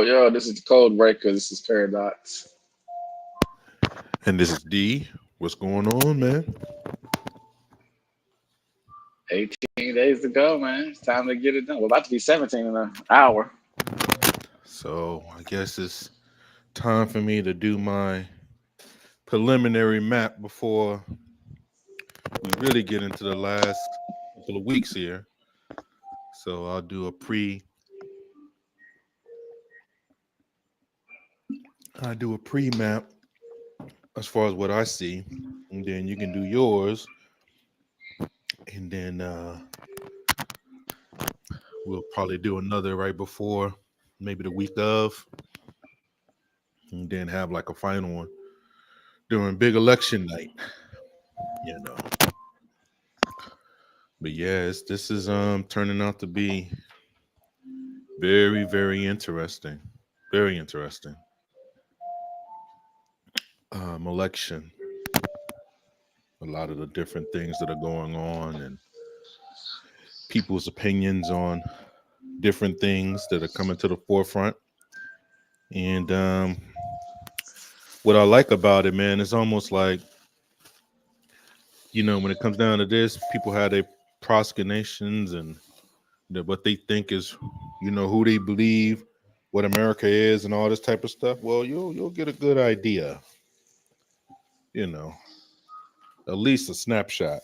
Yo, this is the Code Breaker. This is Paradox. And this is D. What's going on, man? 18 days to go, man. It's time to get it done. We're about to be 17 in an hour. So I guess it's time for me to do my preliminary map before we really get into the last couple of weeks here. So I'll do a pre map as far as what I see, and then you can do yours, and then we'll probably do another right before, maybe the week of, and then have like a final one during big election night. You know. But yes, this is turning out to be very, very interesting. Very interesting. Election. A lot of the different things that are going on and people's opinions on different things that are coming to the forefront. And what I like about it, man, it's almost like, when it comes down to this, people have their proselytinations and what they think is, who they believe, what America is, and all this type of stuff. Well, you'll get a good idea, you know, at least a snapshot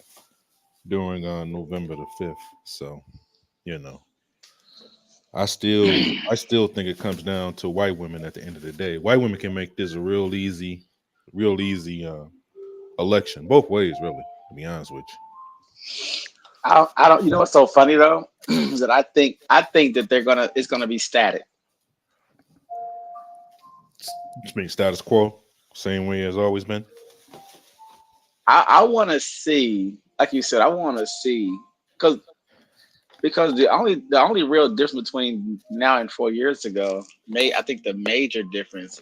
during November the 5th. So, you know, I still think it comes down to white women at the end of the day. White women can make this a real easy election, both ways, really. To be honest with I don't. You know what's so funny though? Is that I think that it's gonna be static. you, it's been status quo, same way as always been. I want to see, like you said, I want to see because the only real difference between now and 4 years ago, I think the major difference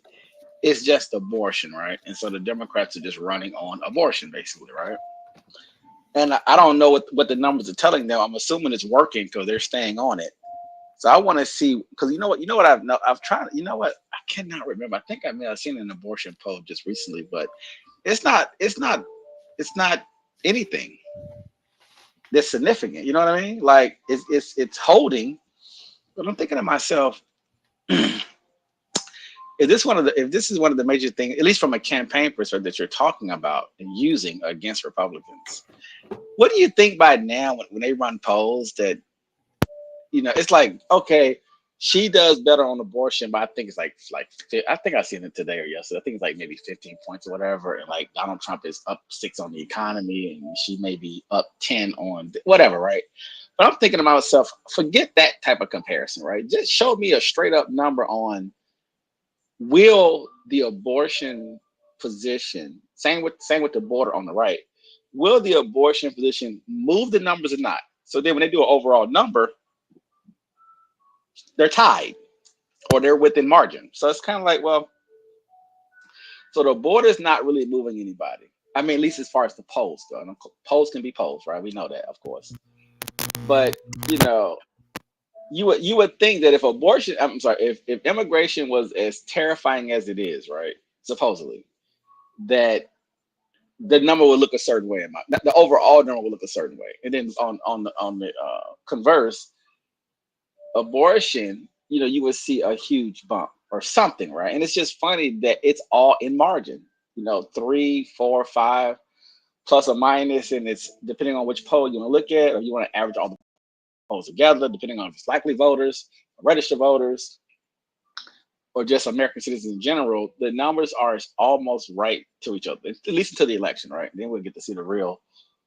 is just abortion, right? And so the Democrats are just running on abortion, basically, right? And I don't know what the numbers are telling them. I'm assuming it's working because they're staying on it. So I want to see because you know what I've tried. You know what, I cannot remember. I think I may have seen an abortion poll just recently, but it's not anything that's significant. You know what I mean? Like it's holding. But I'm thinking to myself, if this is one of the major things, at least from a campaign perspective, that you're talking about and using against Republicans, what do you think by now when they run polls that it's like, okay, she does better on abortion, but I think it's I think I seen it today or yesterday. I think it's like maybe 15 points or whatever, and like Donald Trump is up 6 on the economy, and she may be up 10 on whatever, right? But I'm thinking to myself, forget that type of comparison, right? Just show me a straight up number on will the abortion position, same with the border on the right, will the abortion position move the numbers or not? So then when they do an overall number, they're tied or they're within margin. So it's kind of like, well, so the border is not really moving anybody. I mean, at least as far as the polls go. And polls can be polls, right? We know that, of course. But you know, you would think that if abortion, I'm sorry, if immigration was as terrifying as it is, right? Supposedly, that the number would look a certain way. The overall number would look a certain way, and then on the converse, abortion, you would see a huge bump or something, right? And it's just funny that it's all in margin, 3, 4, 5 plus or minus, and it's depending on which poll you want to look at, or you want to average all the polls together, depending on if it's likely voters, registered voters, or just American citizens in general. The numbers are almost right to each other, at least until the election, right? Then we'll get to see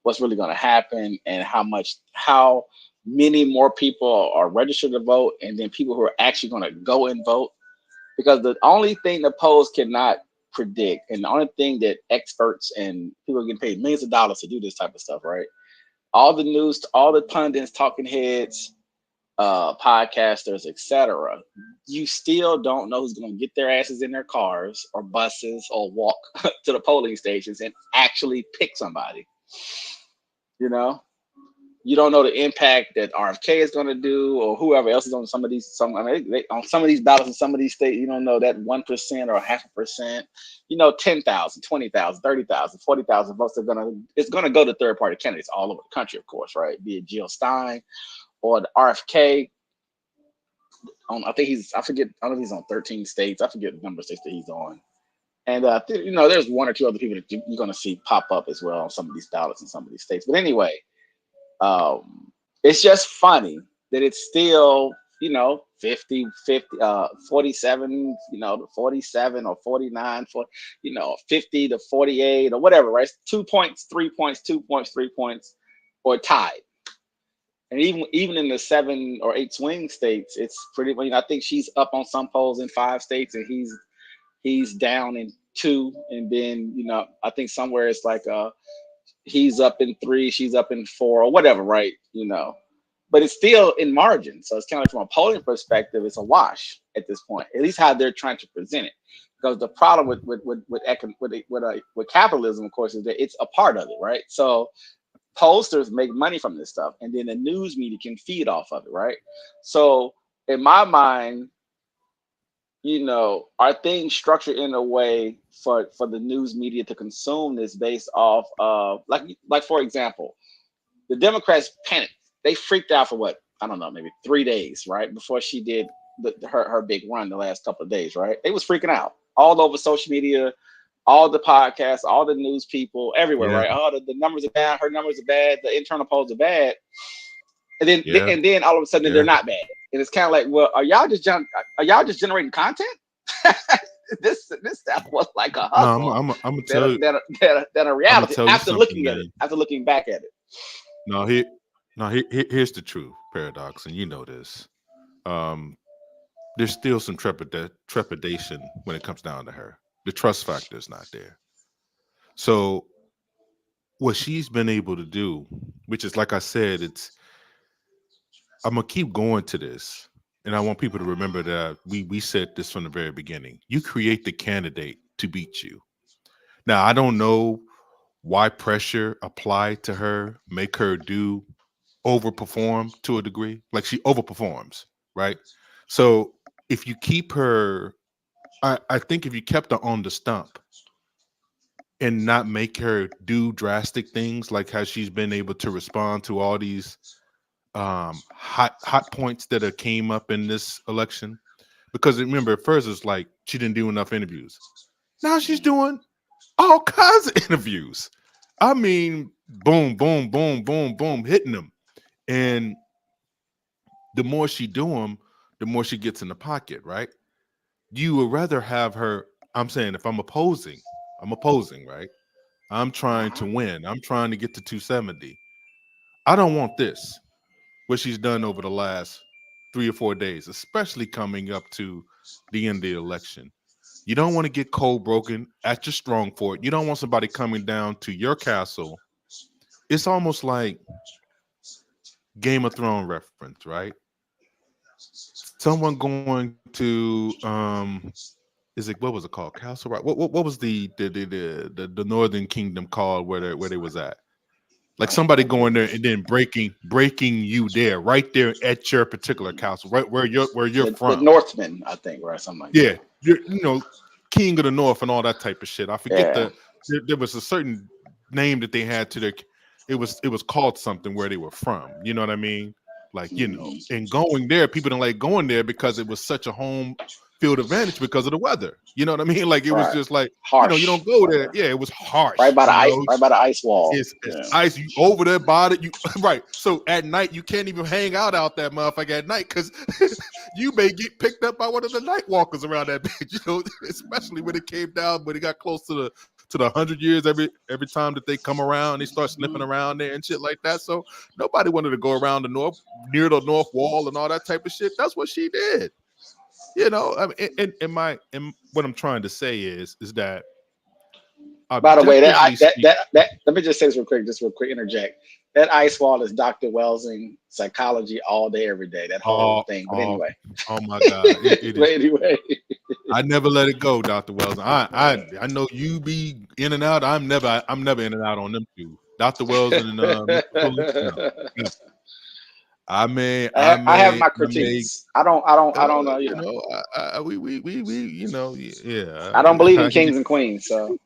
what's really going to happen, and how many more people are registered to vote, and then people who are actually going to go and vote. Because the only thing the polls cannot predict, and the only thing that experts and people are getting paid millions of dollars to do this type of stuff, right? All the news, all the pundits, talking heads, podcasters, etc. You still don't know who's going to get their asses in their cars or buses or walk to the polling stations and actually pick somebody. You know, You don't know the impact that RFK is going to do, or whoever else is on some of these. I mean, on some of these ballots in some of these states, you don't know that 1% or 0.5%. 10,000, 20,000, 30,000, 40,000 votes are it's gonna go to third party candidates all over the country, of course, right? Be it Jill Stein or the RFK. I think I don't know if he's on 13 states. I forget the number of states that he's on. And there's one or two other people that you're going to see pop up as well on some of these ballots in some of these states. But anyway, it's just funny that it's still 50, 47, 47 or 49, 50 to 48 or whatever, right? 2 points, 3 points, 2 points, 3 points, or tied. And even in the 7 or 8 swing states, it's pretty. I think she's up on some polls in 5 states, and he's down in 2, and then I think somewhere it's like he's up in 3, she's up in 4, or whatever, right? But it's still in margin, so it's kind of from a polling perspective, it's a wash at this point. At least how they're trying to present it, because the problem with capitalism, of course, is that it's a part of it, right? So pollsters make money from this stuff, and then the news media can feed off of it, right? So in my mind, are things structured in a way for the news media to consume this based off of like for example, the Democrats panicked. They freaked out for what? I don't know, maybe 3 days, right? Before she did her big run the last couple of days, right? They was freaking out all over social media, all the podcasts, all the news people, everywhere, right? Oh, the numbers are bad, her numbers are bad, the internal polls are bad. And then all of a sudden they're not bad. And it's kind of like, well, are y'all just generating content? this stuff was like a hustle. No, I'm gonna tell you that a reality after looking at it, after looking back at it. Here's the truth, Paradox, and you know this. There's still some trepidation when it comes down to her. The trust factor is not there. So what she's been able to do, which is, like I said, I'm gonna keep going to this, and I want people to remember that we said this from the very beginning. You create the candidate to beat you. Now, I don't know why pressure applied to her make her overperform to a degree. Like, she overperforms, right? So if you keep her, I think if you kept her on the stump and not make her do drastic things, like how she's been able to respond to all these hot points that came up in this election. Because remember, at first it's like she didn't do enough interviews. Now she's doing all kinds of interviews. I mean, boom, boom, boom, boom, boom, hitting them. And the more she do them, the more she gets in the pocket, right? You would rather have her. I'm saying, if I'm opposing, right? I'm trying to win. I'm trying to get to 270. I don't want this, what she's done over the last 3 or 4 days, especially coming up to the end of the election. You don't want to get cold broken at your strong fort. You don't want somebody coming down to your castle. It's almost like Game of Thrones reference, right? Someone going to what was it called? Castle Rock. What was the Northern Kingdom called where they was at? Like somebody going there and then breaking you there, right there at your particular castle, right where you're from. The Northmen, I think, right? Something like that. You're King of the North and all that type of shit. I forget there was a certain name that they had to their. It was called something where they were from. You know what I mean? Like, and going there, people don't like going there because it was such a home field advantage because of the weather. You know what I mean? Like, it was just like, harsh. You don't go there. Yeah, it was harsh. Right by the ice, right by the ice wall. It's ice. You over there by it. Right. So at night, you can't even hang out that motherfucker at night because you may get picked up by one of the night walkers around that bitch. Especially when it came down, when it got close to the 100 years, every time that they come around, they start sniffing around there and shit like that. So nobody wanted to go around near the north wall and all that type of shit. That's what she did. I mean, and what I'm trying to say is that. By the way, that let me just say this real quick, interject. That ice wall is Dr. Welsing psychology all day, every day. That whole thing. But anyway. Oh my God. It but anyway. I never let it go, Dr. Welsing. I know you be in and out. I'm never in and out on them two. Dr. Wells and Mr. Fuller. No. I may, I have my I may. critiques. I don't know. You know, we, you know, yeah. I don't believe in kings and queens, so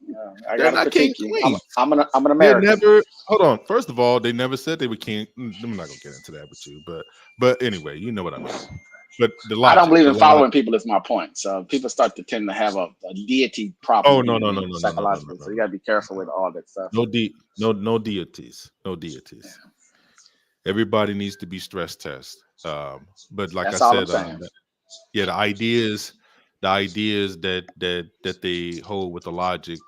I They're gotta not king critique you. queens. I'm an They American. never. Hold on. First of all, they never said they were king. I'm not gonna get into that with you, but anyway, you know what I mean. But the I logic. don't believe in the following logic. people. Is my point. So people start to tend to have a deity problem. Oh no, psychologically. So you gotta be careful with all that stuff. no deities. Yeah. Everybody needs to be stress test. But like That's I all I'm said, saying. yeah, the ideas that they hold with the logic,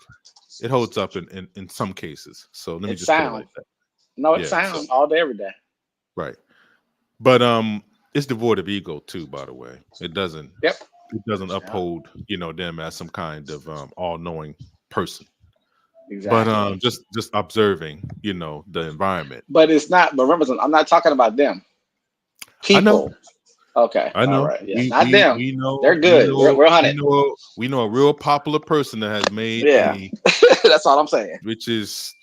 it holds up in some cases. So let me It just put it sounds. like that. No, it Yeah, sounds all day, every day. right. But it's devoid of ego too, by the way. It doesn't Yep. uphold, them as some kind of all-knowing person. Exactly. But just observing, the environment. But it's not. But remember, I'm not talking about them. I know. People. Okay. I know. All right. Yeah. Not them. We know. They're good. We're on it. We know a real popular person that has made Yeah. That's all I'm saying. which is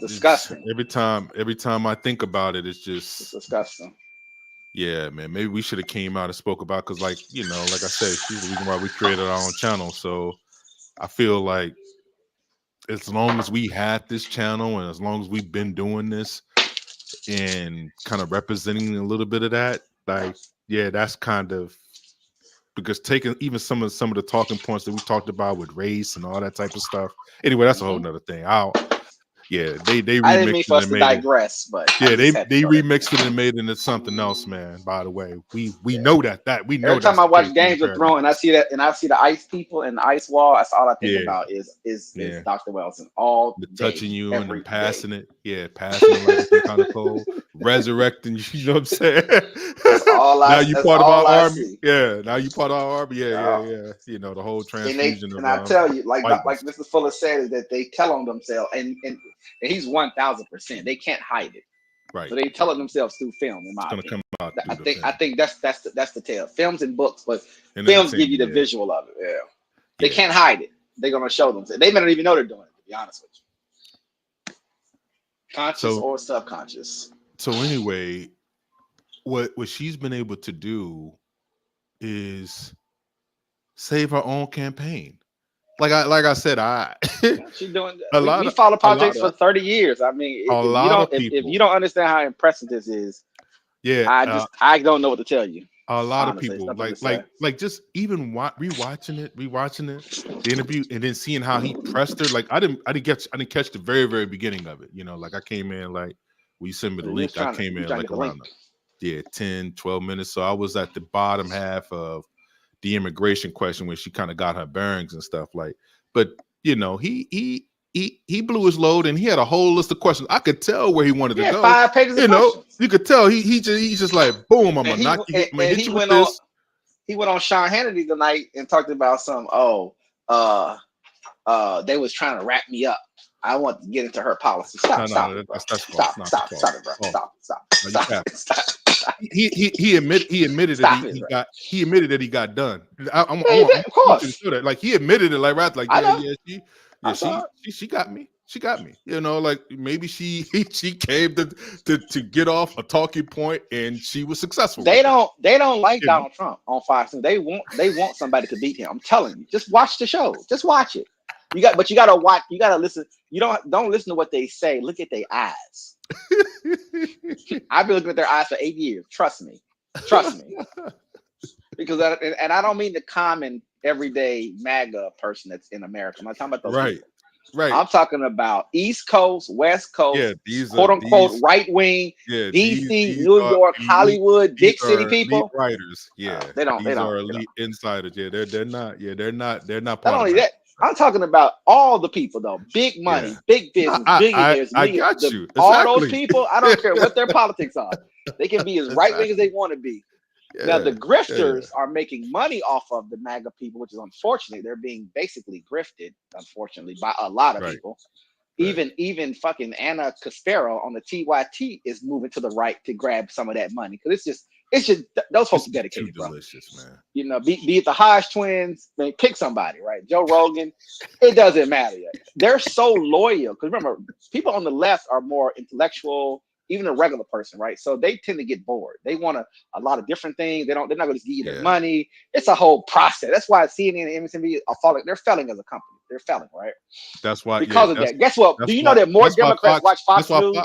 disgusting. Every time I think about it, it's disgusting. Yeah, man. Maybe we should have came out and spoke about, because, like I said, she's the reason why we created our own channel. So I feel like as long as we had this channel and as long as we've been doing this and kind of representing a little bit of that, like, yeah, that's kind of, because taking even some of the talking points that we talked about with race and all that type of stuff. Anyway, that's a whole nother thing. They remixed I didn't mean for us to digress, but yeah, they remixed it and made it into something else, man. By the way, we know that we know. Every time I watch Games of Thrones and I see that, and I see the ice people and the ice wall, that's all I think about is Dr. Wells and all the day, touching you and then passing day. passing it like it's kind of cold, resurrecting you. You know what I'm saying? That's all now you part of our army. See. Yeah, now you part of our army. Yeah. The whole transfusion. And I tell you, like Mr. Fuller said, is that they tell on themselves, and he's 1,000%. They can't hide it. Right. So they tell it themselves through film. In my opinion, I think that's the tale. Films and books, but films give you the visual of it. Yeah. They can't hide it. They're gonna show them. They may not even know they're doing it. To be honest with you, conscious or subconscious. So anyway, what she's been able to do is save her own campaign. Like I said, she's doing we follow politics for 30 years. I mean, if you don't understand how impressive this is, I don't know what to tell you. A lot of people like just even rewatching it, the interview, and then seeing how he pressed her. Like I didn't catch the very, very beginning of it. Like I came in like, will you send me the link? I came in like around 10, 12 minutes. So I was at the bottom half of the immigration question when she kind of got her bearings and stuff, like, but he blew his load and he had a whole list of questions. I could tell where he wanted to go. 5 pages of questions. You could tell he's just like, boom, I'm gonna knock you. I'm gonna hit you with this. He went on Sean Hannity tonight and talked about they was trying to wrap me up. I want to get into her policy. Stop it, bro. He admitted that he got done. Of course. Like he admitted it, she got me. She got me. Like maybe she came to get off a talking point and she was successful. They don't like Donald Trump on Fox News. They want somebody to beat him. I'm telling you. Just watch the show. Just watch it. You gotta watch. You gotta listen. You don't listen to what they say. Look at their eyes. I've been looking at their eyes for 8 years. Trust me. Because I don't mean the common everyday MAGA person that's in America. I'm not talking about those people. Right. I'm talking about East Coast, West Coast, quote unquote right wing, DC, New York, Hollywood, big city people. Writers. They don't. Elite insiders. They're not. Not only that. I'm talking about all the people though. Big money, big business, billionaires. I got you. Exactly. All those people, I don't care what their politics are. They can be as right wing as they want to be. Now the grifters are making money off of the MAGA people, which is unfortunate. They're being basically grifted, unfortunately, by a lot of people. Even fucking Anna Caspero on the TYT is moving to the right to grab some of that money because It's just those folks It's are too dedicated, bro. delicious, man. You know, be it the Hodge twins, I mean, pick somebody, right? Joe Rogan, it doesn't matter. They're so loyal because remember, people on the left are more intellectual, even a regular person, right? So they tend to get bored. They want a lot of different things. They're not going to give you their money. It's a whole process. That's why CNN and MSNBC are falling. They're failing as a company. They're failing, right? That's why. Because of that. Guess what? Do you know that more Democrats watch Fox News?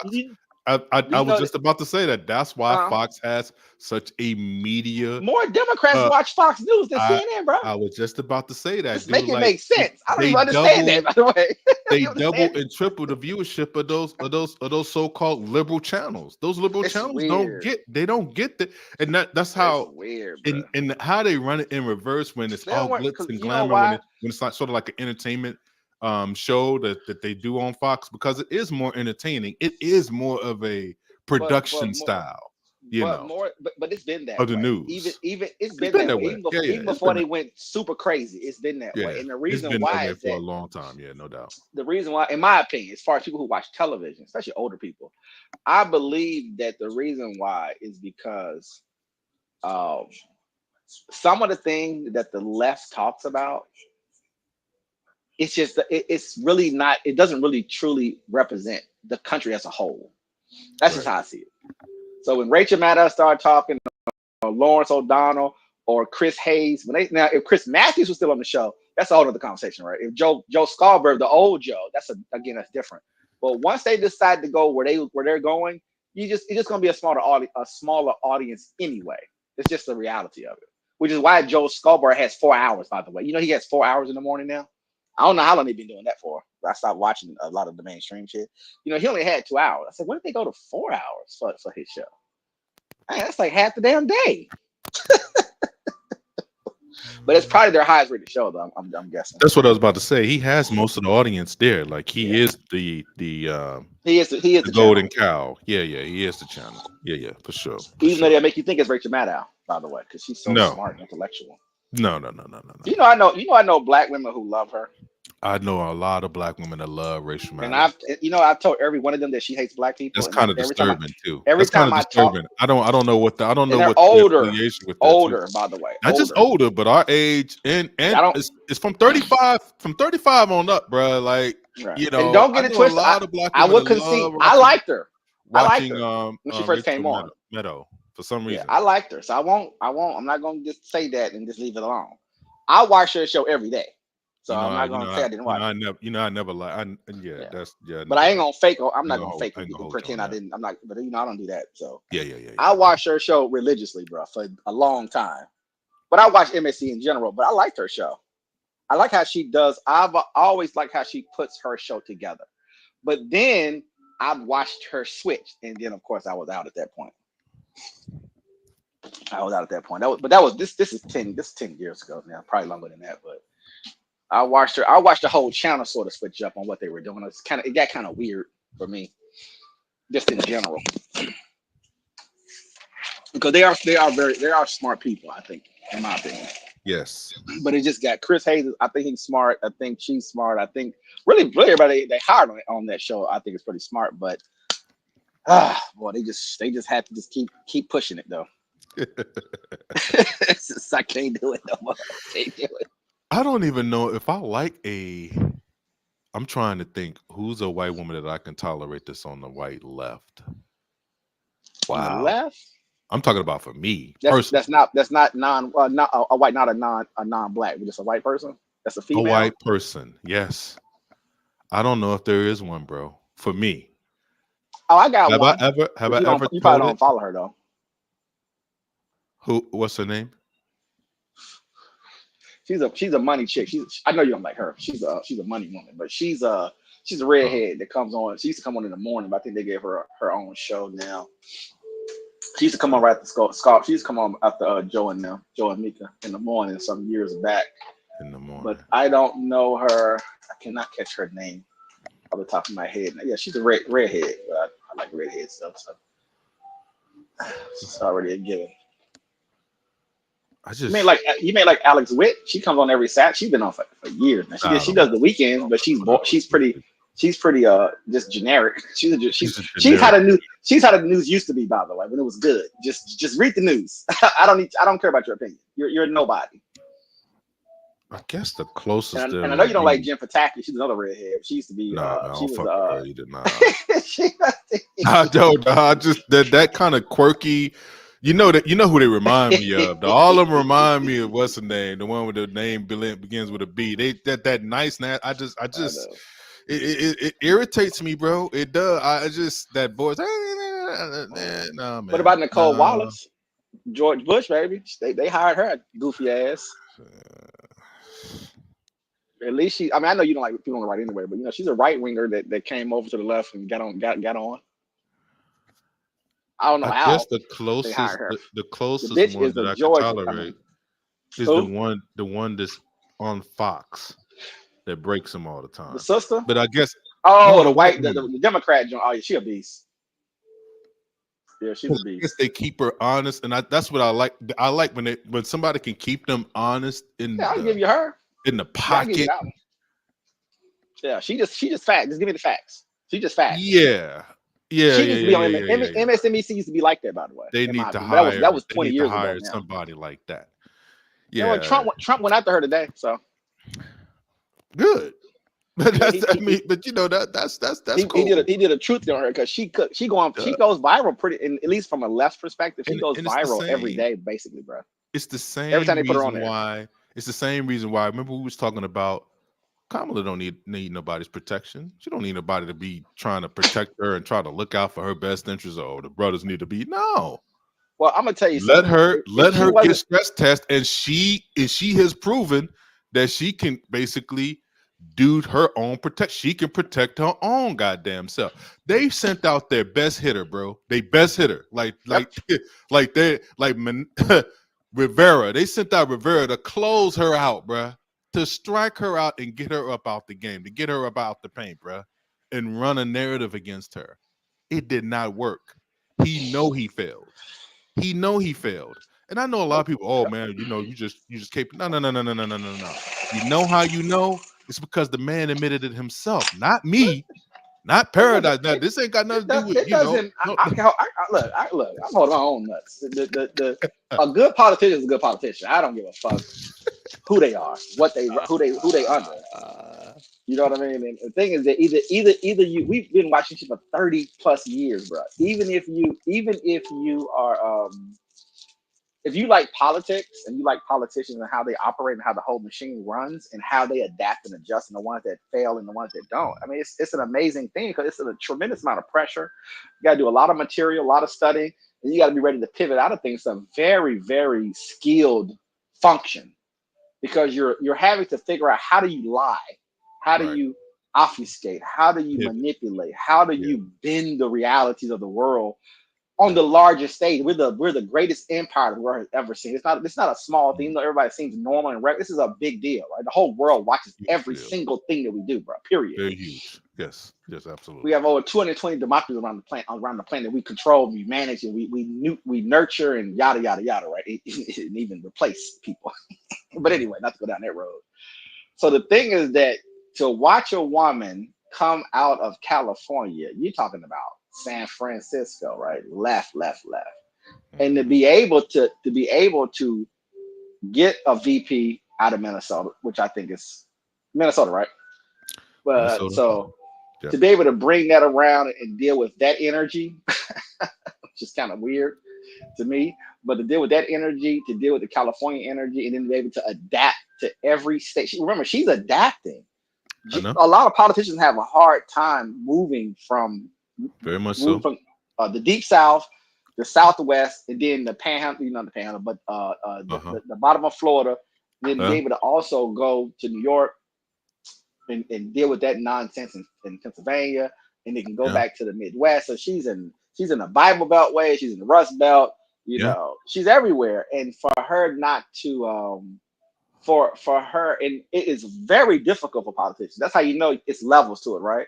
I was just about to say that. That's why Fox has such a media. More Democrats watch Fox News than CNN, bro. I was just about to say that. Just make it make sense. I don't even understand that, by the way. They double and triple the viewership of those so-called liberal channels. Those liberal channels don't get that, and that's how weird. And how they run it in reverse when it's all glitz and glamour, when it's not sort of like an entertainment show that they do on Fox, because it is more entertaining. It is more of a production style, but it's been that of the way. news. Even it's been that way. Even before they went super crazy, it's been that way. And the reason why is for a long time, no doubt. The reason why, in my opinion, as far as people who watch television, especially older people, I believe that the reason why is because some of the things that the left talks about, it's just it's really not. It doesn't really truly represent the country as a whole. That's just how I see it. So when Rachel Maddow started talking, or Lawrence O'Donnell or Chris Hayes, if Chris Matthews was still on the show, that's a whole other conversation, right? If Joe Scarborough, the old Joe, that's different. But once they decide to go where they're going, it's just gonna be a smaller audience anyway. It's just the reality of it. Which is why Joe Scarborough has 4 hours, by the way. You know he has 4 hours in the morning now. I don't know how long they've been doing that for. I stopped watching a lot of the mainstream shit. You know, he only had 2 hours. I said, when did they go to 4 hours for his show? Man, that's like half the damn day. But it's probably their highest rated show, though. I'm guessing. That's what I was about to say. He has most of the audience there. Like he is the he is the golden cow. Yeah, he is the channel. Yeah, for sure. Even though they make you think it's Rachel Maddow, by the way, because she's so smart and intellectual. No. I know black women who love her. I know a lot of black women that love Rachel Maddow. And I've told every one of them that she hates black people. That's kind of disturbing too. Every time I talk, I don't know what I don't know what older, the affiliation with older, by the way. Not just older, but our age and it's from 35 on up, bro. Like you know, and don't get it twisted. I would concede. I liked her. Watching when she first came on. Meadow. For some reason, I liked her, so I won't. I'm not going to just say that and just leave it alone. I watch her show every day, so I'm not going to say I didn't watch. I never like. But I ain't gonna fake. I'm not gonna fake it. Pretend I didn't. I'm not. But I don't do that. So yeah. I watch her show religiously, bro, for a long time. But I watch MSC in general. But I liked her show. I like how she does. I've always liked how she puts her show together. But then I've watched her switch, and then of course I was out at that point. This is 10 years ago now, probably longer than that. But I watched the whole channel sort of switch up on what they were doing. It got kind of weird for me, just in general, because they are smart people, I think, in my opinion. Yes. But it just got Chris Hayes. I think he's smart. I think she's smart. I think really everybody they hired on that show, I think is pretty smart. But boy, they just had to just keep pushing it though. I can't do it no more. I don't even know if I like I'm trying to think who's a white woman that I can tolerate this on the white left. Wow. On the left? I'm talking about for me. That's not a non-black, but just a white person. That's a female. A white person, yes. I don't know if there is one, bro. For me. Oh, I got one. Have I ever? You probably don't follow her though. Who? What's her name? She's a money chick. I know you don't like her. She's a money woman, but she's a redhead that comes on. She used to come on in the morning, but I think they gave her her own show now. She used to come on right after Scott. She used to come on after Joe and Mika in the morning some years back. In the morning. But I don't know her. I cannot catch her name off the top of my head. Yeah, she's a redhead, but I like redhead stuff. So it's already a given. You may like Alex Witt. She comes on every Saturday. She's been on for years now. She does the weekends, but she's pretty. she's pretty just generic. She's a She's how generic. the news used to be, by the way, when it was good. Just read the news. I don't care about your opinion. You're nobody. I guess the closest And there I know you would don't like be. Jen Psaki. She's another redhead. She used to be Nah, man, I she don't was fuck with her either. Nah, she, I don't. Nah, I just that kind of quirky. You know who they remind me of. All of them remind me of what's the name? The one with the name begins with a B. They that nice. I just I know. it irritates me, bro. It does. I just that voice. Nah, What man. about Nicole Nah. Wallace? George Bush, baby. They hired her goofy ass. At least she. I mean, I know you don't like people on the right anyway, but you know she's a right winger that came over to the left and got on. I don't know I how guess the they hired closest her. the The closest bitch one is that a I could Georgia. tolerate is Who? the one that's on Fox that breaks him all the The time. sister? But I guess Oh, no, the the white white, woman. the Democrat. Oh, yeah, she a beast. Yeah, she's a 'Cause I guess beast. they keep her honest, and that's what I like. I like when somebody can keep them honest Yeah, I'll give you her. in the Yeah, I'll give you pocket. that one. Yeah, she just facts. Just give me the facts. She just facts. Yeah, yeah, She yeah, needs to yeah, be yeah, on yeah, yeah, yeah. MSNBC used to be like that, by the way, They in my need to opinion. But hire. that was They 20 need to years ago hire now. somebody like that. Yeah, well, Yeah, Trump went after her today, so good. But yeah, I mean, but you know that's cool. he did a truth on her because she goes viral pretty, at least from a left perspective, she goes And it's the viral every same. day, basically, bro. It's the Every time same they put her on reason there. why. It's the same reason why. Remember, we was talking about Kamala don't need nobody's protection. She don't need nobody to be trying to protect her and try to look out for her best interests. Or the brothers need to be no. Well, I'm gonna tell you Let something. her If let she her get wasn't, stress test, and she has proven that she can basically do her own protect. She can protect her own goddamn self. They sent out their best hitter, bro. They best hitter, like yep. like they like Rivera. They sent out Rivera to close her out, bro, to strike her out and get her up out the game, to get her up out the paint, bro, and run a narrative against her. It did not work. He know he failed. He know he failed. And I know a lot of Nope. people, oh Yep. man, you just keep no. You know how you know? It's because the man admitted it himself, not me, not It doesn't. Paradise. Now this ain't got nothing to do with It doesn't. no. Look. I'm holding my own nuts. A good politician is a good politician. I don't give a fuck who they are, who they under. You know what I mean? And the thing is that either you we've been watching shit for 30 plus years, bro. Even if you are if you like politics and you like politicians and how they operate and how the whole machine runs and how they adapt and adjust and the ones that fail and the ones that don't. I mean, it's an amazing thing because it's a tremendous amount of pressure. You got to do a lot of material, a lot of studying, and you got to be ready to pivot out of things. Some very, very skilled function because you're having to figure out how do you lie, how do Right. you obfuscate, how do you Pivot. manipulate, how do Yeah. you bend the realities of the world on the largest stage. We're the greatest empire the world has ever seen. It's not a small thing. Everybody seems normal and regular. This is a big deal, right? The whole world watches Huge every deal. single thing that we do, bro. Period. Very huge. Yes, absolutely. We have over 220 democracies around the planet. We control, we manage, and we nurture and yada yada yada, right? And even replace people. But anyway, not to go down that road. So the thing is that to watch a woman come out of California, you're talking about San Francisco, right? Left. And to be able to get a VP out of Minnesota, which I think is Minnesota, right? But Minnesota. so Yeah. to be able to bring that around and deal with that energy, which is kind of weird to me, but to deal with that energy, to deal with the California energy, and then be able to adapt to every state. Remember, she's adapting. I know. A lot of politicians have a hard time Very much moving so. from the deep south, the southwest, and then the panhandle, not the panhandle, but the bottom of Florida, then be able to also go to New York and deal with that nonsense in Pennsylvania, and they can go back to the Midwest. So she's in the Bible Beltway, she's in the Rust Belt, you know, she's everywhere. And for her not to for her, and it is very difficult for politicians. That's how you know it's levels to it, right?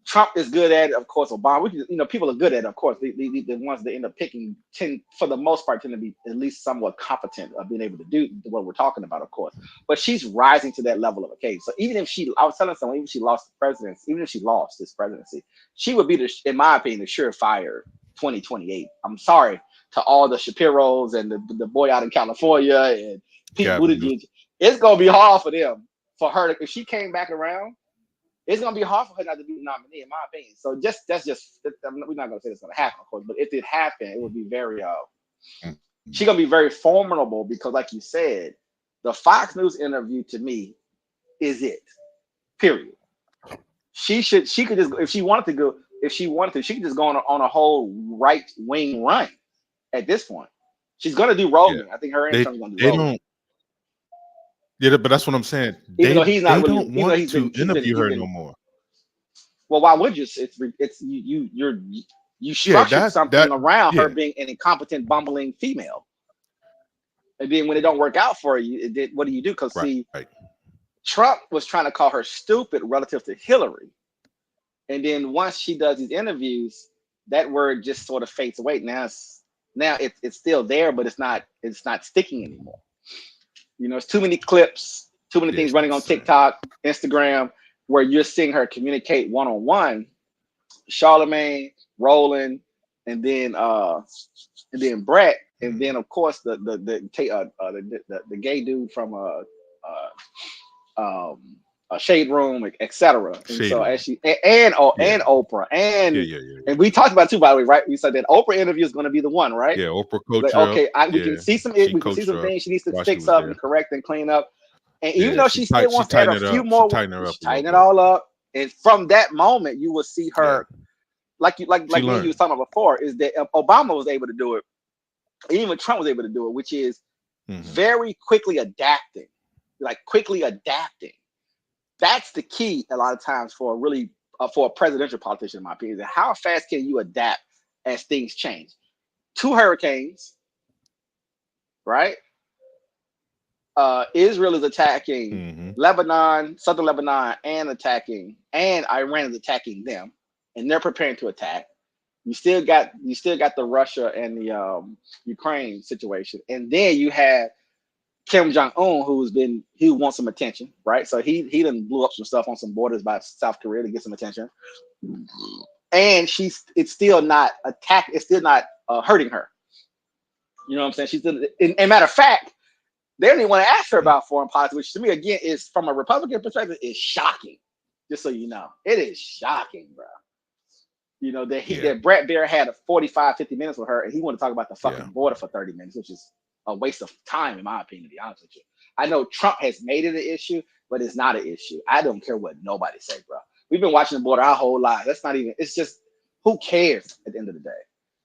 Trump is good at it, of course. Obama, people are good at it, of course. The ones that end up picking tend, for the most part, tend to be at least somewhat competent of being able to do what we're talking about, of course. But she's rising to that level of a case. So even if I was telling someone, even if she lost the presidency, even if she lost this presidency, she would be, in my opinion, the surefire 2028. I'm sorry to all the Shapiros and the boy out in California and Pete Buttigieg. It's gonna be hard for them, for her, if she came back around. It's gonna be hard for her not to be the nominee, in my opinion. So we're not gonna say it's gonna happen, of course, but if it happened, it would be very she's gonna be very formidable because, like you said, the Fox News interview to me is it. Period. She could just, if she wanted to, she could just go on a whole right wing run at this point. She's gonna do Rogan. Yeah. I think her and Trump's gonna do Rogan. Yeah, but that's what I'm saying. Even though he's not, they don't want to interview her no more. Well, why would you? It's you structured something around her being an incompetent, bumbling female, and then when it don't work out for you, what do you do? Because Trump was trying to call her stupid relative to Hillary, and then once she does these interviews, that word just sort of fades away. Now it's still there, but it's not sticking anymore. It's too many clips, too many things running on TikTok, Instagram, where you're seeing her communicate one-on-one. Charlemagne, Roland, and then Brett, and then of course the gay dude from Shade Room, etc. And so as she and Oprah and we talked about it too, by the way, right? We said that Oprah interview is going to be the one, right? Yeah, Oprah coached her. Okay, we can see some things she needs to fix up and correct and clean up. And even though she still wants to add a few more, tighten it all up. And from that moment, you will see her, like you was talking about before, is that Obama was able to do it, and even Trump was able to do it, which is very quickly adapting, That's the key a lot of times for a presidential politician, in my opinion. How fast can you adapt as things change? 2 hurricanes, right? Israel is attacking Lebanon, southern Lebanon, and Iran is attacking them, and they're preparing to attack. You still got the Russia and the Ukraine situation, and then you have Kim Jong-un, who wants some attention, right? So he done blew up some stuff on some borders by South Korea to get some attention, and it's still not hurting her. You know what I'm saying? She's still, and matter of fact, they don't even want to ask her about foreign policy, which to me, again, is from a Republican perspective, is shocking. Just so you know, it is shocking, bro. That Brett Baier had 45-50 minutes with her, and he wanted to talk about the fucking border for 30 minutes, which is a waste of time, in my opinion, to be honest with you. I know Trump has made it an issue, but it's not an issue. I don't care what nobody say, bro. We've been watching the border our whole lives. It's just, who cares at the end of the day?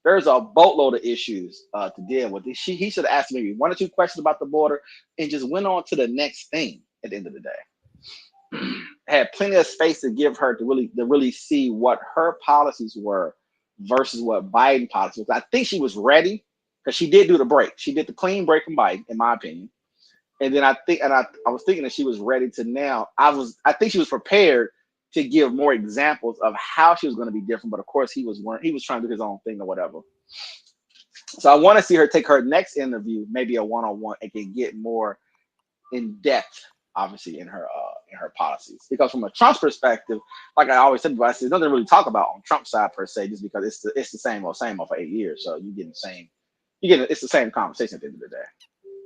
There's a boatload of issues to deal with. He should have asked maybe 1 or 2 questions about the border and just went on to the next thing at the end of the day. Had plenty of space to give her to really see what her policies were versus what Biden policies was. I think she was ready because she did do the break. She did the clean break from Biden, in my opinion. And then I was thinking that she was ready to now. I think she was prepared to give more examples of how she was going to be different. But of course, he was trying to do his own thing or whatever. So I want to see her take her next interview, maybe a one-on-one, and can get more in depth, obviously, in her policies. Because from a Trump's perspective, like I always said, there's nothing to really talk about on Trump's side per se, just because it's the same old for 8 years. So it's the same conversation at the end of the day.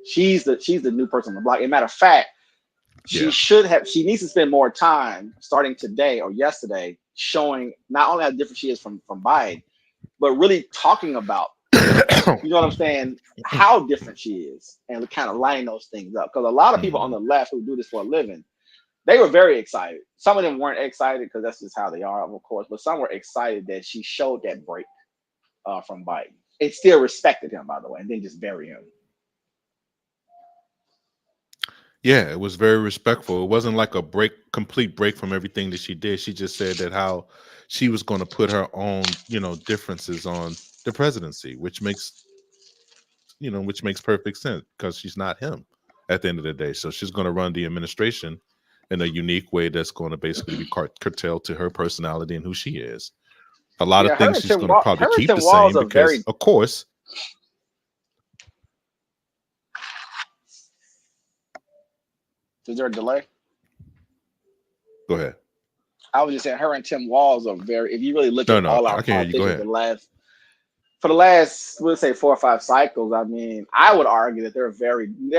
She's the new person on the block. As a matter of fact, she needs to spend more time starting today or yesterday showing not only how different she is from Biden, but really talking about, you know what I'm saying, how different she is, and kind of lining those things up. Because a lot of people on the left who do this for a living, they were very excited. Some of them weren't excited because that's just how they are, of course, but some were excited that she showed that break from Biden. It still respected him, by the way, and then just bury him. Yeah, it was very respectful. It wasn't like a complete break from everything that she did. She just said that how she was going to put her own, differences on the presidency, which makes perfect sense because she's not him at the end of the day. So she's going to run the administration in a unique way that's going to basically be curtailed to her personality and who she is. A lot of Yeah, things she's going to probably her and keep Tim the Walz same are because, very. of course, Is there a delay? go ahead. I was just saying, her and Tim Walz are very. If you really look No, at no, all I our can hear you. Go politicians ahead. for the last, we'll say 4 or 5 cycles, I mean, I would argue that they're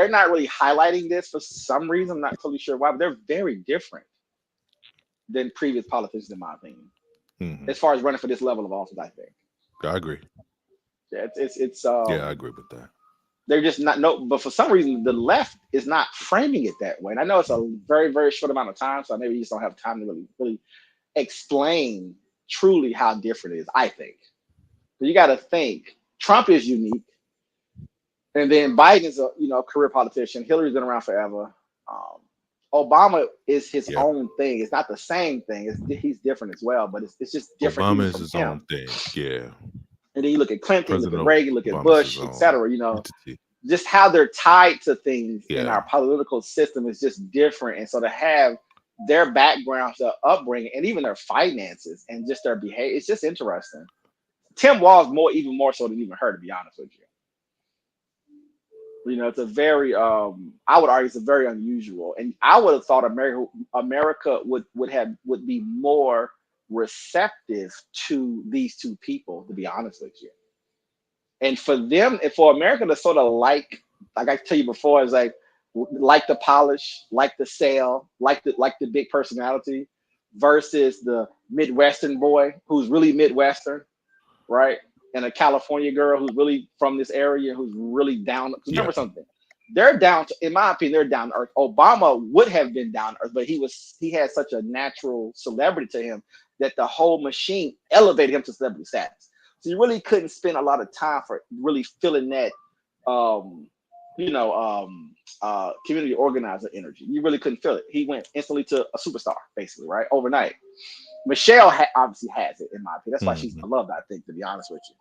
not really highlighting this for some reason. I'm not totally sure why, but they're very different than previous politicians, in my opinion, as far as running for this level of office. I think. I agree. Yeah, Yeah, I agree with that. they're just not no, but for some reason the left is not framing it that way. And I know it's a very, very short amount of time, so maybe you just don't have time to really explain truly how different it is. I think. But you got to think Trump is unique, and then Biden's a career politician. Hillary's been around forever. Um, Obama is his Yeah. own thing. It's not the same thing. He's different as well, but it's just different. Obama even is from his him. own thing. Yeah. And then you look at Clinton, President look at Reagan, look at Obama's Bush, his own etc. entity. Just how they're tied to things in Yeah. our political system is just different. And so to have their backgrounds, their upbringing, and even their finances and just their behavior, it's just interesting. Tim Walz even more so than even her, to be honest with you. It's a very I would argue it's a very unusual. And I would have thought America would be more receptive to these two people, to be honest with you. And for America to sort of like I tell you before, is like the polish, like the sale, like the big personality, versus the Midwestern boy who's really Midwestern, right? And a California girl who's really from this area, who's really down. Remember something, they're down to, in my opinion, they're down to earth. Obama would have been down to earth, but he had such a natural celebrity to him that the whole machine elevated him to celebrity status. So you really couldn't spend a lot of time for really feeling that, community organizer energy. You really couldn't feel it. He went instantly to a superstar, basically, right? Overnight. Michelle obviously has it, in my opinion. That's why she's beloved, I think, to be honest with you.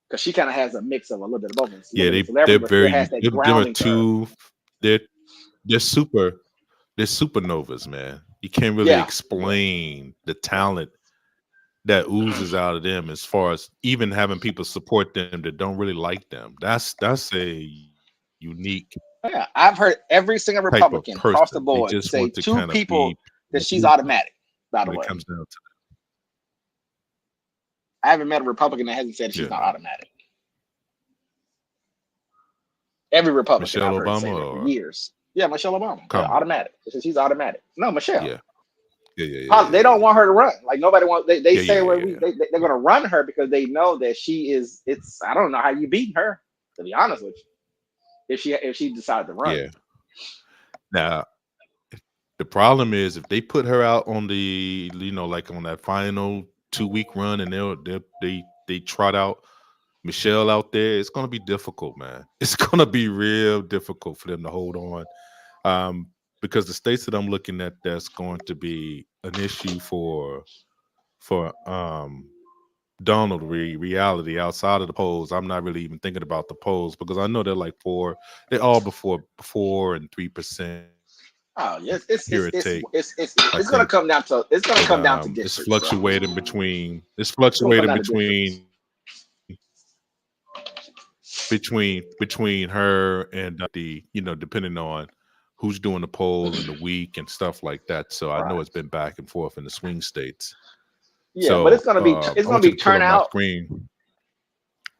Because she kind of has a mix of a little bit of both. Yeah, they're very. They're supernovas, man. You can't really explain the talent that oozes out of them, as far as even having people support them that don't really like them. That's a unique. Yeah, I've heard every single Republican across the board say two people that she's automatic. By the way, comes down to I haven't met a Republican that hasn't said she's not automatic. Every Republican I've heard say that for years. Yeah, Michelle Obama. Yeah, automatic. She's automatic. No, Michelle. Yeah. They don't want her to run. Like nobody wants. They say they're going to run her because they know that she is. I don't know how you beat her, to be honest with you. If she decided to run. Yeah. Now, the problem is if they put her out on the like on that final 2-week run and they trot out Michelle out there, it's gonna be difficult, man. It's gonna be real difficult for them to hold on. Because the states that I'm looking at, that's going to be an issue for Donald reality outside of the polls. I'm not really even thinking about the polls because I know they're like they're all before 4 and 3%. Oh yes, it's going to come down to districts. It's fluctuating between between her and depending on who's doing the poll in the week and stuff like that. So I know it's been back and forth in the swing states. Yeah, so, but it's gonna be turnout.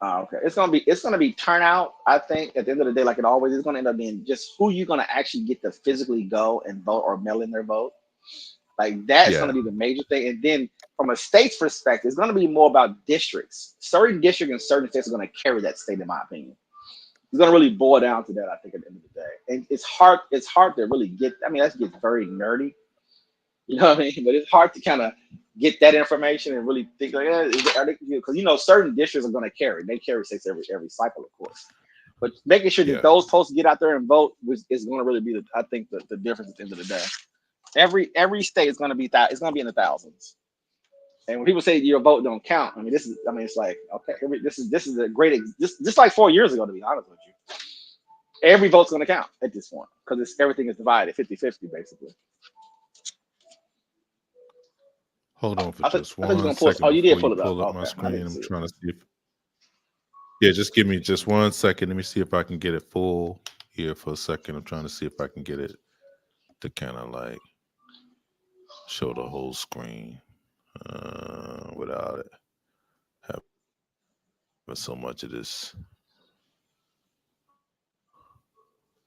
Okay, it's gonna be turnout. I think at the end of the day, like it always is, gonna end up being just who you're gonna actually get to physically go and vote or mail in their vote. Like that's gonna be the major thing. And then from a state's perspective, it's gonna be more about districts. Certain districts and certain states are gonna carry that state, in my opinion. It's gonna really boil down to that, I think, at the end of the day. And it's hard to really get. I mean, that gets very nerdy. You know what I mean? But it's hard to kind of get that information and really think like, because certain districts are going to carry. They carry states every cycle, of course. But making sure that those folks get out there and vote is going to really be I think the difference at the end of the day. Every state is going to be it's going to be in the thousands. And when people say your vote don't count, it's like, okay, this is a great just like 4 years ago, to be honest with you. Every vote's going to count at this point because everything is divided 50-50 basically. Hold on for I thought just you were one gonna pull. second Oh, you did before you pull it up. pull up my Okay, I screen. didn't I'm see it. trying to see if. Yeah, just give me just 1 second. Let me see if I can get it full here for a second. I'm trying to see if I can get it to kind of like show the whole screen without it having so much of this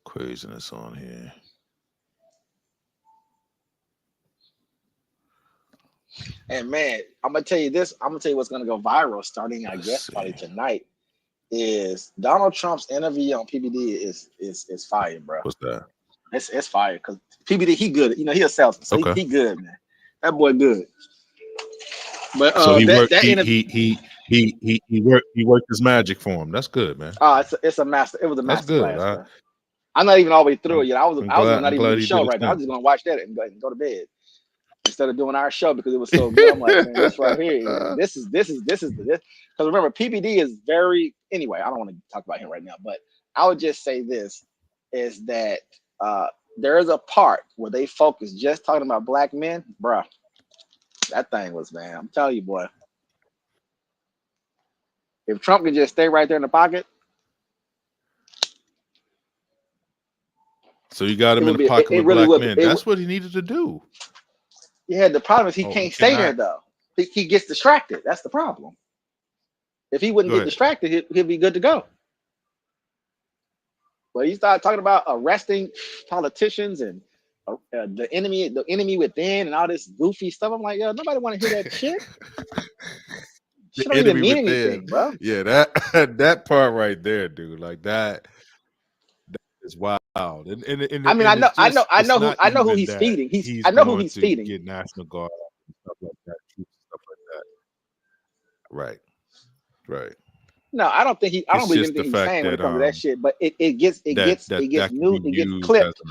craziness on here. And man, I'm gonna tell you this. I'm gonna tell you what's gonna go viral starting, I Let's guess, probably see. tonight. Is Donald Trump's interview on PBD is fire, bro. What's that? It's fire because PBD he good. You know he a salesman, so Okay. he good, man. That boy good. But So he worked. that interview, He worked his magic for him. That's good, man. it's a master. It was a That's master good. class, bro. I'm not even all the way through it yet. I was gonna not I'm even do glad the he did show his right now. I was thing. just gonna watch that and go to bed instead of doing our show because it was so good. I'm like, man, this right here, this is because remember PBD is very anyway. I don't want to talk about him right now, but I would just say this is that there is a part where they focus just talking about black men, bruh. That thing was, man. I'm telling you, boy. If Trump could just stay right there in the pocket, So you got it him in would the be. pocket It with really black would. men. That's what he needed to do. Yeah, the problem is he Oh, he can't stay there cannot. though. He gets distracted. That's the problem. If he wouldn't Go get ahead. distracted, he'd be good to go. But he started talking about arresting politicians and the enemy within, and all this goofy stuff. I'm like, yo, nobody want to hear that shit. The Shit don't even enemy mean within. anything, bro. Yeah, that that part right there, dude. Like that is wild. I mean, And it's not I know who even he's that feeding. he's I know who going he's to feeding. get National Guard and stuff like that, troops and stuff like that. Right. Right. No, I don't think I don't It's believe just anything the he's fact saying when it that comes to that shit. But it gets that can be it gets used as clipped.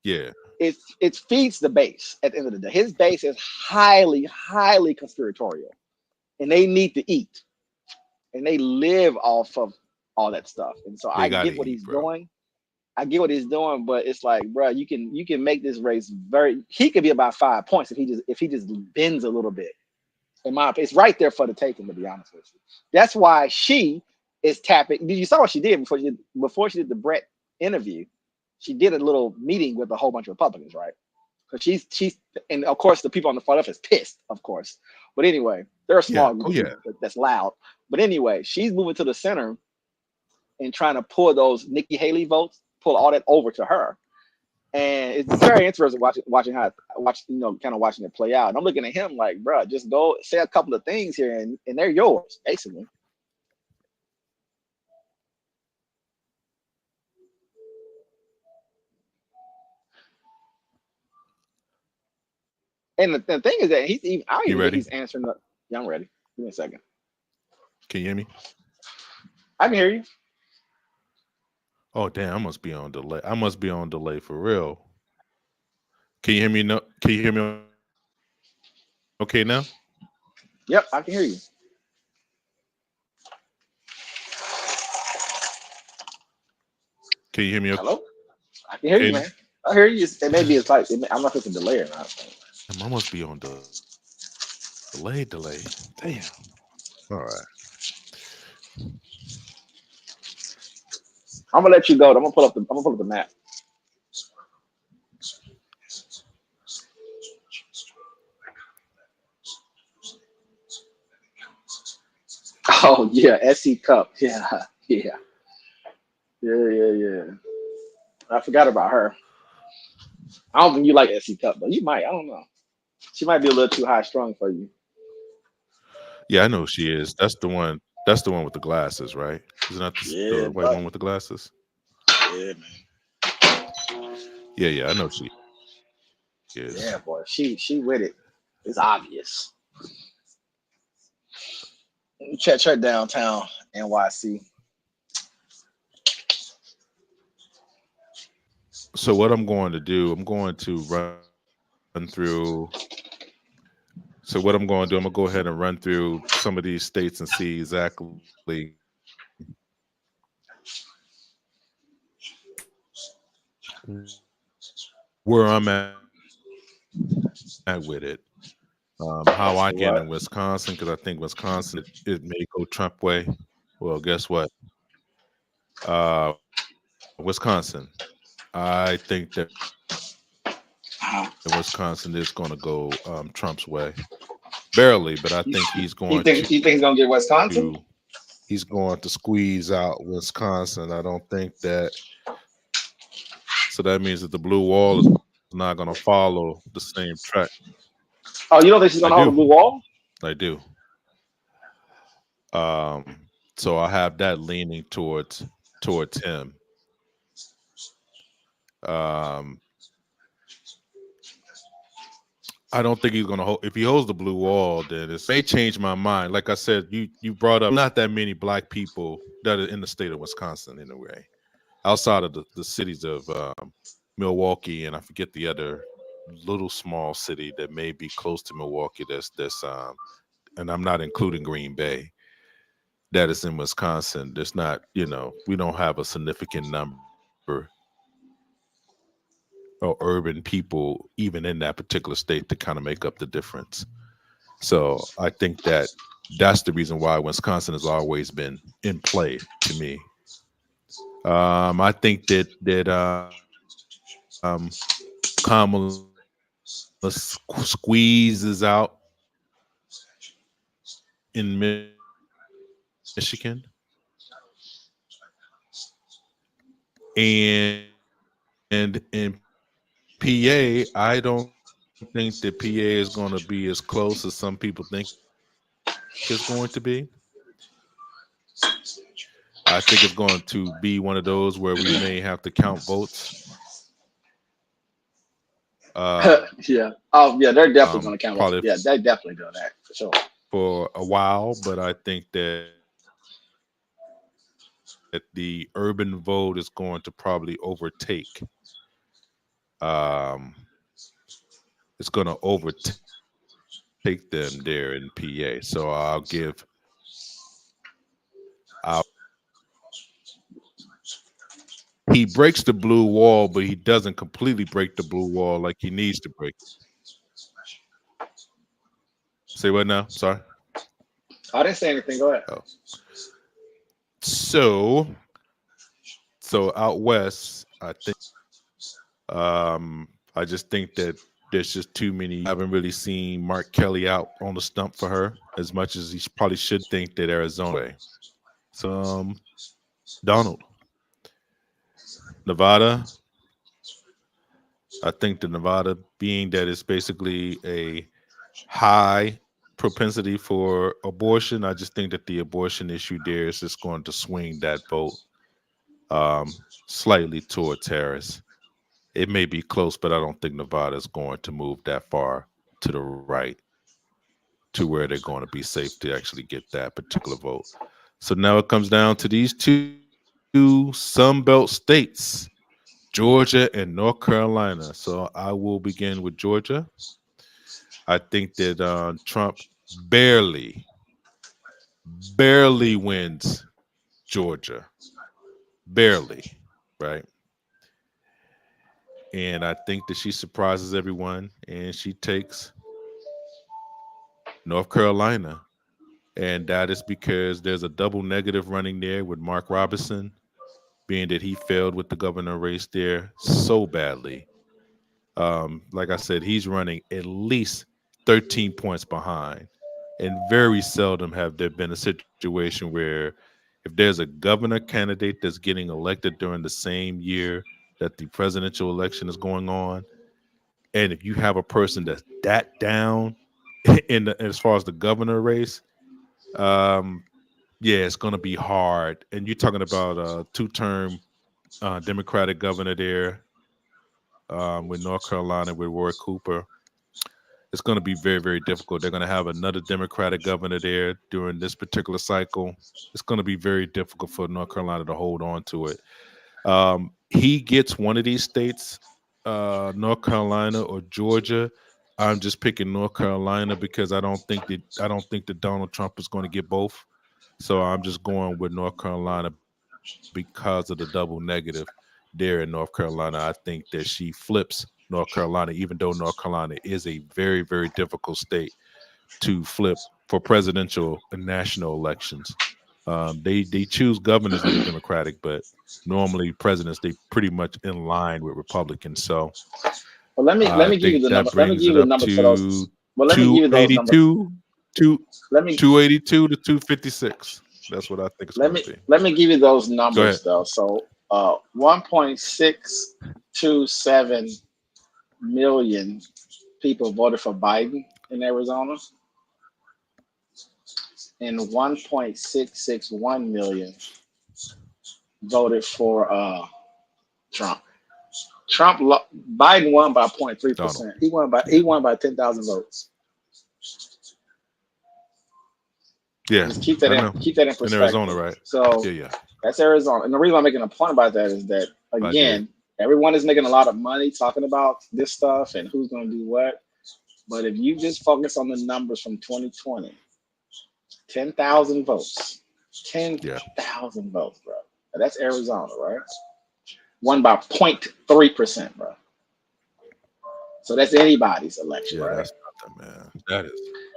yeah. It feeds the base at the end of the day. His base is highly conspiratorial, and they need to eat, and they live off of all that stuff. And so They I gotta get what eat, he's bro. doing. I get what he's doing, but it's like, bro, you can make this race very. He could be about 5 points if he just bends a little bit. In my opinion, it's right there for the taking. To be honest with you, that's why she is tapping. You saw what she did before she did the Brett interview. She did a little meeting with a whole bunch of Republicans, right? Because she's and of course the people on the far left is pissed, of course. But anyway, they're a Yeah. small group Oh of yeah. people that's loud. But anyway, she's moving to the center and trying to pull those Nikki Haley votes, pull all that over to her. And it's very interesting watching kind of watching it play out. And I'm looking at him like, bro, just go say a couple of things here, and they're yours, basically. And the thing is that I don't You even think ready? he's answering the. Yeah, I'm ready. Give me a second. Can you hear me? I can hear you. Oh damn, I must be on delay. I must be on delay for real. Can you hear me? No, can you hear me okay now? Yep, I can hear you. Can you hear me Hello? I can hear you, okay? man. I hear you. It maybe it's like I'm not if it's a delay or not. I must be on the delay. Damn. All right. I'm gonna let you go. I'm gonna pull up the map. Oh yeah, SC Cup. Yeah, yeah, yeah. I forgot about her. I don't think you like SC Cup, but you might. I don't know. She might be a little too high strung for you. Yeah, I know she is. That's the one. That's the one with the glasses, right? Isn't that Yeah, the white but one with the glasses? yeah, man. Yeah, I know she is. Yeah, boy. She with it. It's obvious. Check downtown NYC. So what I'm going to do, I'm going to run through. So what I'm going to do, I'm gonna go ahead and run through some of these states and see exactly where I'm at with it. How I get in Wisconsin, because I think Wisconsin it may go Trump way. Well, guess what? Wisconsin. I think that Wisconsin is going to go Trump's way, barely, but I think he's going You, you think he's gonna get Wisconsin? he's going to squeeze out Wisconsin. I don't think that. So that means that the blue wall is not going to follow the same track. Oh, you don't think I she's gonna do. hold the blue wall? I do. So I have that leaning towards him. Um, I don't think he's gonna hold. If he holds the blue wall, then it may change my mind. Like I said, you brought up not that many black people that are in the state of Wisconsin in a way, outside of the cities of Milwaukee, and I forget the other little small city that may be close to Milwaukee. And I'm not including Green Bay. That is in Wisconsin. There's not, we don't have a significant number or urban people even in that particular state to kind of make up the difference. So I think that that's the reason why Wisconsin has always been in play to me. I think Kamala squeezes out in Michigan, and in PA, I don't think that PA is going to be as close as some people think it's going to be. I think it's going to be one of those where we may have to count votes. Yeah. Oh, yeah. They're definitely gonna count us. Probably Yeah, they definitely do that for sure. for a while, but I think that the urban vote is going to probably overtake. Um, it's going to overtake them there in PA. So he breaks the blue wall, but he doesn't completely break the blue wall like he needs to break. Say what now? Sorry. I didn't say anything. Go ahead. Oh. So out west, I just think that there's just too many. I haven't really seen Mark Kelly out on the stump for her as much as he probably should think that Arizona way. So Donald, Nevada. I think the Nevada, being that it's basically a high propensity for abortion, I just think that the abortion issue there is just going to swing that vote um, slightly towards Harris. It may be close, but I don't think Nevada is going to move that far to the right to where they're going to be safe to actually get that particular vote. So now it comes down to these two Sun Belt states, Georgia and North Carolina. So I will begin with Georgia. I think that Trump barely, barely wins Georgia, barely, right? And I think that she surprises everyone and she takes North Carolina. And that is because there's a double negative running there with Mark Robinson, being that he failed with the governor race there so badly. Like I said, he's running at least 13 points behind. And very seldom have there been a situation where if there's a governor candidate that's getting elected during the same year that the presidential election is going on, and if you have a person that's that down as far as the governor race, um, yeah, it's going to be hard. And you're talking about a two-term Democratic governor there with North Carolina with Roy Cooper. It's going to be very, very difficult. They're going to have another Democratic governor there during this particular cycle. It's going to be very difficult for North Carolina to hold on to it. He gets one of these states, North Carolina or Georgia. I'm just picking North Carolina because I don't think that Donald Trump is going to get both. So I'm just going with North Carolina because of the double negative. there in North Carolina. I think that she flips North Carolina, even though North Carolina is a very, very difficult state to flip for presidential and national elections. They choose governors that are Democratic, but normally presidents they pretty much in line with Republicans. So Well, let I me give you think the that number. Let me brings give it you the up numbers for those. to Well, let me give you those numbers. 282, Let me 282 to 256. That's what I think it's going to be. let me give you those Go numbers ahead. though. So 1.627 million people voted for Biden in Arizona, and 1.661 million voted for Trump. Biden won by Donald. 0.3%. He Yeah. won by 10,000 votes. Yeah. Just keep I that know. in In perspective. Arizona, right? So Yeah. that's Arizona. And the reason I'm making a point about that is that I get it. again, everyone is making a lot of money talking about this stuff and who's going to do what. But if you just focus on the numbers from 2020, 10,000 votes, Yeah. 10,000 votes, bro. That's Arizona, right? Won by 0.3%, bro. So that's anybody's election, Yeah, right? that's nothing, man. That is,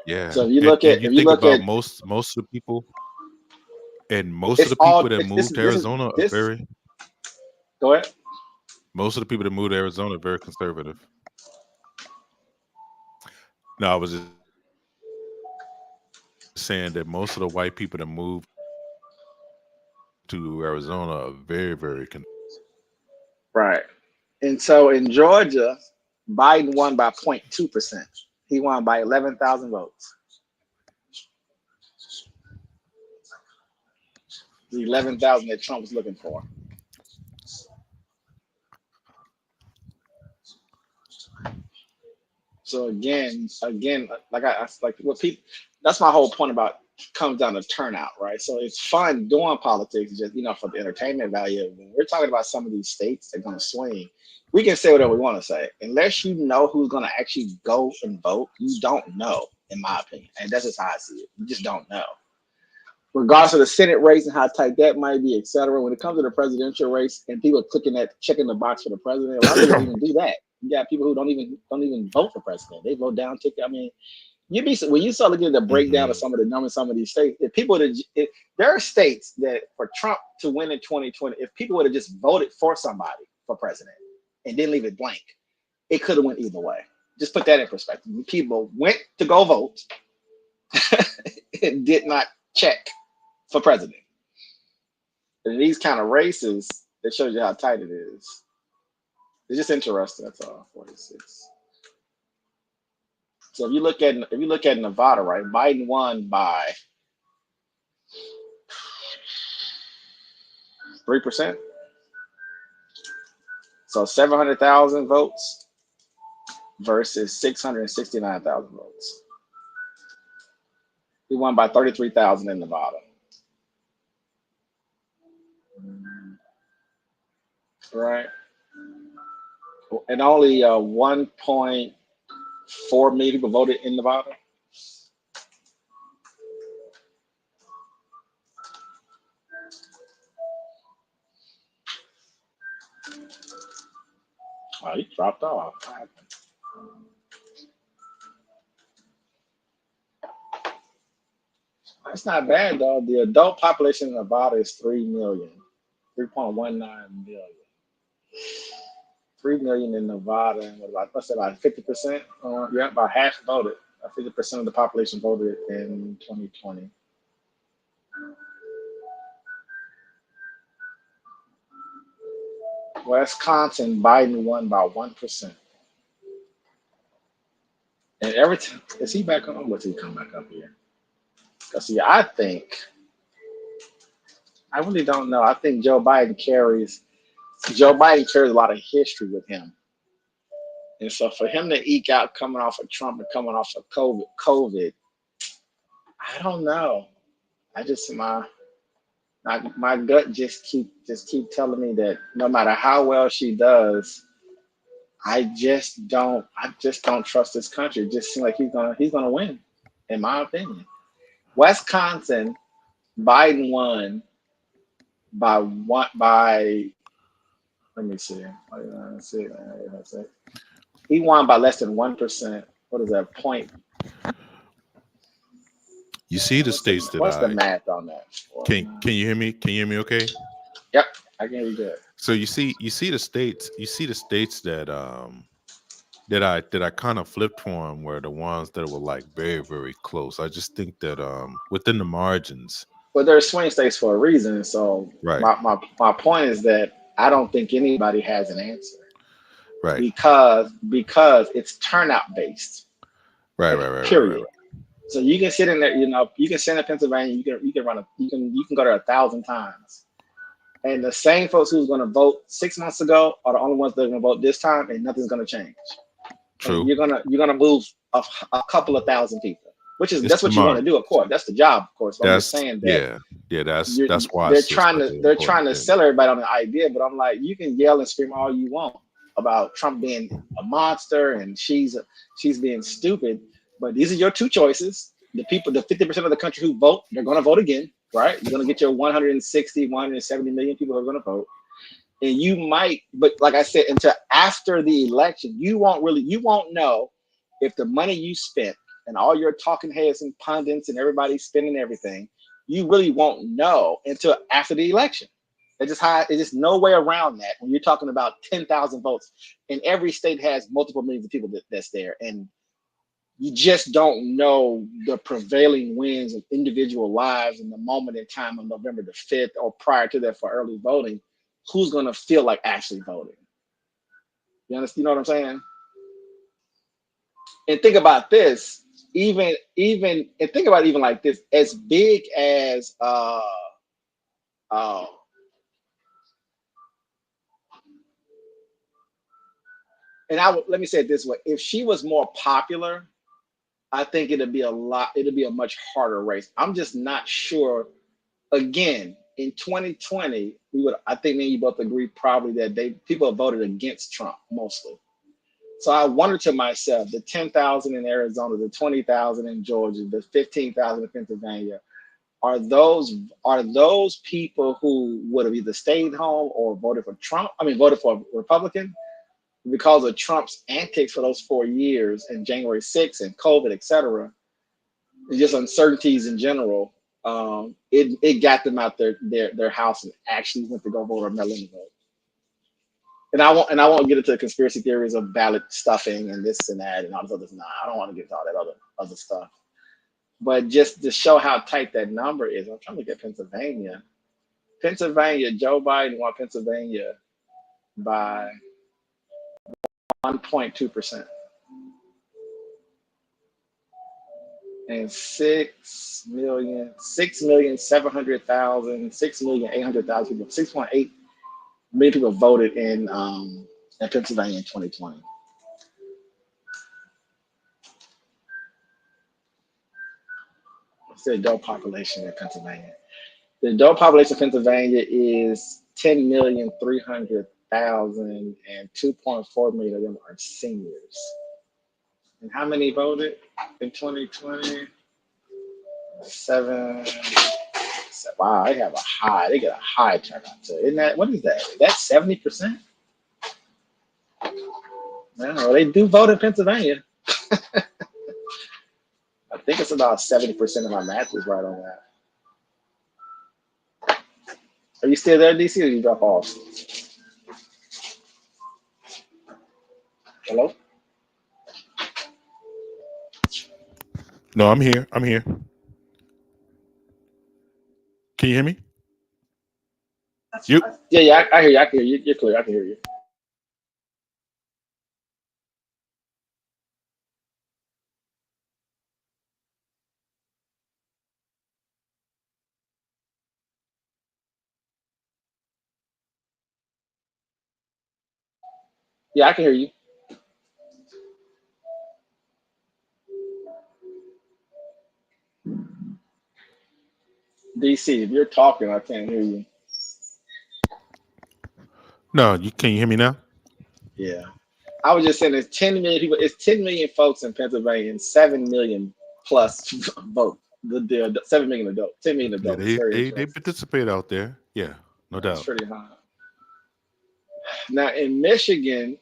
yeah. So if you And look at you think about most of the people, and most of it's the people all that it's, moved to Arizona are this very, go ahead. most of the people that moved to Arizona are very conservative. No, I was just saying that most of the white people that moved to Arizona are very, very Right. And so in Georgia, Biden won by 0.2%. He won by 11,000 votes. The 11,000 that Trump was looking for. So again, like what people. That's my whole point about comes down to turnout, right? So it's fun doing politics, just for the entertainment value. When we're talking about some of these states that are going to swing, we can say whatever we want to say. Unless you know who's going to actually go and vote, you don't know, in my opinion. And that's just how I see it. You just don't know. Regardless of the Senate race and how tight that might be, et cetera. When it comes to the presidential race and people checking the box for the president, a lot of people don't even do that. You got people who don't even vote for president. They vote down ticket. I mean, when you start looking at the breakdown of some of the numbers, some of these states, there are states that for Trump to win in 2020, if people would have just voted for somebody for president and didn't leave it blank, it could have went either way. Just put that in perspective. People went to go vote and did not check for president. In these kind of races, that shows you how tight it is. It's just interesting. That's all. 46. So if you look at Nevada, right, Biden won by 3%. So 700,000 votes versus 669,000 votes. He won by 33,000 in Nevada. Right. And only 1.4 million people voted in Nevada. Oh, he dropped off. That's not bad, though. The adult population in Nevada is 3 million, 3.19 million. 3 million in Nevada, and what's that, about 50%? Yeah, about half voted. 50% of the population voted in 2020. Wisconsin, Biden won by 1%. And every time, is he back on? What's he come back up here? Because see, I really don't know. I think Joe Biden carries a lot of history with him. And so for him to eke out coming off of Trump and coming off of COVID, I don't know. I just my gut just keep telling me that no matter how well she does, I just don't trust this country. It just seems like he's gonna win, in my opinion. Wisconsin, Biden won by Let me see. Let's see. He won by less than 1%. What is that point? You see the states that What's the math on that? Can you hear me? Can you hear me okay? Yep, I can hear you good. So you see the states, that that I kind of flipped for them were the ones that were like very, very close. I just think that within the margins. But they're swing states for a reason. So Right. my point is that I don't think anybody has an answer. Right. Because it's turnout based. Right. Period. So you can sit in there, you can sit in Pennsylvania, you can go there 1,000 times. And the same folks who's going to vote 6 months ago are the only ones that are going to vote this time, and nothing's going to change. True. And you're gonna move a couple of thousand people, that's what you want to do. Of course, that's the job. Of course, but I'm just saying that. Yeah. That's why they're trying to sell everybody on the idea. But I'm like, you can yell and scream all you want about Trump being a monster and she's being stupid, but these are your two choices. The 50% of the country who vote, they're going to vote again, right? You're going to get your 160, 170 million people who are going to vote. And you might, but like I said, until after the election, you won't know if the money you spent and all your talking heads and pundits and everybody spending everything, you really won't know until after the election. It's just no way around that when you're talking about 10,000 votes, and every state has multiple millions of people that's there, and you just don't know the prevailing winds of individual lives in the moment in time on November the 5th or prior to that for early voting. Who's going to feel like actually voting? You understand? You know what I'm saying? And think about this, even like this, as big as and let me say it this way: if she was more popular, I think it'd be a much harder race. I'm just not sure. Again, in 2020, I think me and you both agree probably that people voted against Trump mostly. So I wondered to myself, the 10,000 in Arizona, the 20,000 in Georgia, the 15,000 in Pennsylvania, are those people who would have either stayed home or voted for a Republican because of Trump's antics for those 4 years and January 6th and COVID, et cetera, and just uncertainties in general. It got them out their house and actually went to go vote or mail in vote. And I won't get into the conspiracy theories of ballot stuffing and this and that and all this other stuff. I don't want to get into all that other stuff. But just to show how tight that number is, I'm trying to get Pennsylvania. Joe Biden won Pennsylvania by 1.2%. And 6,700,000, 6,800,000 people, 6.8 million people voted in Pennsylvania in 2020. What's the adult population in Pennsylvania? The adult population of Pennsylvania is 10,300,000, and 2.4 million of them are seniors. And how many voted in 2020? Wow, they get a high turnout too. Isn't that, what is that? That's 70%? No, they do vote in Pennsylvania. I think it's about 70% of my math is right on that. Are you still there, DC, or did you drop off? Hello? No, I'm here. Can you hear me? Yeah, I hear you. I can hear you. You're clear. I can hear you. Yeah, I can hear you. DC, if you're talking, I can't hear you. No, can you hear me now? Yeah. I was just saying there's 10 million people. It's 10 million folks in Pennsylvania and 7 million plus vote. The 7 million adults, 10 million adults. Yeah, they participate out there. Yeah, no doubt. That's pretty high. Now in Michigan,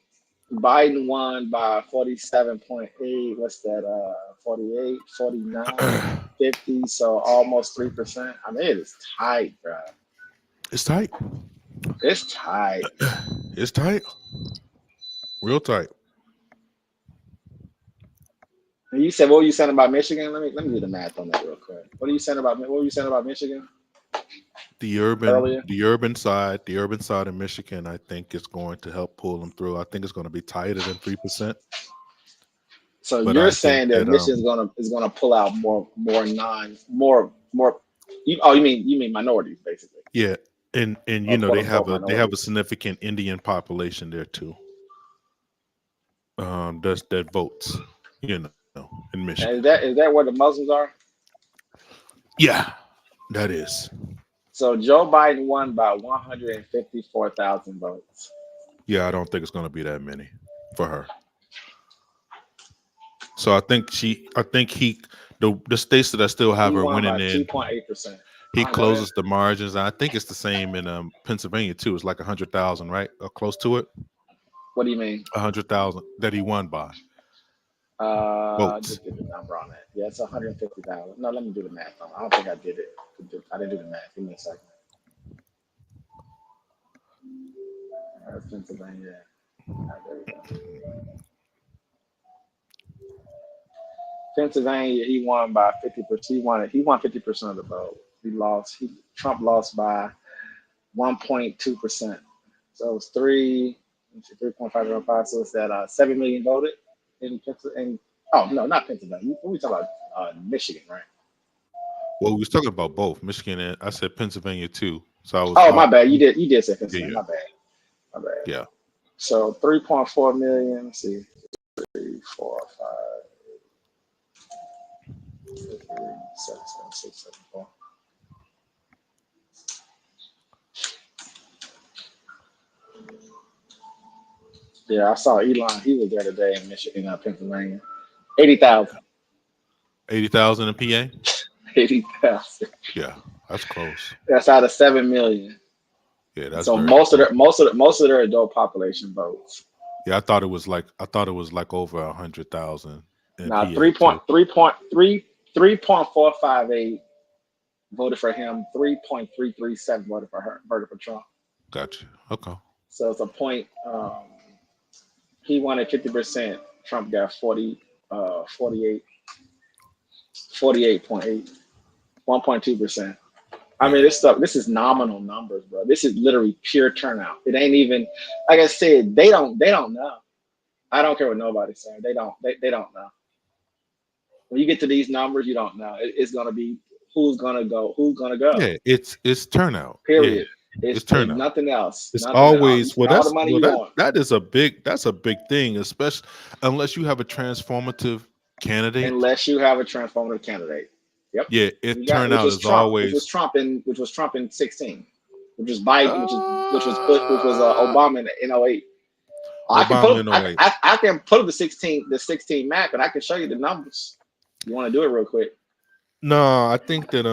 Biden won by 47.8. What's that? 48, 49, 50. So almost 3%. I mean, it is tight, bro. It's tight. It's tight. It's tight. Real tight. And you said, what were you saying about Michigan? Let me do the math on that real quick. What were you saying about Michigan The earlier? urban side of Michigan, I think is going to help pull them through. I think it's going to be tighter than 3%. So But you're I think saying that that Michigan's gonna pull out more. You mean minorities basically? yeah, and Or quote they unquote have a minorities. significant Indian population there too. That votes, in And Michigan. is that where the Muslims are? Yeah, that is. So Joe Biden won by 154,000 votes. Yeah, I don't think it's going to be that many for her. So I think the states that I still have He her won by winning in, 2.8%. he I know that. closes the margins. I think it's the same in Pennsylvania too. It's like 100,000, right? Or close to it. What do you mean? 100,000 that he won by votes. Just get the number on that. Yeah, it's 150,000. No, let me do the math on it. I don't think I did it. I didn't do the math. Give me a second. Pennsylvania. There we go. Pennsylvania, he won by 50%. He won 50% of the vote. Trump lost by 1.2%. So it was 3.505. So it's that 7 million voted in Pennsylvania. Oh no, not Pennsylvania. We talking about Michigan, right? Well, we was talking about both Michigan and I said Pennsylvania too. So I was. Oh, my bad. You did say Pennsylvania. Yeah, My bad. yeah. So 3.4 million. Let's see, 3, 4, 5, 6, 7, 6, 7, 4. Yeah, I saw Elon. He was there today in Michigan, Pennsylvania. 80,000. 80,000 in PA. 80,000. Yeah, that's close. That's out of 7 million. Yeah, that's So very most close. of their adult population votes. Yeah, I thought it was like over 100,000 in Now PA too. 3.458 voted for him. 3.337 voted for Trump. Gotcha. Okay. So it's a point. He wanted 50%. Trump got 48.8, 1.2%. I mean, this is nominal numbers, bro. This is literally pure turnout. It ain't even, like I said, they don't know. I don't care what nobody's saying. They don't know. When you get to these numbers, you don't know. It's gonna be who's gonna go. Yeah, it's turnout. Period. Yeah, It's turnout. nothing else. It's Nothing else. You always spend all the money you want. that's a big thing, especially unless you have a transformative candidate. Unless you have a transformative candidate. Yep. Yeah, turnout is always which was Trump in 16, which was Biden, which was Obama in 08. I can put up the 16 map, and I can show you the numbers. You want to do it real quick? No, I think that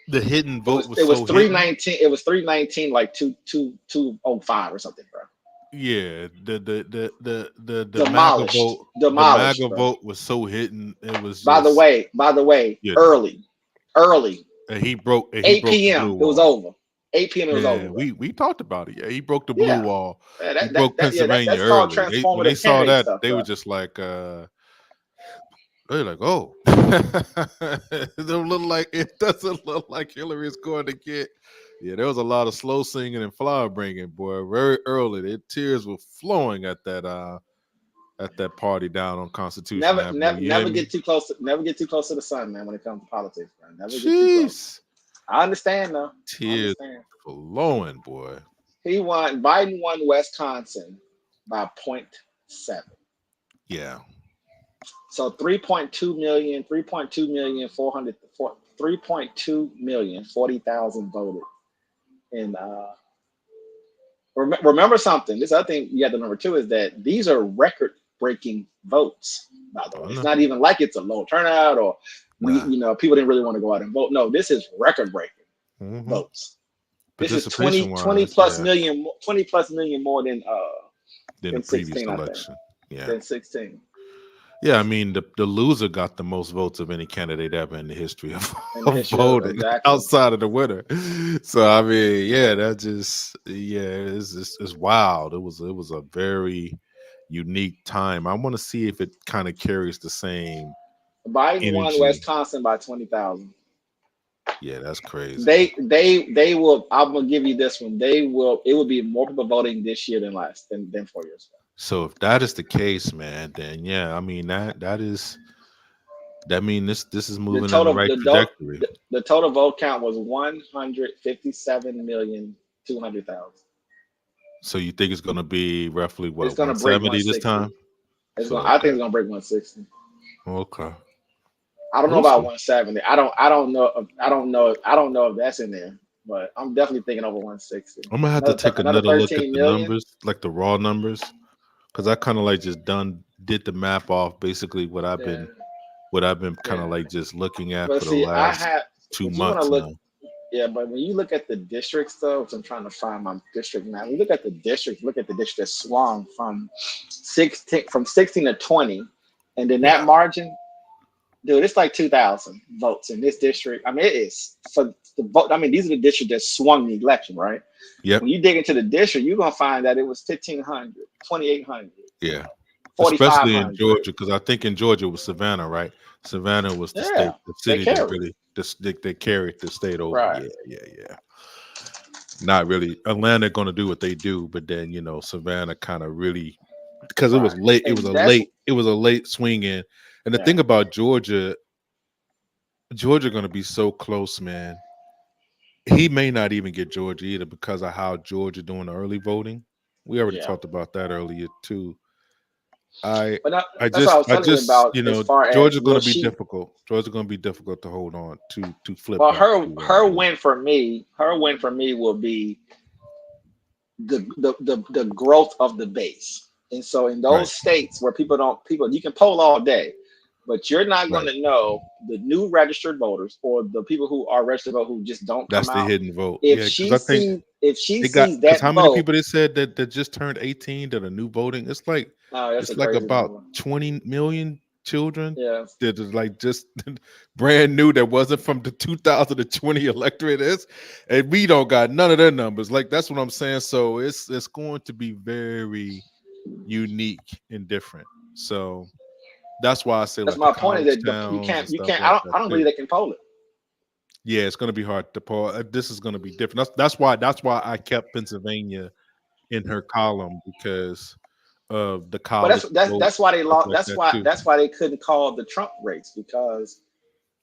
the hidden vote it was so 319. It was 319, like 205 or something, bro. Yeah, the demolished, MAGA vote, demolished, the MAGA vote was so hidden. It was just, by the way, yeah. early, and he broke 8 p.m. It was over. 8 p.m. It was over. Bro. We talked about it. Yeah, he broke the blue wall. Yeah, he broke Pennsylvania that's called early. When they saw that, stuff, they bro. were just like, they're like, oh, it doesn't look like Hillary is going to get. Yeah, there was a lot of slow singing and flower bringing, boy. Very early, their tears were flowing at that party down on Constitution Avenue. Never get too close to the sun, man. When it comes to politics, man, never get too close. I understand though. Tears flowing, boy. Biden won Wisconsin by 0.7. Yeah. So 3.2 million, 40,000 voted. And remember something. This other thing you have to remember too is that these are record-breaking votes. By the way, it's not even like it's a low turnout or people didn't really want to go out and vote. No, this is record-breaking votes. This is Participation 20 wise, plus yeah, million, 20 plus million more than the than previous 16, I think. election. Yeah. Than 16 Yeah, I mean the loser got the most votes of any candidate ever in the history of, in the of history of voting exactly. outside of the winner. So I mean, yeah, that just it's wild. It was a very unique time. I want to see if it kind of carries the same Biden won energy. Wisconsin by 20,000. Yeah, that's crazy. They will. I'm gonna give you this one. They will. It will be more people voting this year than last than 4 years ago. So if that is the case, man, then yeah, I mean that mean this is The moving in the total right the, do- trajectory. the total vote count was 157,200,000. So you think it's gonna be roughly It's what gonna break 170 this 160. time? It's So gonna. I think okay. it's gonna break 160. Okay. I don't know We'll about see. 170. I don't know if that's in there, but I'm definitely thinking over 160. I'm gonna have to take Another another look at 13 the million. numbers, like the raw numbers, because I kind of like just did the map off basically Yeah, what I've been kind of yeah. like just looking at But for the see, I last have. two But you want to months look. now. Yeah, but when you look at the districts, though, 'cause I'm trying to find my district now. When you look at the districts. Look at the district that swung from 16 to 20, and then that Yeah. margin, dude, it's like 2,000 votes in this district. I mean, it is for the vote. I mean, these are the districts that swung the election, right? Yep. When you dig into the district, you're gonna find that it was 1,500, 2,800, Yeah. Especially in 4,500. Georgia, because I think in Georgia it was Savannah, right? Savannah was the state, Yeah, the they city that carry. really that carried the state over. Right. Yeah, yeah, yeah. Not really. Atlanta going to do what they do, but then Savannah kind of really, because it was Right. late. It was And a that's late. It was a late swing in. And the yeah. thing about Georgia going to be so close, man. He may not even get Georgia either because of how Georgia doing the early voting. We already Yeah. talked about that earlier too. I But I that's what I just was I telling you just about as far as Georgia's going will to be she. difficult. Georgia's going to be difficult to hold on to flip Well, back her to her blue. win for me, her win for me will be the growth of the base. And so in Right, those states where people you can poll all day, but you're not going right. to know the new registered voters or the people who are registered vote who just don't come That's the out. hidden vote. If Yeah, because she I think sees if she they got sees because that how many vote, people they said that just turned 18 that are new voting? oh, that's a It's like crazy about number. 20 million children Yeah. that is like just brand new that wasn't from the 2020 electorate is, and we don't got none of their numbers. Like that's what I'm saying. So it's going to be very unique and different. So that's why I say That's like the my point is college that you towns can't and you stuff can't like that I don't believe too. they can poll it. Yeah, it's going to be hard to pull. This is going to be different. That's why I kept Pennsylvania in her column because of the But college that's that's vote that's why they stuff lost. like That's that why too. that's why they couldn't call the Trump race because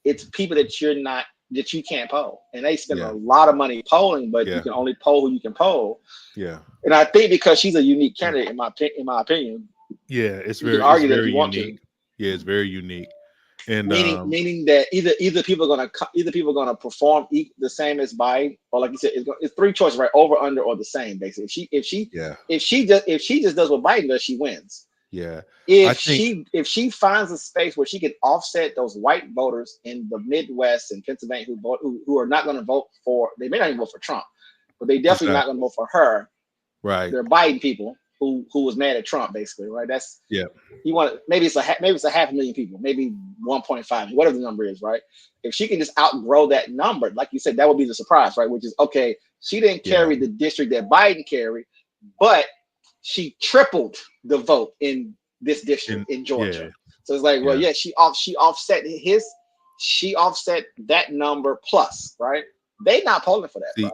it's people that you can't poll, and they spend a Yeah, lot of money polling, but you yeah, can only poll who you can poll. yeah, And I think because she's a unique candidate, in my opinion, yeah. you can It's argue that if very you want unique. to. Yeah, it's very unique. And Meaning that either people are gonna perform the same as Biden, or like you said, it's three choices, right? Over, under, or the same. Basically, yeah, if she just does what Biden does, she wins. yeah. I if think she finds a space where she can offset those white voters in the Midwest and Pennsylvania who are not going to vote for, they may not even vote for Trump, but they definitely not exactly going to vote for her. right. They're Biden people who was mad at Trump, basically, right? That's Yeah, you want maybe it's a 500,000 people, maybe 1.5, whatever the number is, right? If she can just outgrow that number, like you said, that would be the surprise, right? Which is okay, she didn't yeah, carry the district that Biden carried, but she tripled the vote in this and district in yeah, Georgia. So it's like, well, yeah. yeah, she offset that number plus, right? They not polling for that, See bro.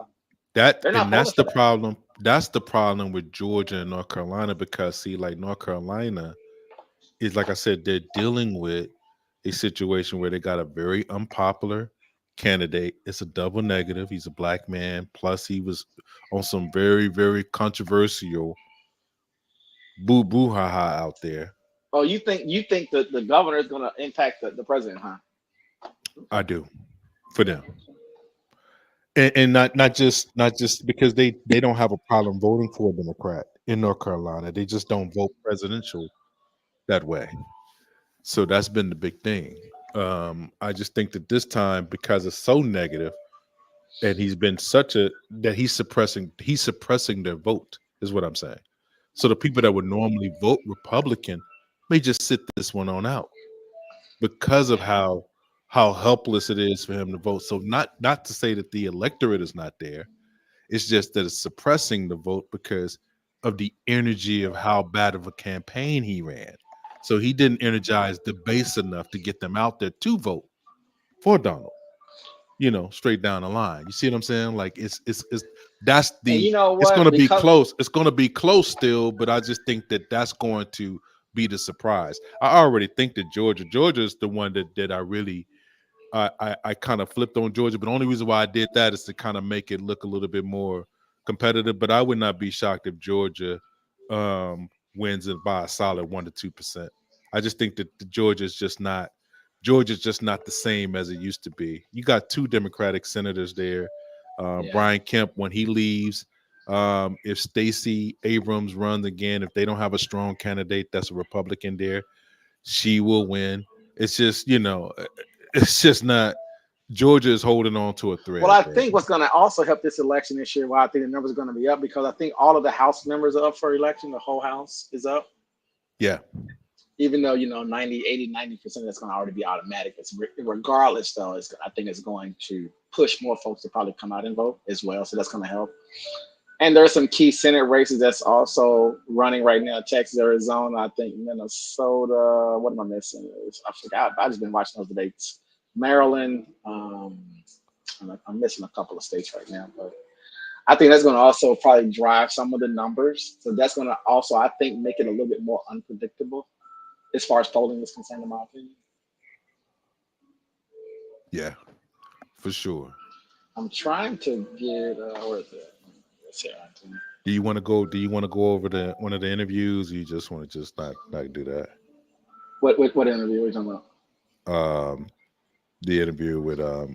that, They're not and polling that's for the that. problem. That's the problem with Georgia and North Carolina because see, like North Carolina is like I said, they're dealing with a situation where they got a very unpopular candidate. It's a double negative. He's a black man. Plus, he was on some very, very controversial boo boo ha ha out there. Oh, you think that the governor is going to impact the president, huh? I Okay. do for them, and not just because they don't have a problem voting for a Democrat in North Carolina. They just don't vote presidential that way. So that's been the big thing. I just think that this time, because it's so negative, and he's been such a that he's suppressing their vote, is what I'm saying. So the people that would normally vote Republican may just sit this one on out because of how helpless it is for him to vote. So not to say that the electorate is not there. It's just that it's suppressing the vote because of the energy of how bad of a campaign he ran. So he didn't energize the base enough to get them out there to vote for Donald. Straight down the line. You see what I'm saying? Like it's that's And the you know it's what? going to be Because close. It's going to be close still, but I just think that that's going to be the surprise. I already think that Georgia is the one that I really I kind of flipped on Georgia, but the only reason why I did that is to kind of make it look a little bit more competitive. But I would not be shocked if Georgia wins it by a solid 1 to 2%. I just think that Georgia's just not the same as it used to be. You got 2 Democratic senators there. yeah. Brian Kemp, when he leaves, if Stacey Abrams runs again, if they don't have a strong candidate that's a Republican there, she will win. It's just, it's just not. Georgia is holding on to a thread. Well, I think what's going to also help this election this year, why I think the numbers are going to be up, because I think all of the House members are up for election. The whole House is up. Yeah. Even though, 90, 80, 90% that's going to already be automatic. Regardless, though, I think it's going to push more folks to probably come out and vote as well. So that's going to help. And there are some key Senate races that's also running right now. Texas, Arizona, I think Minnesota. What am I missing? I forgot. I've just been watching those debates. Maryland. I'm missing a couple of states right now. But I think that's going to also probably drive some of the numbers. So that's going to also, I think, make it a little bit more unpredictable as far as polling is concerned, in my opinion. Yeah, for sure. I'm trying to get, where is it? Do you want to go over one of the interviews, or you just want to just not do that? What interview are you talking about? The interview with Oh,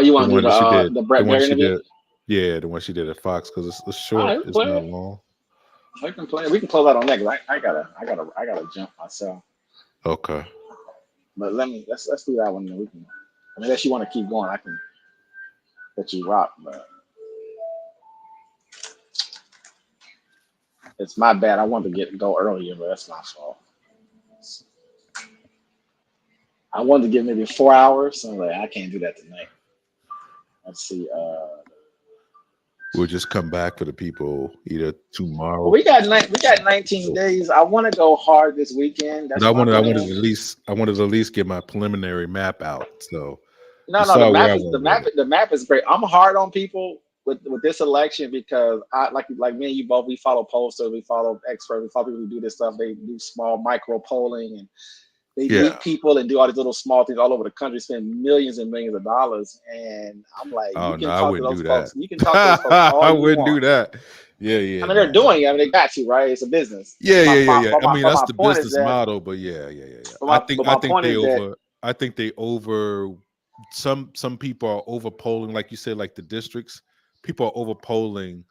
you want to do the Brett Baer interview? Yeah, the one she did at Fox, because it's short. It's not long. We can play. We can close out on that, because I gotta jump myself. Okay. But let's do that one. Then we can. Unless you want to keep going, I can let you rock. But it's my bad. I wanted to go earlier, but that's my fault. I wanted to give maybe 4 hours, so I'm like, I can't do that tonight. Let's see. We'll just come back for the people either tomorrow. We got 19 days. I want to go hard this weekend. But I wanted to at least get my preliminary map out. So the map is great. I'm hard on people with this election, because I like me and you both, we follow pollsters, we follow experts, we follow people who do this stuff. They do small micro polling, and they meet people and do all these little small things all over the country, spend millions and millions of dollars. And I'm like, you can talk to those folks. You can talk to those folks all I you wouldn't want. do that. Yeah. I mean, they're doing it. I mean, they got you, right? It's a business. Yeah. I mean, that's the business model, but yeah. I think they over some people are over polling, like you said, like the districts. People are over polling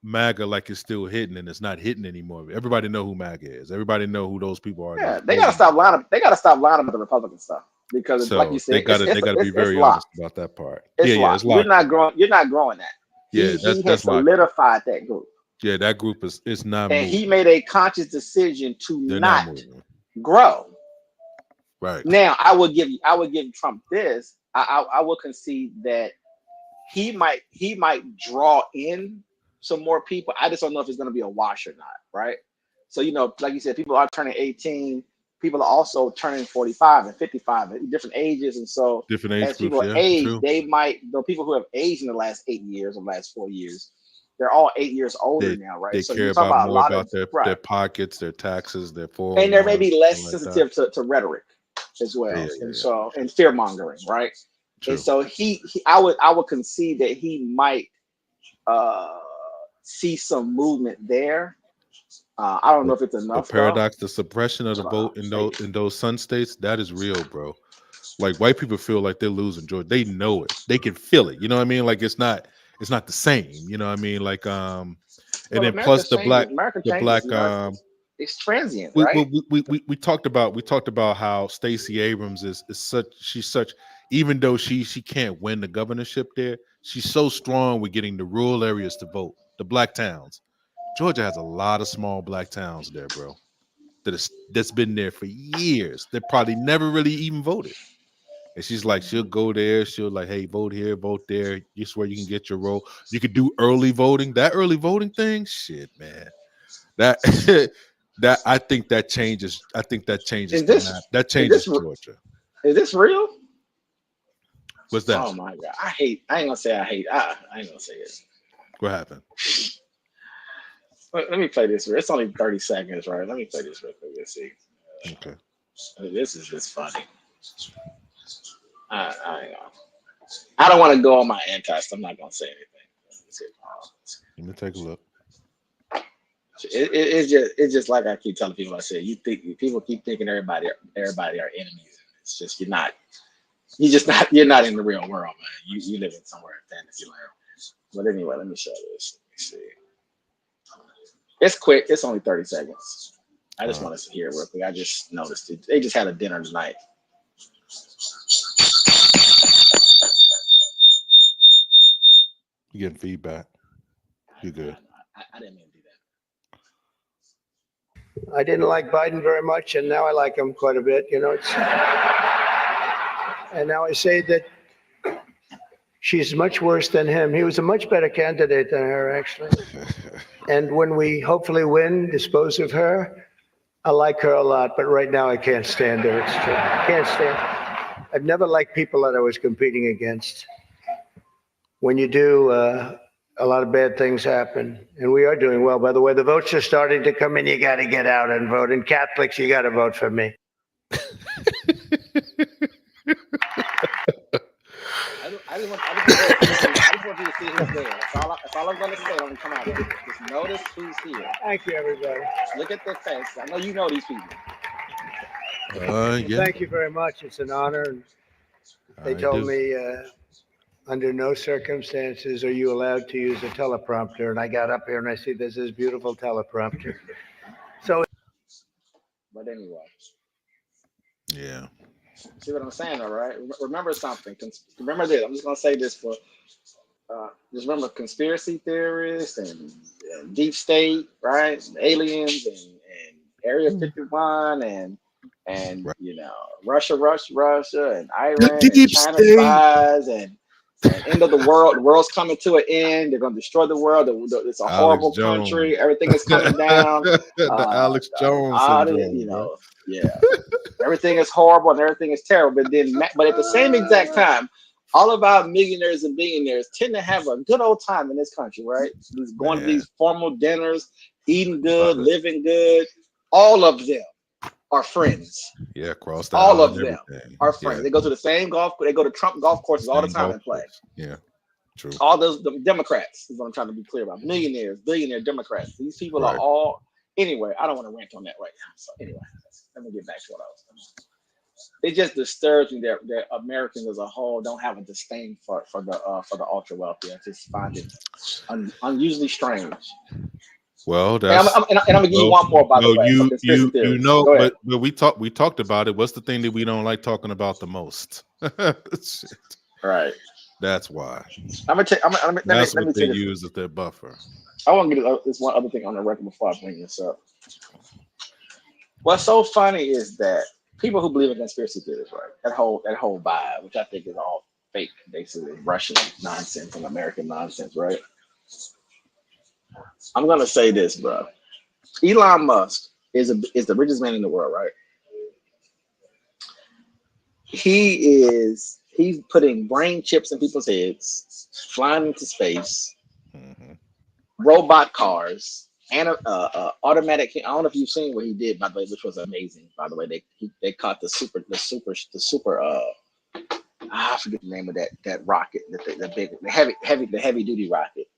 MAGA like it's still hitting, and it's not hitting anymore. Everybody know who MAGA is. Everybody know who those people are. Yeah, they gotta stop lying. They gotta stop lying about the Republican stuff, because, like you said, they gotta be very honest about that part. It's locked. You're not growing that. Yeah, he has solidified that group. Yeah, that group is not. And he made a conscious decision to not grow. Right now, I would give Trump this. I will concede that he might draw in some more people. I just don't know if it's going to be a wash or not, right? So, like you said, people are turning 18. People are also turning 45 and 55 at different ages. And so different age as people groups, age, true. the people who have aged in the last 8 years or last 4 years, they're all 8 years older now, right? They so care about more about their pockets, their taxes, their 401, and they're maybe less sensitive to rhetoric as well. And fear mongering, right? True. And so I would concede that he might see some movement there. I don't know if it's enough. The paradox, the suppression of the vote in those Sun states, that is real, bro. Like, white people feel like they're losing Georgia. They know it. They can feel it. You know what I mean? Like, it's not the same. You know what I mean? Like, and then America plus the black it's transient, right? We talked about how Stacey Abrams is such. even though she can't win the governorship there, she's so strong with getting the rural areas to vote, the black towns. Georgia has a lot of small black towns there, bro. That's been there for years. They probably never really even voted. And she's like, she'll go there. She'll like, hey, vote here, vote there. You swear you can get your role. You could do early voting. That early voting thing, shit, man. That that I think that changes. I think that changes Is this that is changes this Georgia. is this real? What's that? Oh my god, I ain't gonna say I hate. I ain't gonna say it. What happened? Let me play this. It's only 30 seconds, right? Let me play this real quick. Let's see. Okay. This is just funny. I ain't gonna. I don't want to go on my anti. I'm not gonna say anything. Let me take a look. It's just like I keep telling people. I said, people keep thinking everybody are enemies. It's just you're not. You're not in the real world, man. You live in somewhere in fantasy land. But anyway, let me show this. Let me see. It's quick. It's only 30 seconds. I just want to hear it real quick. I just noticed it. They just had a dinner tonight. You getting feedback? You good? I didn't mean to do that. I didn't like Biden very much, and now I like him quite a bit. You know, and now I say that she's much worse than him. He was a much better candidate than her, actually. And when we hopefully win, dispose of her, I like her a lot. But right now, I can't stand her. It's true. I can't stand. I've never liked people that I was competing against. When you do, a lot of bad things happen, and we are doing well. By the way, the votes are starting to come in. You got to get out and vote. And Catholics, you got to vote for me. I just want you to see who's there. That's all I'm going to say. Don't come out. Just notice who's here. Thank you, everybody. Look at their face. I know you know these people. Yeah. Thank you very much. It's an honor. They told me under no circumstances are you allowed to use a teleprompter. And I got up here and I see this is beautiful teleprompter. So, but anyway. Yeah. See what I'm saying, all right? Remember something. Remember this. I'm just gonna say this for. Just remember conspiracy theorists and deep state, right? Aliens and Area 51 and right. You know Russia and Iran and China spies and end of the world. The world's coming to an end. They're gonna destroy the world. It's a horrible country. Everything is coming down. The Alex Jones syndrome, you know. Yeah, everything is horrible and everything is terrible. But at the same exact time, all of our millionaires and billionaires tend to have a good old time in this country, right? Going to these formal dinners, eating good, living good. All of them are friends. Yeah, across the all of them are friends. Yeah. They go to the same they go to Trump golf courses all the time and play. Yeah, true. All those the Democrats is what I'm trying to be clear about. Millionaires, billionaire Democrats. These people are all. Anyway, I don't want to rant on that right now. So anyway. Let me get back to what I was saying. It just disturbs me that Americans as a whole don't have a disdain for the ultra wealthy. I just find it unusually strange. Well, that's and I'm gonna give you one more by the way. You know, but we talked about it. What's the thing that we don't like talking about the most? Shit. Right. That's why. That's what they use as their buffer. I want to get this one other thing on the record before I bring this up. What's so funny is that people who believe in conspiracy theories, right? That whole vibe, which I think is all fake, basically Russian nonsense and American nonsense, right? I'm gonna say this, bro. Elon Musk is the richest man in the world, right? He's putting brain chips in people's heads, flying into space, robot cars. And automatic. I don't know if you've seen what he did, by the way, which was amazing. By the way, they caught the super. I forget the name of that rocket, the heavy duty rocket.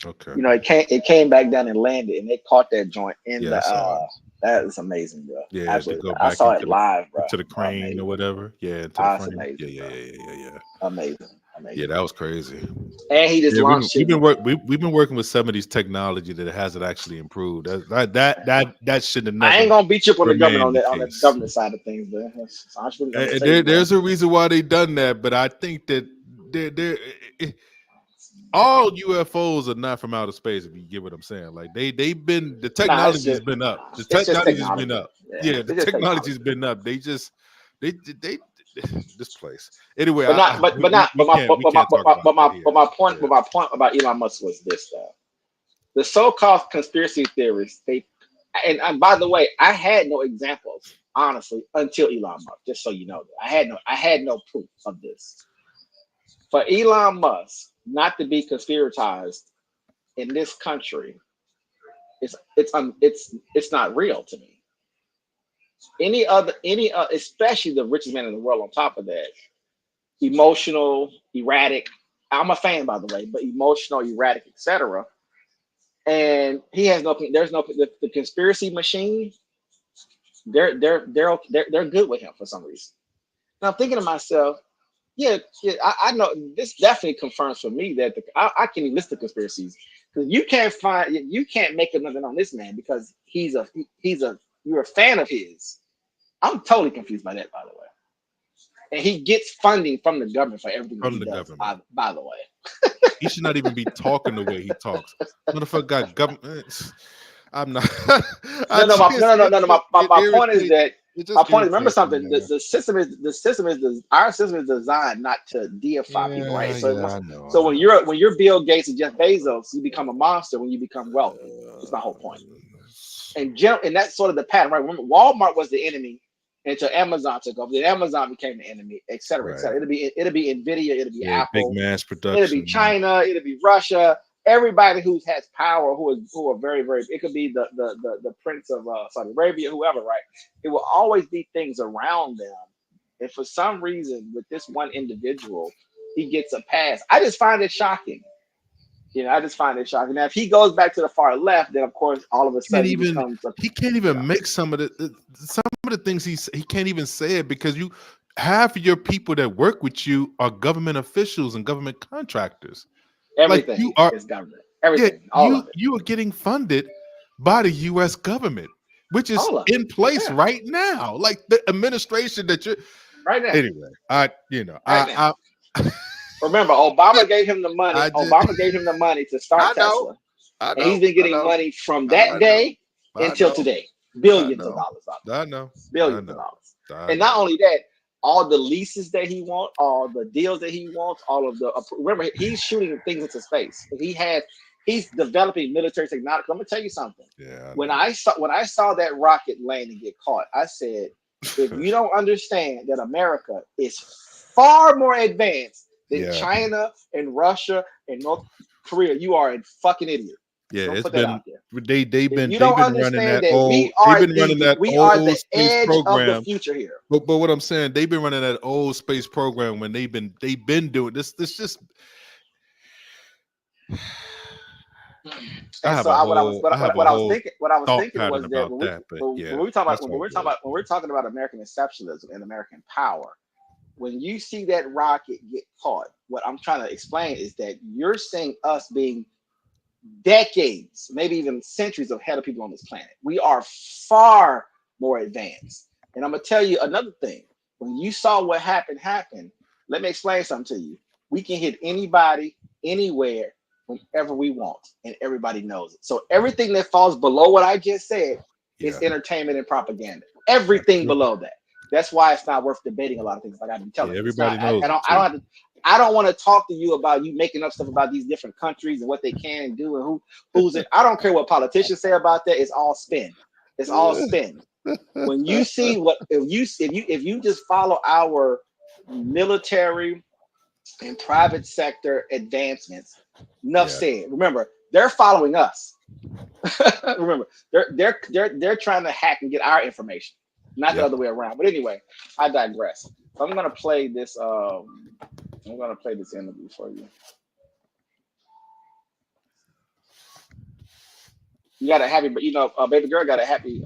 Okay. You know, it came back down and landed, and they caught that joint in that is amazing, bro. Yeah, absolutely. I saw it live, bro. To the crane or whatever. Yeah, that's amazing. Yeah. Amazing. I mean, Yeah, that was crazy. and he just Yeah, launched. we've been working with some of these technology that hasn't actually improved. That should have I ain't never gonna beat you up on the government remained the on the case. government side of things, man. And there's a reason why they done that, but I think that all UFOs are not from outer space. If you get what I'm saying, like they've been the technology's been up. The it's just technology's been technology. up. Yeah, the technology's been up. They this place anyway. But We can't talk about that here. my point about Elon Musk was this though. The so-called conspiracy theorists, and by the way, I had no examples, honestly, until Elon Musk, just so you know. I had no proof of this. For Elon Musk not to be conspiratized in this country, it's not real to me. Any especially the richest man in the world on top of that, emotional, erratic. I'm a fan, by the way, but emotional, erratic, etc. And he has the conspiracy machine. They're good with him for some reason. And I'm thinking to myself, yeah, I know this definitely confirms for me that I can list the conspiracies because you can't make nothing on this man because you're a fan of his. I'm totally confused by that, by the way. And he gets funding from the government for everything From he the does. government. By the way, he should not even be talking the way he talks. Motherfucker got government. I'm not. No. My point is that my point is, remember something. Man. Our system is designed not to deify people, right? So, I know, so when you're Bill Gates and Jeff Bezos, you become a monster when you become wealthy. That's my whole point. And that's sort of the pattern, right? Remember, Walmart was the enemy until Amazon took over. Then Amazon became the enemy, et cetera, et cetera. It'll be Nvidia, it'll be Apple, big mass production. It'll be China, it'll be Russia. Everybody who has power, who are very, very, it could be the Prince of Saudi Arabia, whoever, right? It will always be things around them. And for some reason, with this one individual, he gets a pass. I just find it shocking. I just find it shocking. Now, if he goes back to the far left, then of course, all of a sudden, he can't even make some of the things he can't even say it because half of your people that work with you are government officials and government contractors. Everything is government. Everything. Yeah, you are getting funded by the U.S. government, which is in place right now. Like the administration that you're right now. Anyway, remember, Obama gave him the money. Obama gave him the money to start Tesla. And he's been getting money from that day until today. Billions of dollars. I know. Billions of dollars. And not only that, all the leases that he wants, all the deals that he wants, all of the remember, he's shooting things into space. He's developing military technology. I'm gonna tell you something. Yeah. When I saw that rocket land and get caught, I said, if you don't understand that America is far more advanced than China and Russia and North Korea, you are a fucking idiot. Yeah, don't it's put been that out there. they've been running that old space edge program. Of the future here. But what I'm saying, they've been running that old space program when they've been doing this just what I was thinking was that when we're talking about American exceptionalism and American power, when you see that rocket get caught, what I'm trying to explain is that you're seeing us being decades, maybe even centuries ahead of people on this planet. We are far more advanced. And I'm gonna tell you another thing. When you saw what happened, let me explain something to you. We can hit anybody, anywhere, whenever we want, and everybody knows it. So everything that falls below what I just said is entertainment and propaganda. Everything below that. That's why it's not worth debating a lot of things. Like I've been telling you, everybody knows. I don't want to talk to you about you making up stuff about these different countries and what they can and do and who's it. I don't care what politicians say about that. It's all spin. It's all spin. When you see if you just follow our military and private sector advancements, enough said. Remember, they're following us. Remember, they're trying to hack and get our information, not the other way around. But anyway, I digress. So I'm gonna play this. I'm gonna play this interview for you. You got a happy, but baby girl got a happy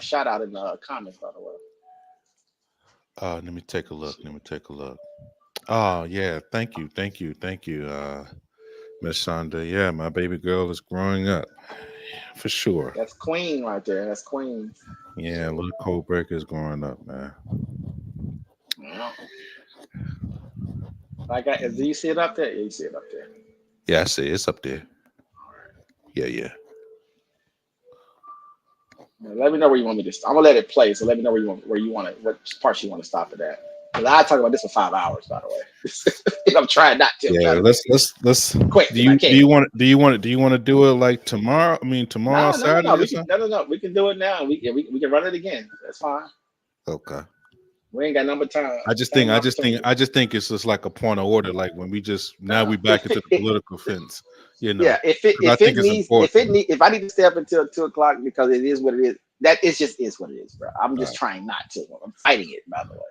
shout out in the comments, by the way. Let me take a look. Oh yeah, thank you, Miss Shonda. Yeah, my baby girl is growing up for sure. That's Queen right there. That's Queen. Yeah, little cold breaker is growing up, man. Yeah. Do you see it up there? Yeah, you see it up there. Yeah, I see it's up there. Yeah, yeah. Yeah, let me know where you want me to. I'm gonna let it play. So let me know where you want it. What parts you want to stop it at? Because I talk about this for 5 hours, by the way. I'm trying not to. I'm Yeah, trying to let's. quick Do if I you can. want to do it like tomorrow? I mean tomorrow, No. Saturday or We can something? no. We can do it now. We can run it again. That's fine. Okay. We ain't got number time. I just think it's just like a point of order. Like when we just now we back If into the it, political fence, you know, yeah, because I think it's important. if I need to stay up until 2 o'clock because it is what it is. That is just is what it is, bro. I'm All just trying not to. I'm fighting it, by the right. way.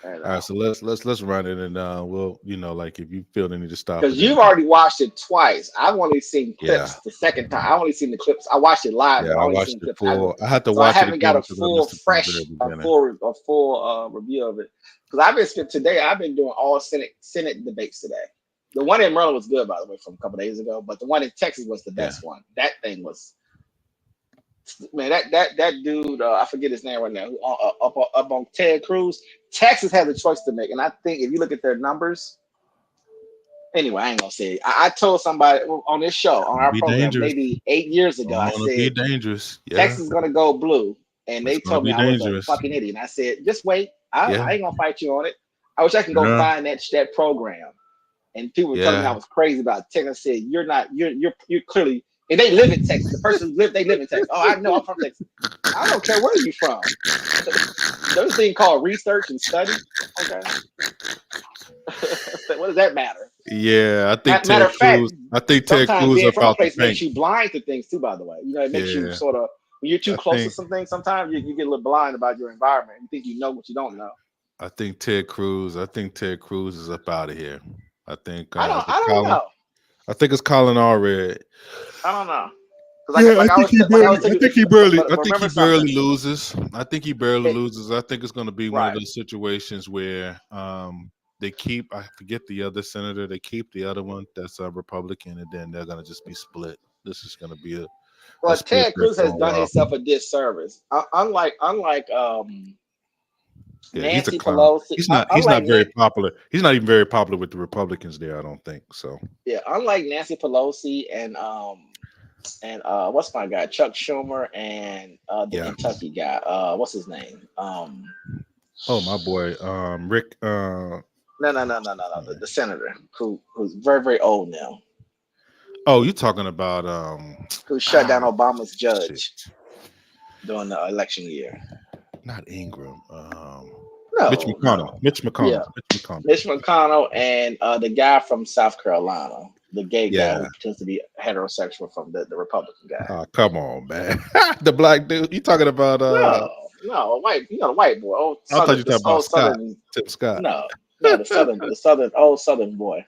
And, All right, so let's run it, and we'll like if you feel the need to stop it, because then you've already watched it twice. I've only seen yeah, clips the second time. I only seen the clips. I watched it live, yeah. but I I only watched seen it clips full. afterwards. I had to So I watch it haven't got again a because I full missed it from the fresh, very beginning. a full review of it. Because I've been spent today. I've been doing all Senate debates today. The one in Maryland was good, by the way, from a couple days ago. But the one in Texas was the Yeah, best one. That thing was, man. That dude, I forget his name right now. Who, up on Ted Cruz. Texas has a choice to make, and I think if you look at their numbers. Anyway, I ain't gonna say it. I told somebody on this show, on our be program, dangerous. maybe 8 years ago, I Gonna be said dangerous. Yeah, Texas is gonna go blue, and it's they gonna told me be I was a dangerous. fucking idiot. And I said, just wait, Yeah, I ain't gonna fight you on it. I wish I can go yeah, find that program. And people were telling me I yeah. was crazy about Texas. I said, you're not, you're clearly, and they live in Texas. The person who live, they live in Texas. Oh, I know, I'm from Texas. I don't care where you from. There's a thing called research and study. Okay, what does that matter? Yeah, I think Matter Ted of fact, Cruz. I think Ted sometimes Cruz being from a about the place paint. makes you blind to things too, by the way. You know, it makes you Yeah, sort of, when you're too I close to think something, sometimes you get a little blind about your environment. You think you know what you don't know. I think Ted Cruz. I think Ted Cruz is up out of here. I think is it I don't Colin? know. I think it's Colin Allred. I don't know. Because Yeah, I think he like I barely. was telling I you, think he barely. I but think he remember something. barely loses. I think he barely It, loses. I think it's going to be one of right. those situations where they keep. I forget the other senator. They keep the other one that's a Republican, and then they're going to just be split. This is going to be a But split Ted there Cruz for has a done while. himself a disservice. Unlike Yeah, he's a Nancy clown. Pelosi, He's not. He's unlike not very popular. He's not even very popular with the Republicans there. I don't think so. unlike Nancy Pelosi and what's my guy Chuck Schumer and the Yeah. Kentucky guy what's his name Oh, my boy, Rick. no the senator who's very very old now Oh, you're talking about who shut down Obama's shit. judge during the election year. Not Ingram. Mitch No, McConnell. Mitch yeah, McConnell. Mitch McConnell. Mitch McConnell and the guy from South Carolina, the gay guy Yeah. who pretends to be heterosexual from the Republican guy. Oh, come on, man. The black dude. You talking about No, white. You know the white boy. Old I thought southern, you this talking about old Scott. southern. Tim Scott. No, the southern, old southern boy.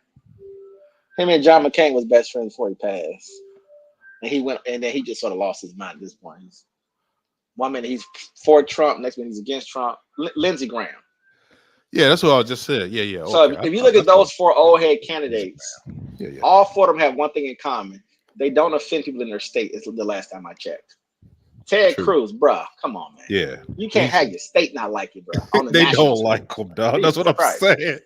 Him and John McCain was best friends before he passed, and he went, and then he just sort of lost his mind at this point. One minute he's for Trump, next minute he's against Trump. Lindsey Graham. Yeah, that's what I just said. Yeah. So Okay. if you look at those four old head candidates, Yeah. all four of them have one thing in common: they don't offend people in their state. It's the last time I checked. Ted True. Cruz, bruh, come on, man. Yeah. You can't have your state not like you, bro. On the They national don't stage. like him, dog. That's Jesus what I'm Christ. saying.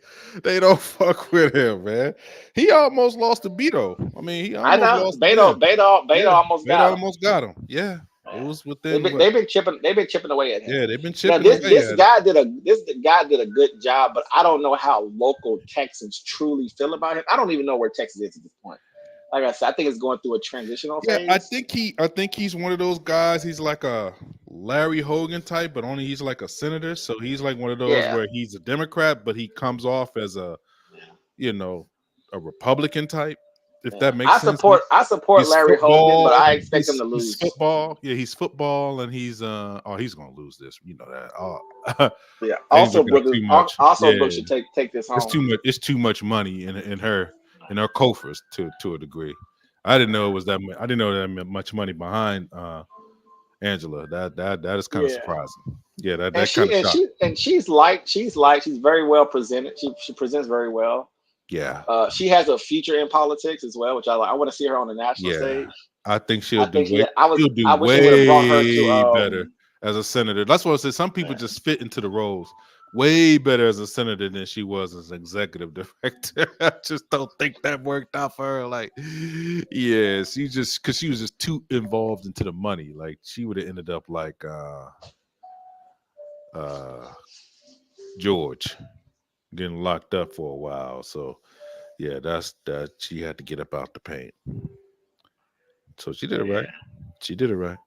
They don't fuck with him, man. He almost lost to Beto. I mean, he I almost know lost. Beto almost got him. Almost got him. Yeah. It was within. They've been chipping away at him. Yeah, they've been Now chipping away this at guy did a good job, but I don't know how local Texans truly feel about him. I don't even know where Texas is at this point. Like I said, I think it's going through a transitional phase. Yeah, I think he's one of those guys. He's like a Larry Hogan type, but only he's like a senator. So he's like one of those where he's a Democrat, but he comes off as a Republican type. If that makes sense. I support Larry Hogan, but I expect him to lose. He's football. Yeah, he's football, and he's he's gonna lose this. You know that. Yeah. Also, Brooks should take this home. It's too much. It's too much money in her coffers to a degree. I didn't know it was that. I didn't know that much money behind Angela. That is kind of surprising. Yeah, that And kind of shocked. she's very well presented. She presents very well. Yeah, She has a future in politics as well, which I like. I want to see her on the national yeah. stage. I think I she'll do think she. way. She'll do I wish they would have brought her to. way better as a senator. That's what I said. Some people Yeah. just fit into the roles way better as a senator than she was as an executive director. I just don't think that worked out for her. Like, yeah, she just because she was just too involved into the money. Like, she would have ended up like George getting locked up for a while. So yeah, that's that. She had to get up out the paint. So she did it right. She did it right.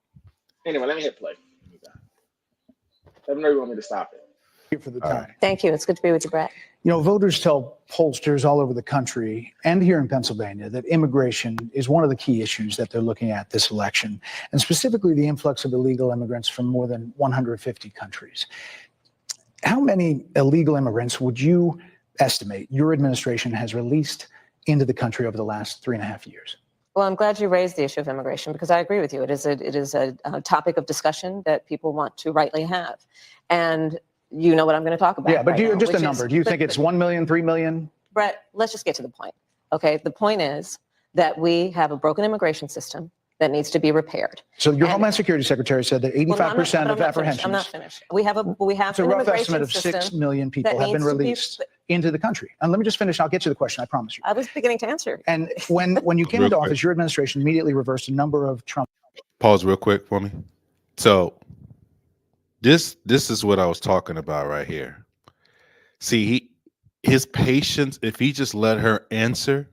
Anyway, let me hit play. Let me know you want me to stop it. Thank you for the All time. right. Thank you. It's good to be with you, Brett. You know, voters tell pollsters all over the country and here in Pennsylvania that immigration is one of the key issues that they're looking at this election, and specifically the influx of illegal immigrants from more than 150 countries. How many illegal immigrants would you estimate your administration has released into the country over the last 3.5 years? Well, I'm glad you raised the issue of immigration because I agree with you. It is a topic of discussion that people want to rightly have. And you know what I'm going to talk about. Yeah, but right now, just a which number. is- Do you think it's 1 million, 3 million? Brett, let's just get to the point. Okay. The point is that we have a broken immigration system that needs to be repaired. So your And- Homeland Security Secretary said that Well, no, 85% I'm of not finished. apprehensions, I'm not finished. We have it's a an rough immigration estimate of 6 system. million people that have been needs to be- released into the country. And let me just finish. I'll get to the question, I promise you. I was beginning to answer. And when you came Real into quick. office, your administration immediately reversed a number of Trump. Pause real quick for me. So this is what I was talking about right here. See, his patience, if he just let her answer,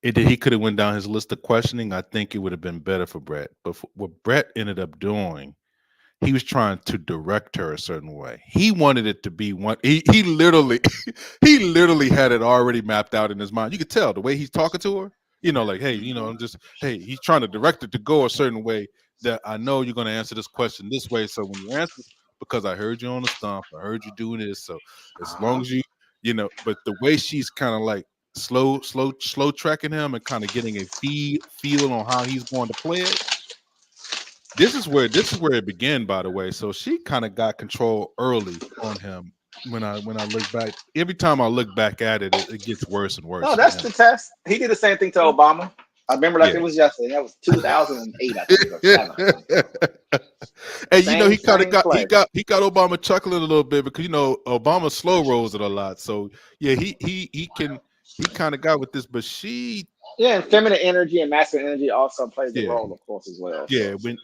he could have went down his list of questioning. I think it would have been better for Brett. But what Brett ended up doing, he was trying to direct her a certain way. He wanted it to be one. He literally, he literally had it already mapped out in his mind. You could tell the way he's talking to her. You know, like, hey, you know, he's trying to direct it to go a certain way that I know you're going to answer this question this way. So when you answer, because I heard you on the stump, I heard you doing this. So as long as you know, but the way she's kind of like slow tracking him and kind of getting a feel on how he's going to play it. This is where it began, by the way. So she kind of got control early on him. When I look back, every time I look back at it, it gets worse and worse. No, that's the test. He did the same thing to Obama. I remember like Yeah. it was yesterday. That was 2008, I think. Or 7. And you know, he kind of Same play. he got Obama chuckling a little bit because you know Obama slow rolls it a lot. So yeah, he kind of got with this, but she Yeah, and feminine energy and masculine energy also plays a Yeah. role, of course, as well. yeah So,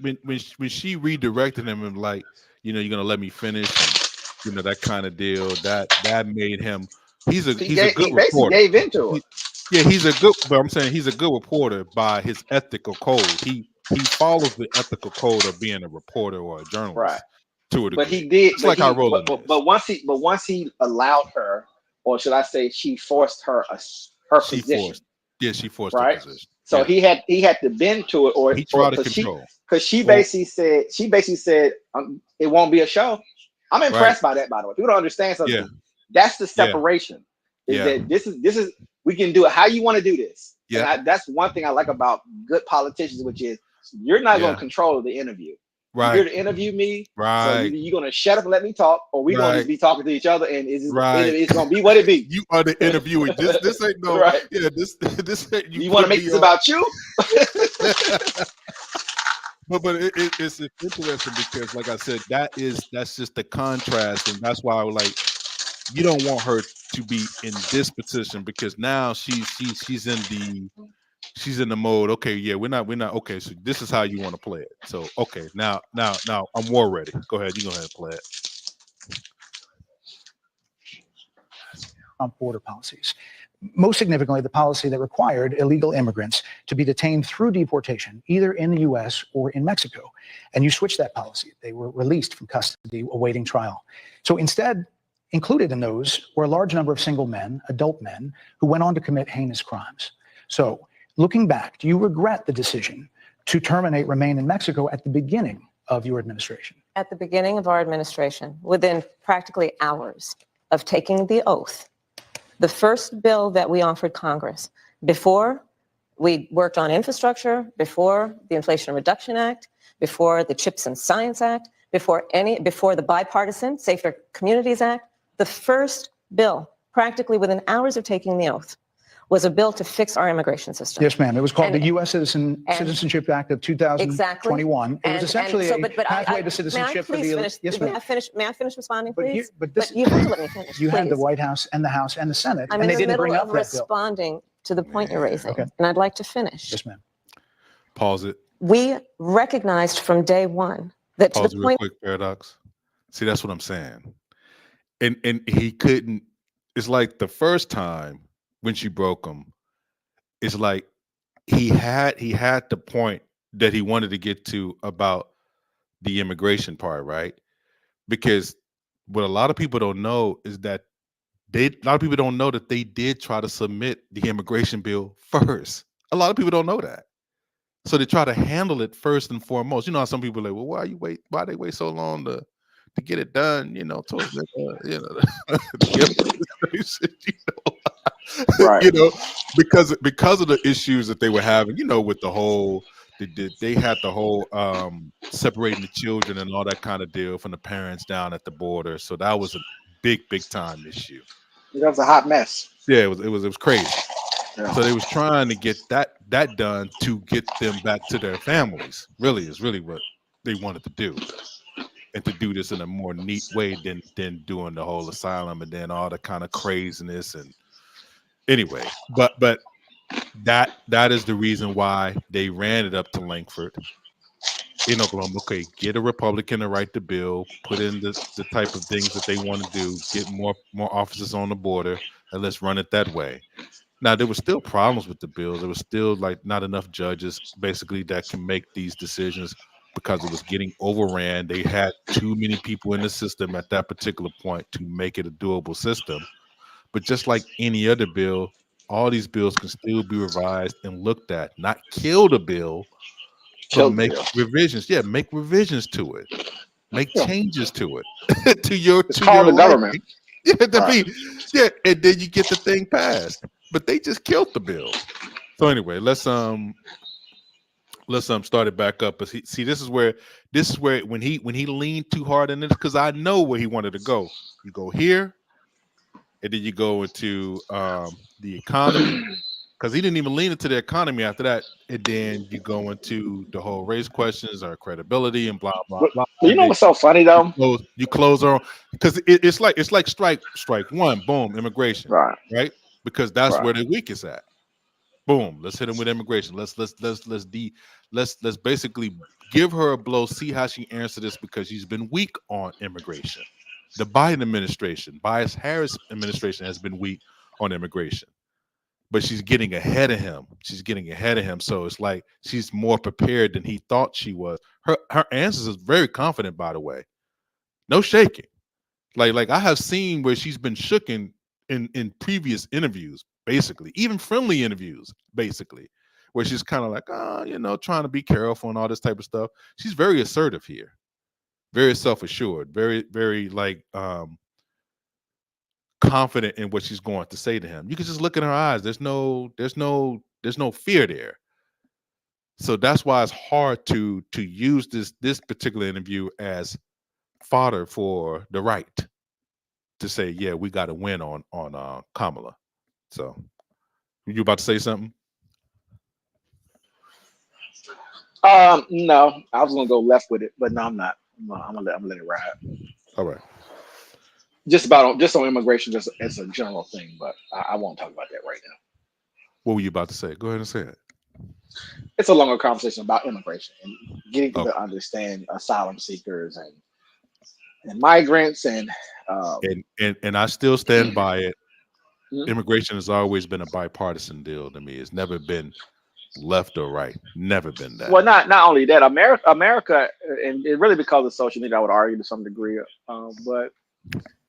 when she redirected him and like, you know, you're gonna let me finish, and, you know, that kind of deal that made him. He's a he good basically reporter. gave into it. Yeah, he's a good, but I'm saying he's a good reporter by his ethical code. He follows the ethical code of being a reporter or a journalist, Right. to a degree. But he did. It's but like he, how Roland but, is. but once he allowed her, or should I say, she forced her her She position. forced. Yeah, she forced Right. her position. So Yeah. he had to bend to it, or He tried to because control. she Well- basically said it won't be a show. I'm impressed by that, by the way. People don't understand something. Yeah. That's the separation. Yeah. That this is we can do it how you want to do this. Yeah. And that's one thing I like about good politicians, which is you're not going Yeah. to control the interview. You're here Right. to interview me. So Right. you're going to shut up and let me talk, or we're going Right. to be talking to each other, and Right. it's going to be what it be. You are the interviewee. This ain't no. Right. Yeah. This ain't. You want to make this about you? But it's interesting because, like I said, that's just the contrast, and that's why I was like, you don't want her to be in this position because now she's in the mode. Okay, yeah, we're not okay. So this is how you want to play it. So okay, now I'm war ready. Go ahead, you go ahead and play it. Trump border policies. Most significantly, the policy that required illegal immigrants to be detained through deportation, either in the U.S. or in Mexico. And you switched that policy. They were released from custody awaiting trial. So instead, included in those were a large number of single men, adult men, who went on to commit heinous crimes. So looking back, do you regret the decision to terminate Remain in Mexico at the beginning of your administration? At the beginning of our administration, within practically hours of taking the oath, the first bill that we offered Congress, before we worked on infrastructure, before the Inflation Reduction Act, before the CHIPS and Science Act, before the bipartisan Safer Communities Act, the first bill, practically within hours of taking the oath, was a bill to fix our immigration system. Yes, ma'am. It was called And- the U.S. Citizenship Act of 2021. It was essentially a pathway to citizenship for the. Yes, ma'am. May I finish responding, But please? this, you have to let me finish. you had the please. White House and the House and the Senate, I'm and in they the didn't middle bring up of that bill. responding to the point you're raising, Okay. and I'd like to finish. Yes, ma'am. Pause it. We recognized from day one that to Pause the real point. quick, Paradox. See, that's what I'm saying. And he couldn't. It's like the first time when she broke him. It's like he had the point that he wanted to get to about the immigration part, right? Because what a lot of people don't know is that a lot of people don't know that they did try to submit the immigration bill first. A lot of people don't know that. So they try to handle it first and foremost. You know how some people are like, well, why they wait so long to get it done, towards the administration, Right. because of the issues that they were having, with the whole they had the whole separating the children and all that kind of deal from the parents down at the border. So that was a big time issue. That was a hot mess. Yeah, it was crazy. Yeah. So they was trying to get that done to get them back to their families. Really is really what they wanted to do. And to do this in a more neat way than doing the whole asylum and then all the kind of craziness. And anyway, but that is the reason why they ran it up to Langford in Oklahoma. Okay, get a Republican to write the bill, put in the type of things that they want to do, get more officers on the border, and let's run it that way. Now, there were still problems with the bill. There was still like not enough judges basically that can make these decisions because it was getting overran. They had too many people in the system at that particular point to make it a doable system. But just like any other bill, all these bills can still be revised and looked at, not kill the bill, Kill but the make bill. revisions. Yeah, make revisions to it. Make Yeah. changes to it. to your It's called the liking. government. Yeah, Right. and then you get the thing passed. But they just killed the bill. So anyway, let's start it back up. But see, this is where when he leaned too hard in this, because I know where he wanted to go. You go here, and then you go into the economy, because he didn't even lean into the economy after that. And then you go into the whole race questions or credibility and blah blah But blah. you And know then what's so funny though? you close on, because it's like strike one, boom, immigration, Right. because that's Right. where the weakest at. Boom, let's hit him with immigration. Let's basically give her a blow, see how she answers this, because she's been weak on immigration. The Biden administration, Harris administration has been weak on immigration, but she's getting ahead of him. So it's like she's more prepared than he thought she was. Her answers is very confident, by the way. No shaking. Like I have seen where she's been shooken in previous interviews, basically, even friendly interviews, basically, where she's kind of like, trying to be careful and all this type of stuff. She's very assertive here, very self-assured, very, very confident in what she's going to say to him. You can just look in her eyes. There's no fear there. So that's why it's hard to use this particular interview as fodder for the right to say, yeah, we got to win on Kamala. So, you about to say something? No, I was gonna go left with it, but no, I'm not. I'm gonna let it ride. All right. Just on immigration, just as a general thing, but I won't talk about that right now. What were you about to say? Go ahead and say it. It's a longer conversation about immigration and getting people Okay. to understand asylum seekers and migrants and I still stand by it. Mhm. Immigration has always been a bipartisan deal to me. It's never been left or right. Never been that. well, not only that, America, and it really because of social media, I would argue to some degree, but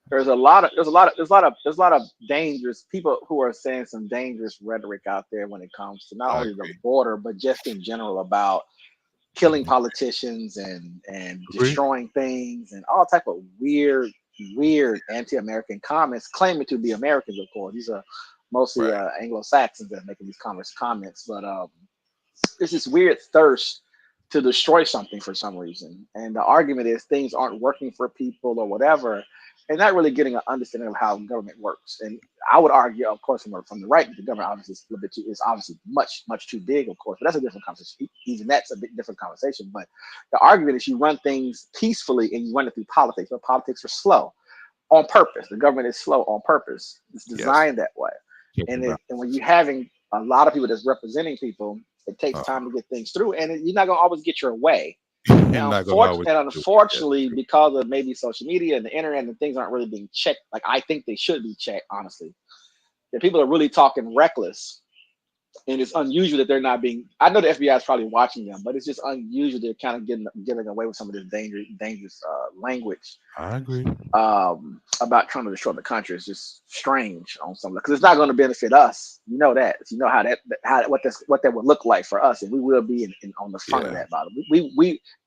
there's a lot of dangerous people who are saying some dangerous rhetoric out there when it comes to not I only agree. the border but just in general about killing politicians and Agreed. destroying things and all type of weird anti-American comments, claiming to be Americans. Of course, these are mostly Anglo-Saxons that are making these comments, but there's this weird thirst to destroy something for some reason. And the argument is things aren't working for people or whatever, and not really getting an understanding of how government works. And I would argue, of course, from the right, the government obviously is a little bit is obviously much too big, of course, but that's a different conversation. Even that's a bit different conversation. But the argument is you run things peacefully and you run it through politics, but politics are slow on purpose. The government is slow on purpose. It's designed that way. And when you're having a lot of people that's representing people, it takes time to get things through, and you're not gonna always get your way. And unfortunately, because of maybe social media and the internet and things aren't really being checked like I think they should be checked, honestly, that people are really talking reckless. And it's unusual that they're not being, I know the FBI is probably watching them, but it's just unusual they're kind of getting away with some of this dangerous language. I agree. About trying to destroy the country. It's just strange on some, because it's not going to benefit us. You know that. You know what that would look like for us, and we will be on the front of that battle.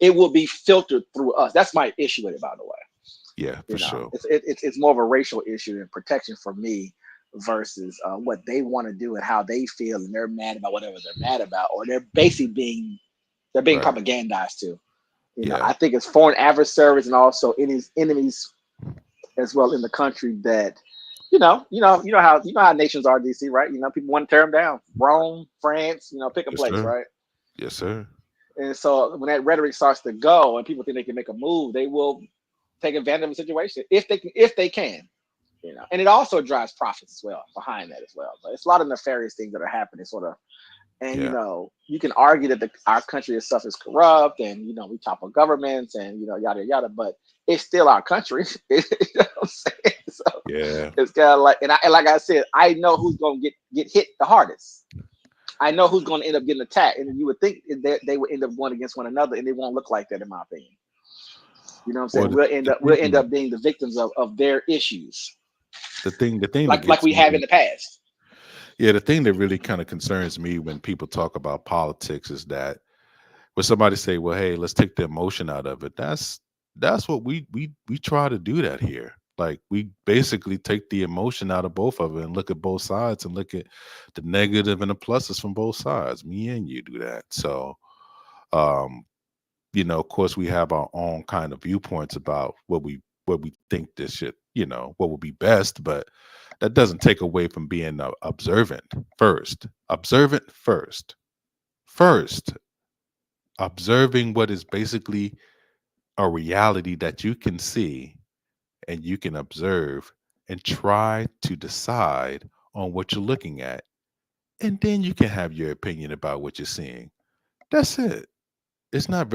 It will be filtered through us. That's my issue with it, by the way. Yeah, for sure. It's more of a racial issue and protection for me versus what they want to do and how they feel, and they're mad about whatever they're mad about, or they're basically being propagandized to. You know, I think it's foreign adversaries and also enemies as well in the country that, you know how nations are, DC, right? You know, people want to tear them down. Rome, France, pick a place, sir. Right? Yes, sir. And so when that rhetoric starts to go and people think they can make a move, they will take advantage of the situation if they can. And it also drives profits as well behind that as well. But it's a lot of nefarious things that are happening, sort of. And you can argue that our country itself is corrupt, and we topple governments, and yada yada. But it's still our country. You know what I'm saying? So it's kind of like, and like I said, I know who's going to get hit the hardest. I know who's going to end up getting attacked, and you would think that they would end up going against one another, and it won't look like that, in my opinion. You know what I'm saying? We'll end up being the victims of their issues. The thing like we have in the past. Yeah, the thing that really kind of concerns me when people talk about politics is that when somebody say, well, hey, let's take the emotion out of it. That's what we try to do that here. Like, we basically take the emotion out of both of it and look at both sides and look at the negative and the pluses from both sides. Me and you do that. So, of course, we have our own kind of viewpoints about what we think this should, what would be best, but that doesn't take away from being observant first. Observing what is basically a reality that you can see and you can observe and try to decide on what you're looking at. And then you can have your opinion about what you're seeing. That's it. It's not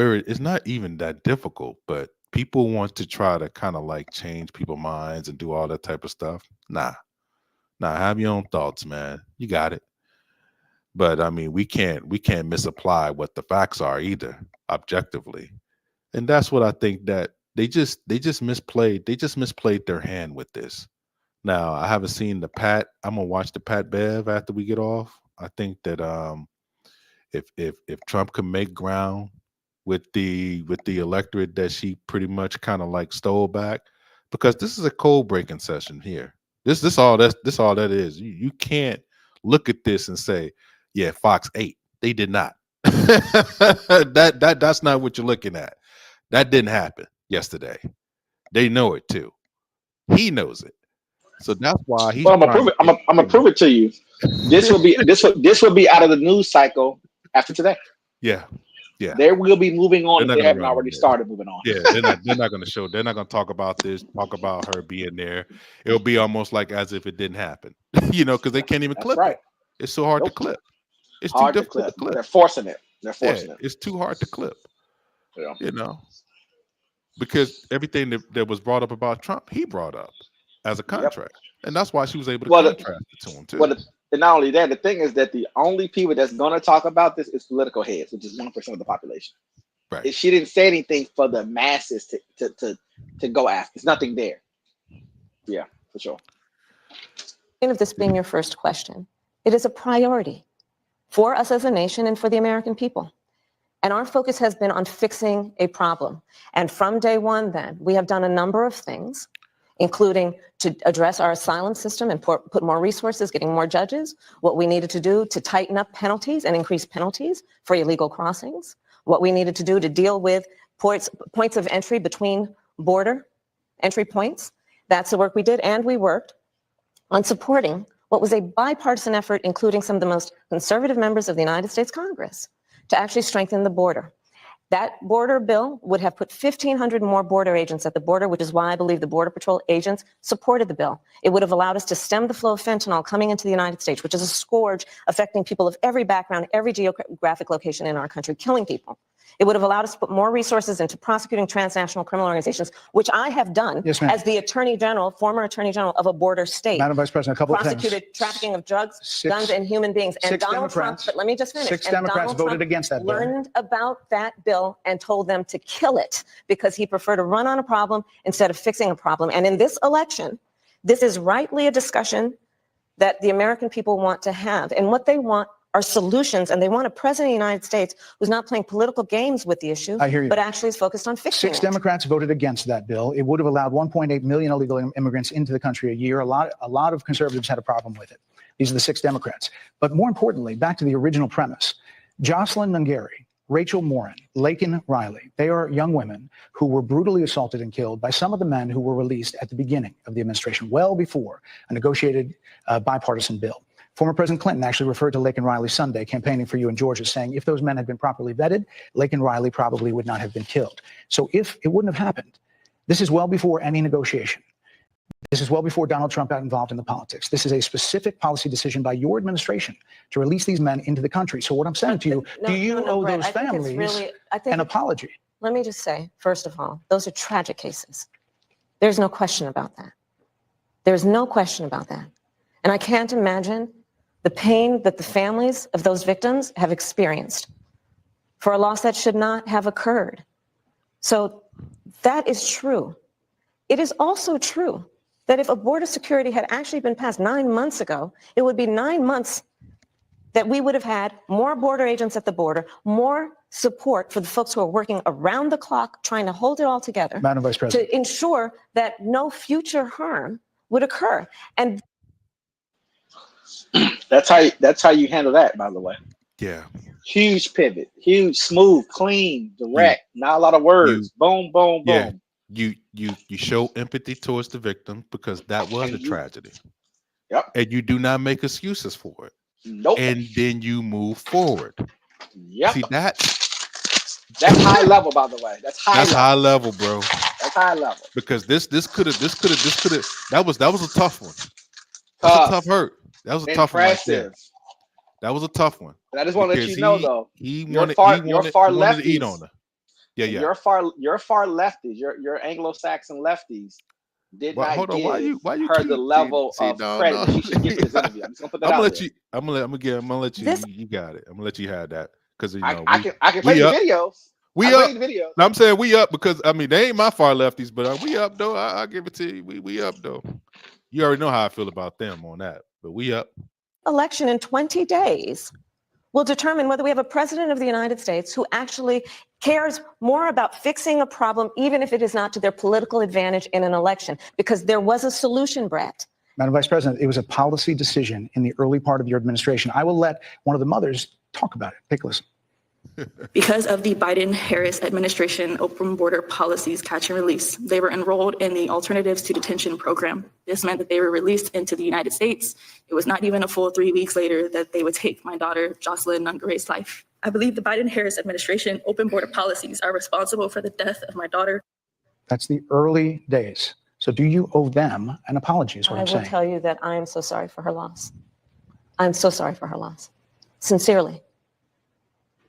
even that difficult, but people want to try to kind of like change people's minds and do all that type of stuff. Nah, have your own thoughts, man. You got it. But I mean, we can't misapply what the facts are either, objectively. And that's what I think that they just misplayed their hand with this. Now, I haven't seen the Pat. I'm gonna watch the Pat Bev after we get off. I think that if Trump can make ground with the electorate that she pretty much kind of like stole back, because this is a code breaking session here. This all that is. You can't look at this and say, yeah, Fox 8. They did not. That's not what you're looking at. That didn't happen yesterday. They know it too. He knows it. So that's why he's. Well, I'm gonna prove it to you. This will be out of the news cycle after today. Yeah. They will be moving on if they haven't already started moving on. Yeah, they're not going to show. They're not going to talk about this. Talk about her being there. It'll be almost like as if it didn't happen. Because they can't even clip it. It's so hard to clip. It's too difficult to clip. They're forcing it. It's too hard to clip. Yeah. Because everything that was brought up about Trump, he brought up as a contract, and that's why she was able to contrast it to him too. And not only that, the thing is that the only people that's going to talk about this is political heads, which is 1% of the population. Right. She didn't say anything for the masses to go after. There's nothing there. Yeah, for sure. Of this being your first question, it is a priority for us as a nation and for the American people. And our focus has been on fixing a problem. And from day one, then, we have done a number of things, including to address our asylum system and put more resources, getting more judges, what we needed to do to tighten up penalties and increase penalties for illegal crossings, what we needed to do to deal with points of entry between border entry points. That's the work we did. And we worked on supporting what was a bipartisan effort, including some of the most conservative members of the United States Congress, to actually strengthen the border. That border bill would have put 1,500 more border agents at the border, which is why I believe the Border Patrol agents supported the bill. It would have allowed us to stem the flow of fentanyl coming into the United States, which is a scourge affecting people of every background, every geographic location in our country, killing people. It would have allowed us to put more resources into prosecuting transnational criminal organizations, which I have done Yes, ma'am. as the former attorney general of a border state. Madam Vice President, a couple of things. Prosecuted trafficking of drugs, Six- guns, and human beings. And six Donald Trump, Democrats- but let me just finish. Six And Democrats Donald voted Trump against that bill. learned about that bill and told them to kill it because he preferred to run on a problem instead of fixing a problem. And in this election, this is rightly a discussion that the American people want to have. And what they want are solutions, and they want a president of the United States who's not playing political games with the issue, I hear you. but actually is focused on fixing Six it. Democrats voted against that bill. It would have allowed 1.8 million illegal immigrants into the country a year. A lot of conservatives had a problem with it. These are the six Democrats. But more importantly, back to the original premise, Jocelyn Nungary, Rachel Morin, Laken Riley, they are young women who were brutally assaulted and killed by some of the men who were released at the beginning of the administration, well before a negotiated bipartisan bill. Former President Clinton actually referred to Laken Riley Sunday campaigning for you in Georgia, saying if those men had been properly vetted, Laken Riley probably would not have been killed. So if it wouldn't have happened, this is well before any negotiation. This is well before Donald Trump got involved in the politics. This is a specific policy decision by your administration to release these men into the country. So what I'm saying to you, do you owe Brett, those I think it's families really, I think an apology? Let me just say, first of all, those are tragic cases. There's no question about that. There's no question about that. And I can't imagine the pain that the families of those victims have experienced for a loss that should not have occurred. So that is true. It is also true that if a border security had actually been passed 9 months ago, it would be 9 months that we would have had more border agents at the border, more support for the folks who are working around the clock, trying to hold it all together Madam Vice President. to ensure that no future harm would occur. And That's how you handle that, by the way. Yeah. Huge pivot, huge, smooth, clean, direct, not a lot of words. Boom, boom, boom. Yeah. You show empathy towards the victim because that was a And you- tragedy. Yep. And you do not make excuses for it. Nope. And then you move forward. Yep. See That's high level, by the way. That's high that's level. high level, bro. That's high level. Because this could have that was a tough one. That's a tough hurt. That was a tough one right there. Impressive. That was a tough one. And I just want to let Because you know, though, He You're wanted, far- he you're wanted, far he wanted to eat lefties. on her. Yeah, yeah. you're far lefties. Your Anglo-Saxon lefties did Well, not hold on. give Why you her keep the level see, of no, credit no. she should get for this interview. I'm just gonna put that I'm out gonna let there. you. I'm gonna let you. This- You got it. I'm gonna let you have that because you I know can play we the up. videos. we I up. play the videos. No, I'm saying we up because I mean they ain't my far lefties, but we up though. I'll give it to you. We up though. You already know how I feel about them on that, but we up. election in 20 days will determine whether we have a president of the United States who actually cares more about fixing a problem, even if it is not to their political advantage in an election, because there was a solution, Brett. Madam Vice President, it was a policy decision in the early part of your administration. I will let one of the mothers talk about it. Take a listen. Because of the Biden-Harris administration open border policies catch and release, they were enrolled in the Alternatives to Detention program. This meant that they were released into the United States. It was not even a full 3 weeks later that they would take my daughter, Jocelyn Nungary's life. I believe the Biden-Harris administration open border policies are responsible for the death of my daughter. That's the early days. So do you owe them an apology is what I I'm will saying. tell you that I am so sorry for her loss. I'm so sorry for her loss, sincerely.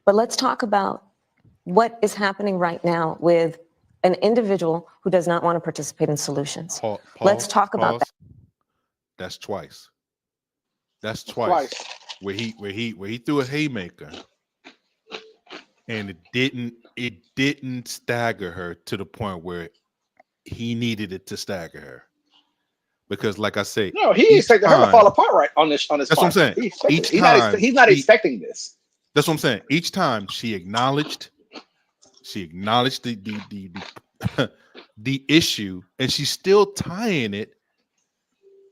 But let's talk about what is happening right now with an individual who does not want to participate in solutions. Let's talk about that. That's twice. That's twice. Where he threw a haymaker, and it didn't stagger her to the point where he needed it to stagger her. Because, like I say, No, he each expected her to time- fall apart right on this. That's what I'm saying. Each He's time not he- expecting this. That's what I'm saying. Each time she acknowledged the the issue, and she's still tying it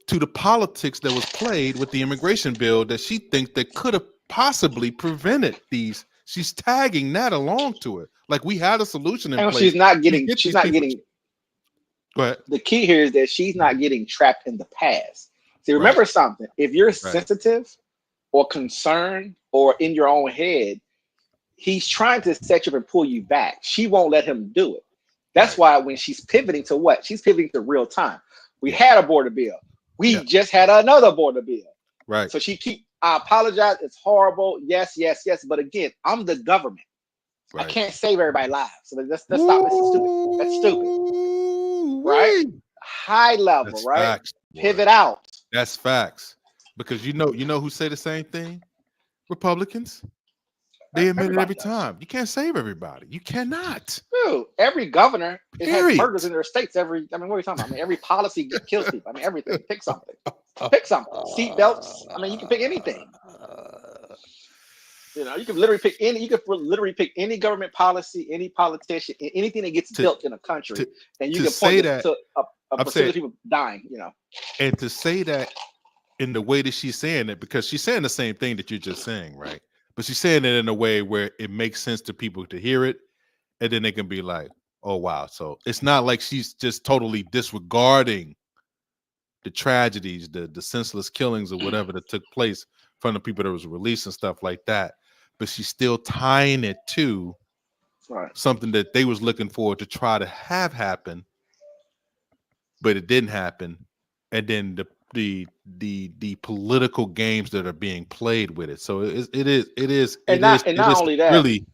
to the politics that was played with the immigration bill that she thinks that could have possibly prevented these she's tagging that along to it. Like we had a solution in And place. she's not to getting. get She's these not people- getting. Go ahead. The key here is that she's not getting trapped in the past. See, remember something. If you're sensitive or concerned or in your own head, he's trying to set you up and pull you back. She won't let him do it. That's why when she's pivoting to what? She's pivoting to real time. We had a border bill. We just had another border bill. Right. So I apologize. It's horrible. Yes, yes, yes. But again, I'm the government. I can't save everybody's lives. So let's stop. This is stupid. That's stupid. Right? High level, That's right? facts, Pivot out. That's facts. Because you know who say the same thing? Republicans. They admit it every time. You can't save everybody. You cannot. Dude, every governor has Period. murders in their states. What are you talking about? I mean, every policy kills people. I mean, everything. Pick something. Pick something. Seatbelts. I mean, you can pick anything. You know, you can literally pick any. You can literally pick any government policy, any politician, anything that gets built in a country, and you can point it to a percentage of people dying. You know, and to say that in the way that she's saying it, because she's saying the same thing that you're just saying, right? But she's saying it in a way where it makes sense to people to hear it, and then they can be like, "Oh wow!" So it's not like she's just totally disregarding the tragedies, the senseless killings or whatever that took place from the people that was released and stuff like that. But she's still tying it to something that they was looking forward to try to have happen, but it didn't happen. And then the political games that are being played with it. So it is really,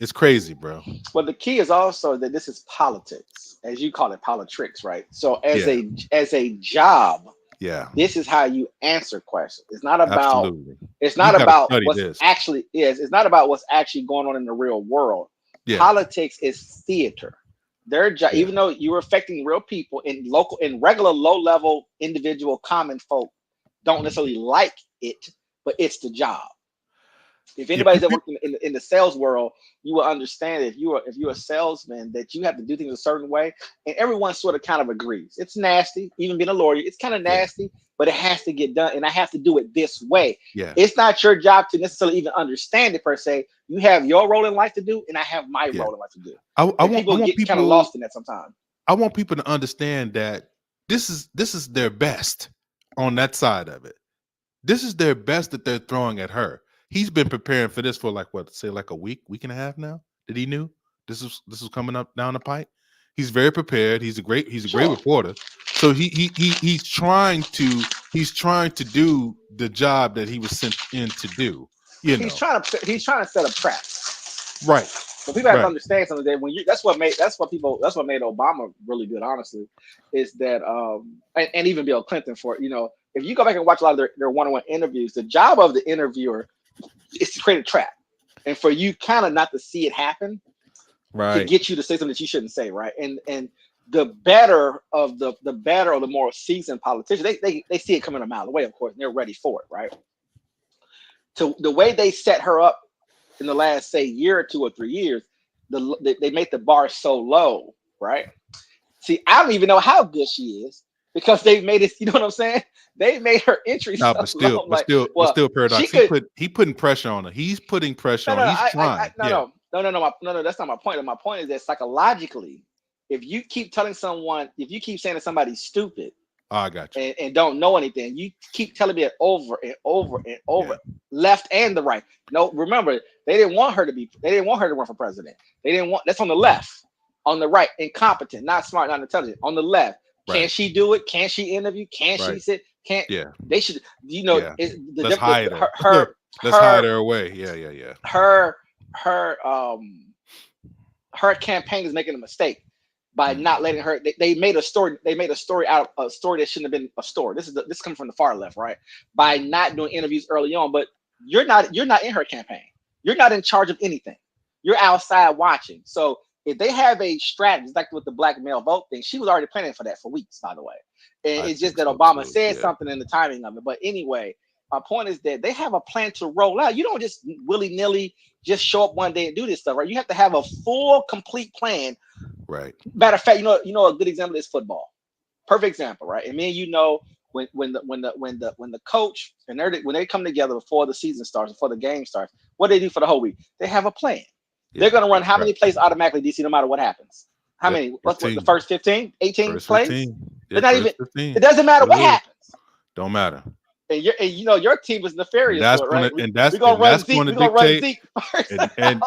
it's crazy, bro. But the key is also that this is politics, as you call it, politics, right? So as a job, this is how you answer questions. It's not about it's not about what's actually it's not about what's actually going on in the real world. Politics is theater. Their job, even though you're affecting real people in regular low-level individual common folk don't necessarily like it, but it's the job. If anybody's that worked in the sales world, you will understand if you're a salesman that you have to do things a certain way, and everyone sort of kind of agrees. It's nasty, even being a lawyer, it's kind of nasty, but it has to get done, and I have to do it this way. It's not your job to necessarily even understand it per se. You have your role in life to do, and I have my role in life to do. I want people get kind of lost in that sometimes. I want people to understand that this is their best on that side of it. This is their best that they're throwing at her. He's been preparing for this for like a week and a half now. That he knew this was coming up down the pipe. He's very prepared. He's a great reporter. So he's trying to do the job that he was sent in to do. You know, he's trying to set a trap. Right. So people have to understand something that that's what made Obama really good, honestly, is that and even Bill Clinton if you go back and watch a lot of their one-on-one interviews, the job of the interviewer is to create a trap, and for you kind of not to see it happen, to get you to say something that you shouldn't say, right? And the better or the more seasoned politicians, they see it coming a mile away, of course, and they're ready for it, right? So the way they set her up in the last, say, year or 2 or 3 years, they made the bar so low, right? See, I don't even know how good she is because they made it. You know what I'm saying? They made her entry. No, but still, Paradox. He putting pressure on her. He's putting pressure on her. He's trying. No. That's not my point. My point is that psychologically, if you keep saying that somebody's stupid, I got you, and don't know anything, you keep telling me it over and over and over, left and the right. No, remember, they didn't want her to run for president. That's on the left. On the right, incompetent, not smart, not intelligent. On the left, can she do it? Can she interview? Can she sit? Can't. Yeah. They should. Let's hide her. Let's hide her away. Yeah. Her campaign is making a mistake by not letting her. They made a story. They made a story out of a story that shouldn't have been a story. This comes from the far left, right? By not doing interviews early on, but you're not in her campaign. You're not in charge of anything. You're outside watching. So if they have a strategy, like with the black male vote thing, she was already planning for that for weeks, by the way. And it's just that Obama said something in the timing of it. But anyway, my point is that they have a plan to roll out. You don't just willy-nilly just show up one day and do this stuff, right? You have to have a full, complete plan. Right. Matter of fact, a good example is football. Perfect example, right? And when the coach and when they come together before the season starts, before the game starts, what do they do for the whole week? They have a plan. They're going to run how many plays automatically DC no matter what happens? How many? What's the first 15, 18 plays? 15. They're not even. 15. It doesn't matter what happens. Don't matter. And you know your team is nefarious. That's for it, right? and that's we're gonna run that's Zeke. going We're to gonna run dictate. Zeke. And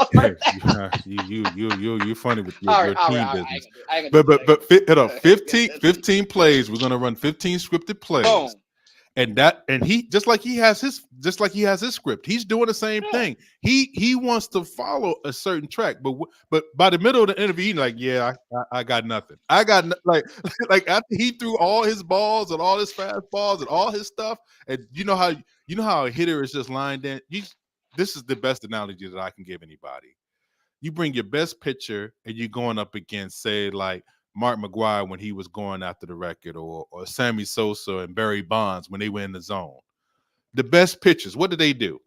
you funny with your team business. But 15 plays. We're gonna run 15 scripted plays. Boom. And he just like he has his script. He's doing the same thing. He wants to follow a certain track, but by the middle of the interview, he's like, yeah, I got nothing. I got like after he threw all his balls and all his fastballs and all his stuff, and you know how a hitter is just lined in. This is the best analogy that I can give anybody. You bring your best pitcher and you're going up against, say, like Mark McGwire when he was going after the record, or Sammy Sosa and Barry Bonds when they were in the zone. The best pitchers, what do they do?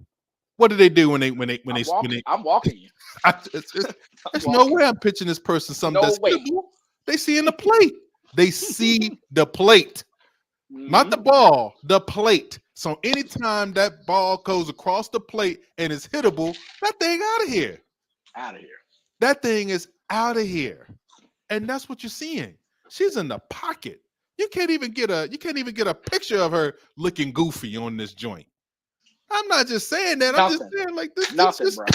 What do they do when they? I'm walking you. There's no way I'm pitching this person something that's hittable. They see in the plate. They see the plate, not the ball, the plate. So anytime that ball goes across the plate and is hittable, that thing out of here. Out of here. That thing is out of here. And that's what you're seeing. She's in the pocket. You can't even get a picture of her looking goofy on this joint. I'm not just saying that. I'm just saying like this. Nothing, bro.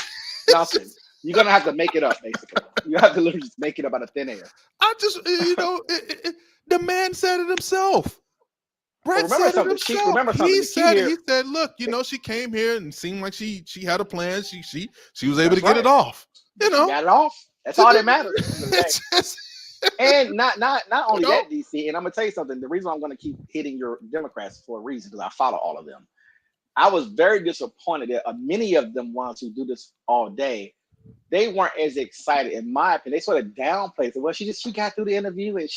Nothing. You're gonna have to make it up, basically. You have to literally just make it up out of thin air. I just, the man said it himself. Brett said it himself. He said, look, she came here and seemed like she had a plan. She was able to get it off. She got it off. That's all that matters. And not only that, DC, and I'm gonna tell you something. The reason I'm gonna keep hitting your Democrats for a reason, because I follow all of them. I was very disappointed that many of them ones who do this all day, they weren't as excited, in my opinion. They sort of downplayed it. Well, she got through the interview and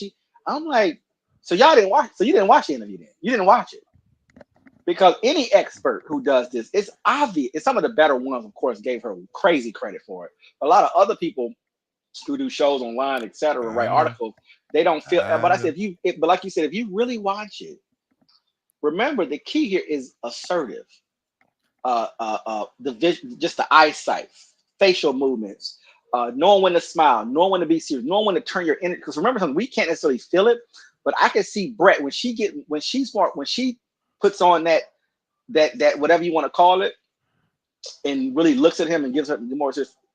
I'm like, so y'all didn't watch, so you didn't watch the interview then. You didn't watch it. Because any expert who does this, it's obvious. And some of the better ones, of course, gave her crazy credit for it. A lot of other people who do shows online, etc., write articles, they don't feel. But I said, but like you said, if you really watch it, remember the key here is assertive. The vision, just the eyesight, facial movements, knowing when to smile, knowing when to be serious, knowing when to turn your energy. Because remember something, we can't necessarily feel it, but I can see Brett when she puts on that whatever you want to call it, and really looks at him and gives her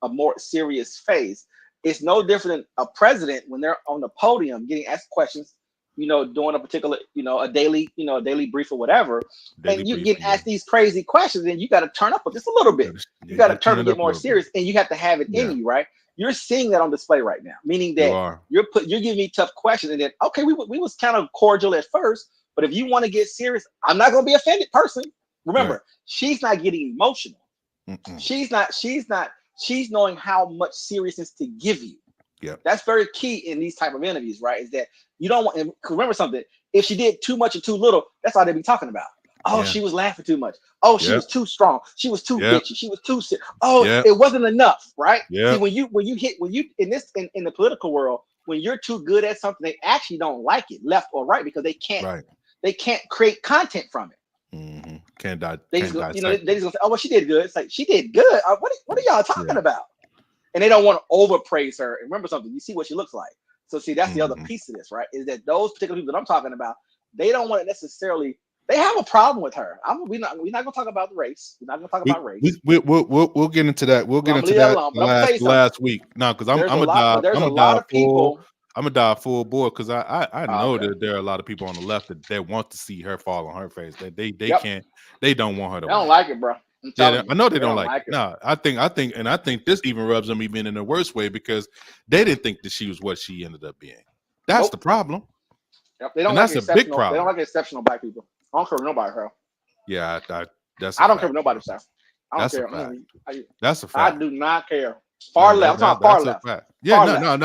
a more serious face. It's no different than a president when they're on the podium getting asked questions, doing a particular, a daily brief or whatever, and you get asked these crazy questions, and you got to turn up just a little bit. You got to turn and get more serious, and you have to have it in you, right? You're seeing that on display right now, meaning that you're giving me tough questions, and then okay, we was kind of cordial at first, but if you want to get serious, I'm not going to be offended person. Remember, she's not getting emotional. She's knowing how much seriousness to give you. Yeah, that's very key in these type of interviews, right? Is that you don't want. And remember something. If she did too much or too little, that's all they be talking about. Oh, she was laughing too much. Oh, she was too strong. She was too bitchy. She was too sick. Oh, it wasn't enough, right? Yeah. See, when you in the political world, when you're too good at something, they actually don't like it, left or right, because they can't create content from it. Mm-hmm. They just gonna say, oh, well, she did good. It's like, she did good. What are y'all talking about? And they don't want to overpraise her. And remember something, you see what she looks like. So see, that's the other piece of this, right? Is that those particular people that I'm talking about, they don't want to necessarily, they have a problem with her. We're not gonna talk about the race. We're not gonna talk about race. We'll get into that. We'll get into that last week. No, because I'm gonna dive full board, because I know that there are a lot of people on the left that want to see her fall on her face. That they can't, they don't want her to. They don't like it, bro. Yeah, I know they don't like it. No, I think this even rubs them even in a worse way, because they didn't think that she was what she ended up being. That's the problem. Yep. They don't like that's a big problem. They don't like exceptional black people. I don't care what nobody, bro. Yeah, I don't care what nobody says. I don't care. That's a fact. I do not care. Far left. I'm talking far left. Yeah,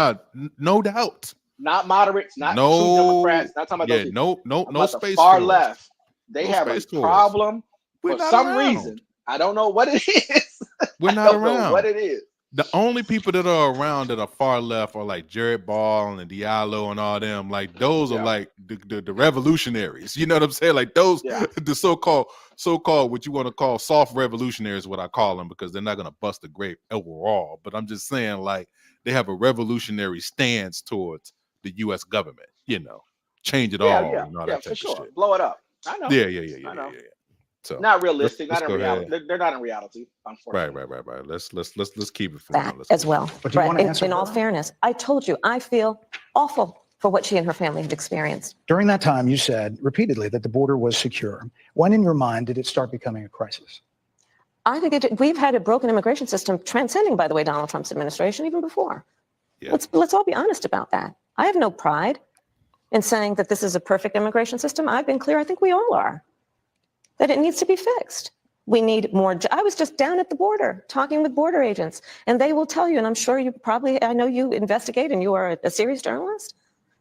no doubt. Not moderates. Not true Democrats. Not talking about those people. No space. Far left. They have a problem for some reason. I don't know what it is. We're not around. What it is. The only people that are around that are far left are like Jared Ball and Diallo and all them. Like those are Yeah. like the revolutionaries. You know what I'm saying? Like those Yeah. the so-called what you want to call soft revolutionaries, what I call them, because they're not gonna bust a grape overall. But I'm just saying, like, they have a revolutionary stance towards the US government, you know, change it all Yeah, and all yeah, that for type sure. of shit. Blow it up. I know. Yeah. I know. So Not realistic, let's not in go reality. ahead. They're not in reality, unfortunately. Right. Let's keep it That flowing. as well. But do you Brett, want to answer in all her? fairness, I told you, I feel awful for what she and her family have experienced. During that time, you said repeatedly that the border was secure. When in your mind did it start becoming a crisis? I think we've had a broken immigration system transcending, by the way, Donald Trump's administration even before. Yeah. Let's all be honest about that. I have no pride in saying that this is a perfect immigration system. I've been clear, I think we all are, that it needs to be fixed. We need more. I was just down at the border talking with border agents, and they will tell you, and I'm sure you probably, I know you investigate and you are a serious journalist.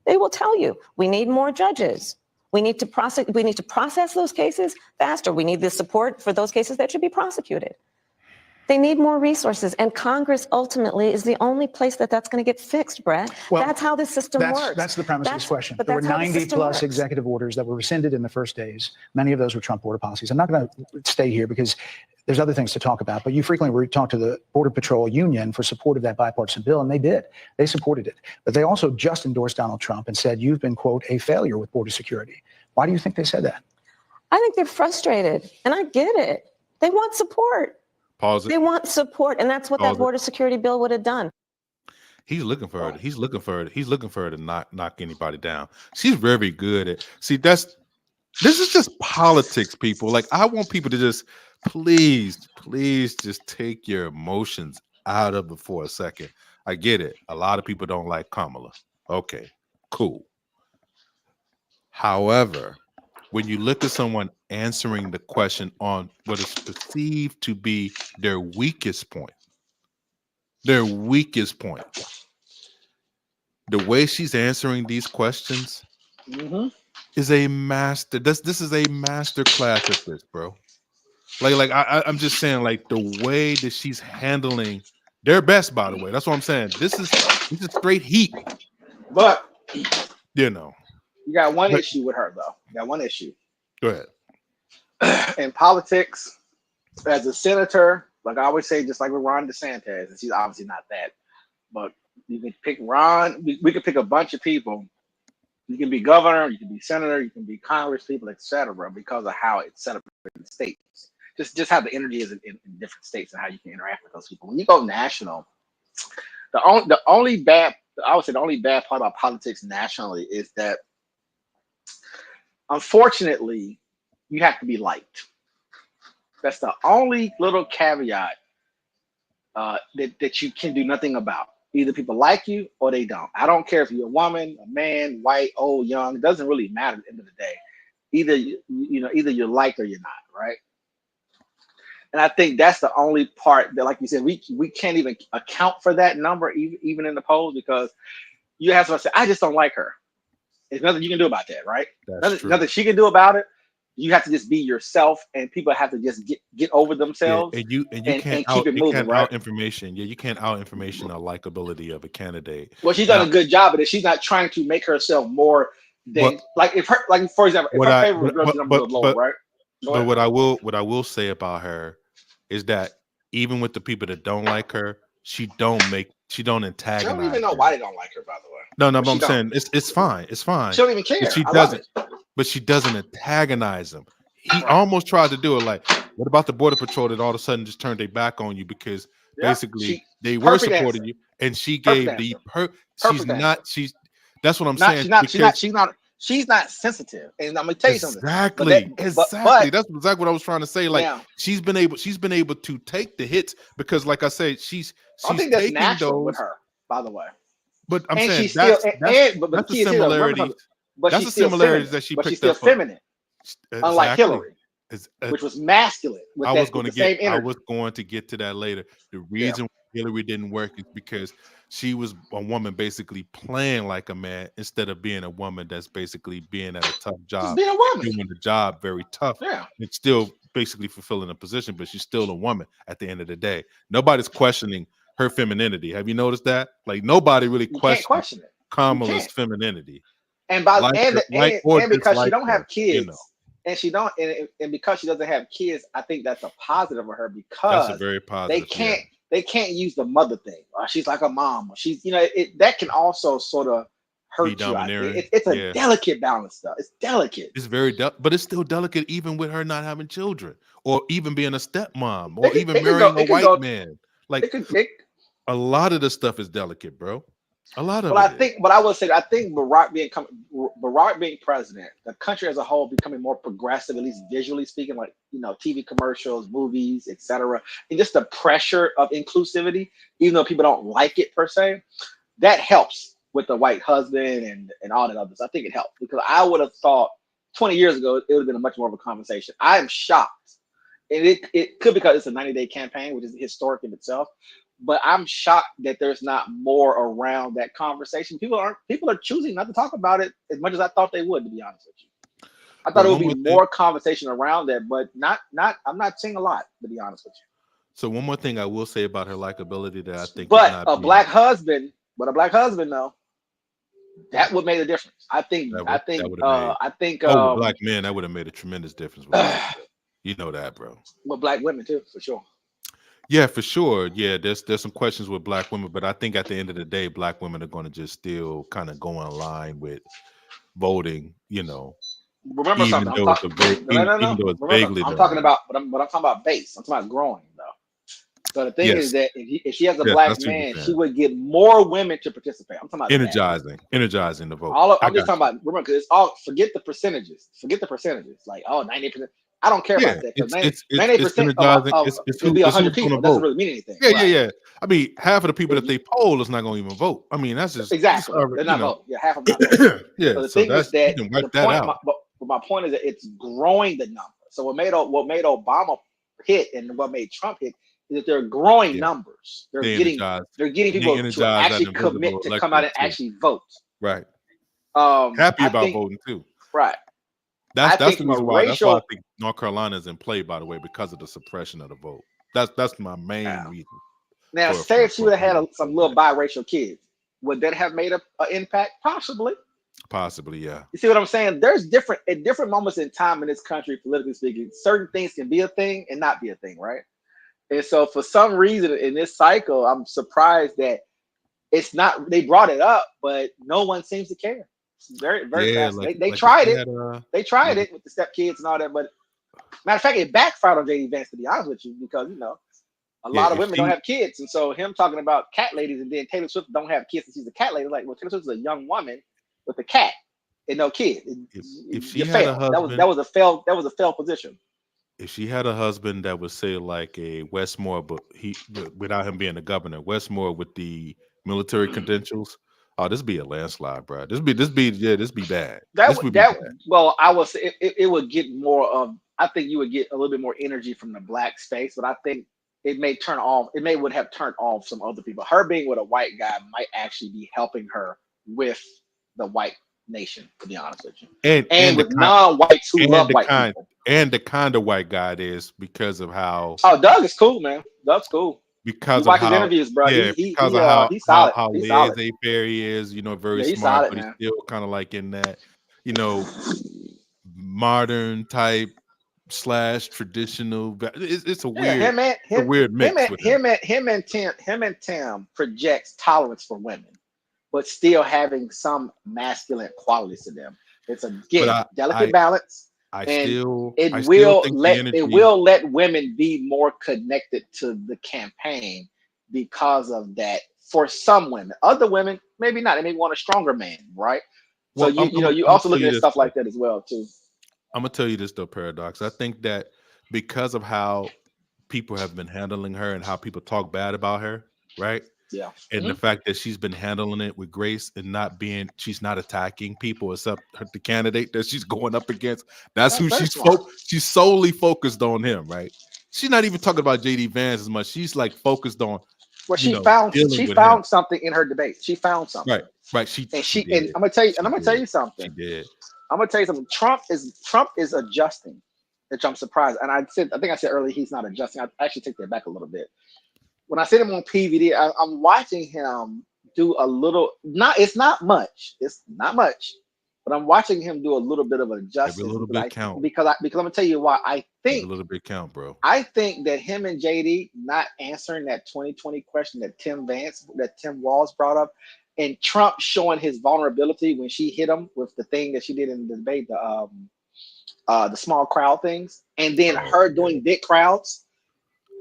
They will tell you, we need more judges. We need to process those cases faster. We need the support for those cases that should be prosecuted. They need more resources, and Congress ultimately is the only place that's going to get fixed, Brett. Well, that's how this system works. That's the premise of this question. But There were that's how the 90 system plus works. executive orders that were rescinded in the first days. Many of those were Trump border policies. I'm not going to stay here because there's other things to talk about, but you frequently talk to the Border Patrol Union for support of that bipartisan bill, and they did. They supported it. But they also just endorsed Donald Trump and said, you've been, quote, a failure with border security. Why do you think they said that? I think they're frustrated, and I get it. They want support. Pause it. They want support, and that's what Pause that it. border security bill would have done. He's looking for her. He's looking for her to knock anybody down. She's very good at. See, this is just politics, people. Like, I want people to just please just take your emotions out of it for a second. I get it. A lot of people don't like Kamala. Okay, cool. However, when you look at someone answering the question on what is perceived to be their weakest point, the way she's answering these questions is a master. This is a master class at this, bro. I'm just saying, like, the way that she's handling their best, by the way. That's what I'm saying. This is straight heat. But You know. you got one issue with her, though. You got one issue. Go ahead. In politics, as a senator, like I always say, just like with Ron DeSantis, and she's obviously not that, but you can pick Ron. We could pick a bunch of people. You can be governor, you can be senator, you can be Congress people, etc. Because of how it's set up in the states. Just how the energy is in different states and how you can interact with those people. When you go national, the only bad part about politics nationally is that, unfortunately, you have to be liked. That's the only little caveat that you can do nothing about. Either people like you or they don't. I don't care if you're a woman, a man, white, old, young. It doesn't really matter at the end of the day. Either you're liked or you're not, right? And I think that's the only part that, like you said, we can't even account for that number even in the polls, because you have to say, I just don't like her. There's nothing you can do about that, right? Nothing she can do about it. You have to just be yourself, and people have to just get over themselves. Yeah, and you can't keep it moving, right? out information. Yeah, you can't out information or likability of a candidate. Well, she's done a good job, but she's not trying to make herself more than for example, if her favorite girl's number was lower, right? But what I will say about her is that even with the people that don't like her, she don't antagonize. I don't even know her. why they don't like her, by the way. No, but I'm saying it's fine. It's fine. She don't even care. But she doesn't antagonize him. He almost tried to do it. Like, what about the Border Patrol that all of a sudden just turned their back on you because basically they were supporting you, and she gave that's what I'm saying. She's not sensitive, and I'm gonna tell you something. Exactly. That's exactly what I was trying to say. Like, now, she's been able to take the hits because, like I said, she's I think that's taking natural those with her, by the way. But I'm and saying that's the similarity. That's the similarities that she picked up. But she's still feminine, unlike Hillary, which was masculine. I was going to get to that later. The reason Hillary didn't work is because she was a woman basically playing like a man instead of being a woman that's basically being at a tough job, being a woman, doing the job very tough. Yeah, it's still basically fulfilling a position, but she's still a woman at the end of the day. Nobody's questioning her femininity. Have you noticed that? Like nobody really You can't questions question it. Kamala's can't. femininity. And by Like and, her, like or and because she dislike don't her, have kids, you know. and she don't, and because she doesn't have kids, I think that's a positive of her That's a because very they positive. can't they can't use the mother thing. She's like a mom. Or she's that can also sort of hurt you. domineering. It's a delicate balance, though. It's delicate. It's very, but it's still delicate, even with her not having children, or even being a stepmom, or even marrying a white man. Like a lot of the stuff is delicate, bro. A lot of it. I will say, I think Barack being president, the country as a whole becoming more progressive, at least visually speaking, like TV commercials, movies, etc., and just the pressure of inclusivity, even though people don't like it per se, that helps with the white husband and all that others. I think it helps because I would have thought 20 years ago it would have been a much more of a conversation. I am shocked, and it could because it's a 90-day campaign, which is historic in itself. But I'm shocked that there's not more around that conversation. People are choosing not to talk about it as much as I thought they would, to be honest with you. I thought it would be more conversation around that, but I'm not seeing a lot, to be honest with you. So one more thing I will say about her likability that I think a black husband though, that would make a difference. I think black men, that would have made a tremendous difference. You know that, bro. With black women too, for sure. Yeah, for sure. Yeah, there's some questions with black women, but I think at the end of the day, black women are going to just still kind of go in line with voting. Remember something? I'm talking about base. I'm talking about growing though. So the thing is that if she has a black man, she would get more women to participate. I'm talking about energizing the vote. I'm just talking about, remember, because it's all, forget the percentages. Like 90%. I don't care about that. 90% it'll be 100 people. It doesn't really mean anything. Yeah. I mean, half of the people that they poll is not going to even vote. I mean, that's just exactly. They're not voting. Yeah, half of them not voting. Yeah. So the thing is that my point is that it's growing the number. So what made Obama hit and what made Trump hit is that they're growing numbers. They're getting people to actually commit to come out and actually vote. Right. Happy about voting too. Right. That's the reason why. That's why I think North Carolina is in play, by the way, because of the suppression of the vote. That's my main reason. Now, say if she would have had some little biracial kids, would that have made an impact? Possibly. Possibly, yeah. You see what I'm saying? There's at different moments in time in this country, politically speaking, certain things can be a thing and not be a thing, right? And so for some reason in this cycle, I'm surprised that it's not, they brought it up, but no one seems to care. It's very, very fast. They tried it. They tried it with the stepkids and all that, but matter of fact, it backfired on JD Vance, to be honest with you, because a lot of women don't have kids. And so him talking about cat ladies and then Taylor Swift don't have kids and she's a cat lady, like, well, Taylor Swift is a young woman with a cat and no kid. If she had a husband, that was a failed position. If she had a husband that would say like a Westmore, but without him being the governor, Westmore with the military credentials, this be a landslide, bro. This be bad. Well, I would say it would get more of. I think you would get a little bit more energy from the black space, but I think it may turn off. It would have turned off some other people. Her being with a white guy might actually be helping her with the white nation, to be honest with you, and with non-whites who love white people. And the kind of white guy it is because of how. Oh, Doug is cool, man. Doug's cool. Because of how, his interviews, bro. Yeah, because of how laissez-faire he is, very smart, but he's still kind of like in that, modern type / traditional. It's a weird, weird mix. Him and Tim projects tolerance for women, but still having some masculine qualities to them. It's a delicate balance. It will let women be more connected to the campaign because of that. For some women, other women maybe not. They may want a stronger man, right? So you also look at stuff like that as well too. I'm gonna tell you this though, Paradox. I think that because of how people have been handling her and how people talk bad about her, right? Yeah. And the fact that she's been handling it with grace and she's not attacking people except the candidate that she's going up against. That's who she's solely focused on him, right? She's not even talking about JD Vance as much. She's like focused on. Well, she found something in her debate. She found something. Right. And I'm gonna tell you something. She did. I'm gonna tell you something. Trump is adjusting, which I'm surprised. And I think I said earlier he's not adjusting. I actually take that back a little bit. when I see him on PVD, I'm watching him do a little. It's not much. It's not much, but I'm watching him do a little bit of adjustments. Every little bit count. Because I'm gonna tell you why. Every little bit count, bro. I think that him and JD not answering that 2020 question that Tim Walz brought up, and Trump showing his vulnerability when she hit him with the thing that she did in the debate, the small crowd things, and then her doing big crowds.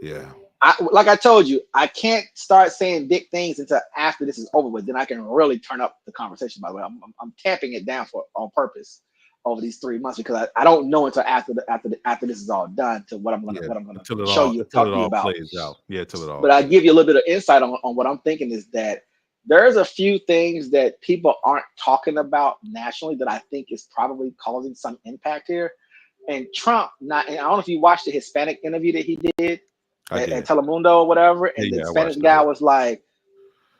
Yeah. Like I told you, I can't start saying big things until after this is over with. Then I can really turn up the conversation. By the way, I'm tamping it down on purpose over these 3 months because I don't know until after this is all done to what I'm gonna show you, talk to you about. Plays out. Yeah, till it all. But I give you a little bit of insight on what I'm thinking is that there's a few things that people aren't talking about nationally that I think is probably causing some impact here. And Trump, and I don't know if you watched the Hispanic interview that he did at Telemundo or whatever, and the Spanish guy was like,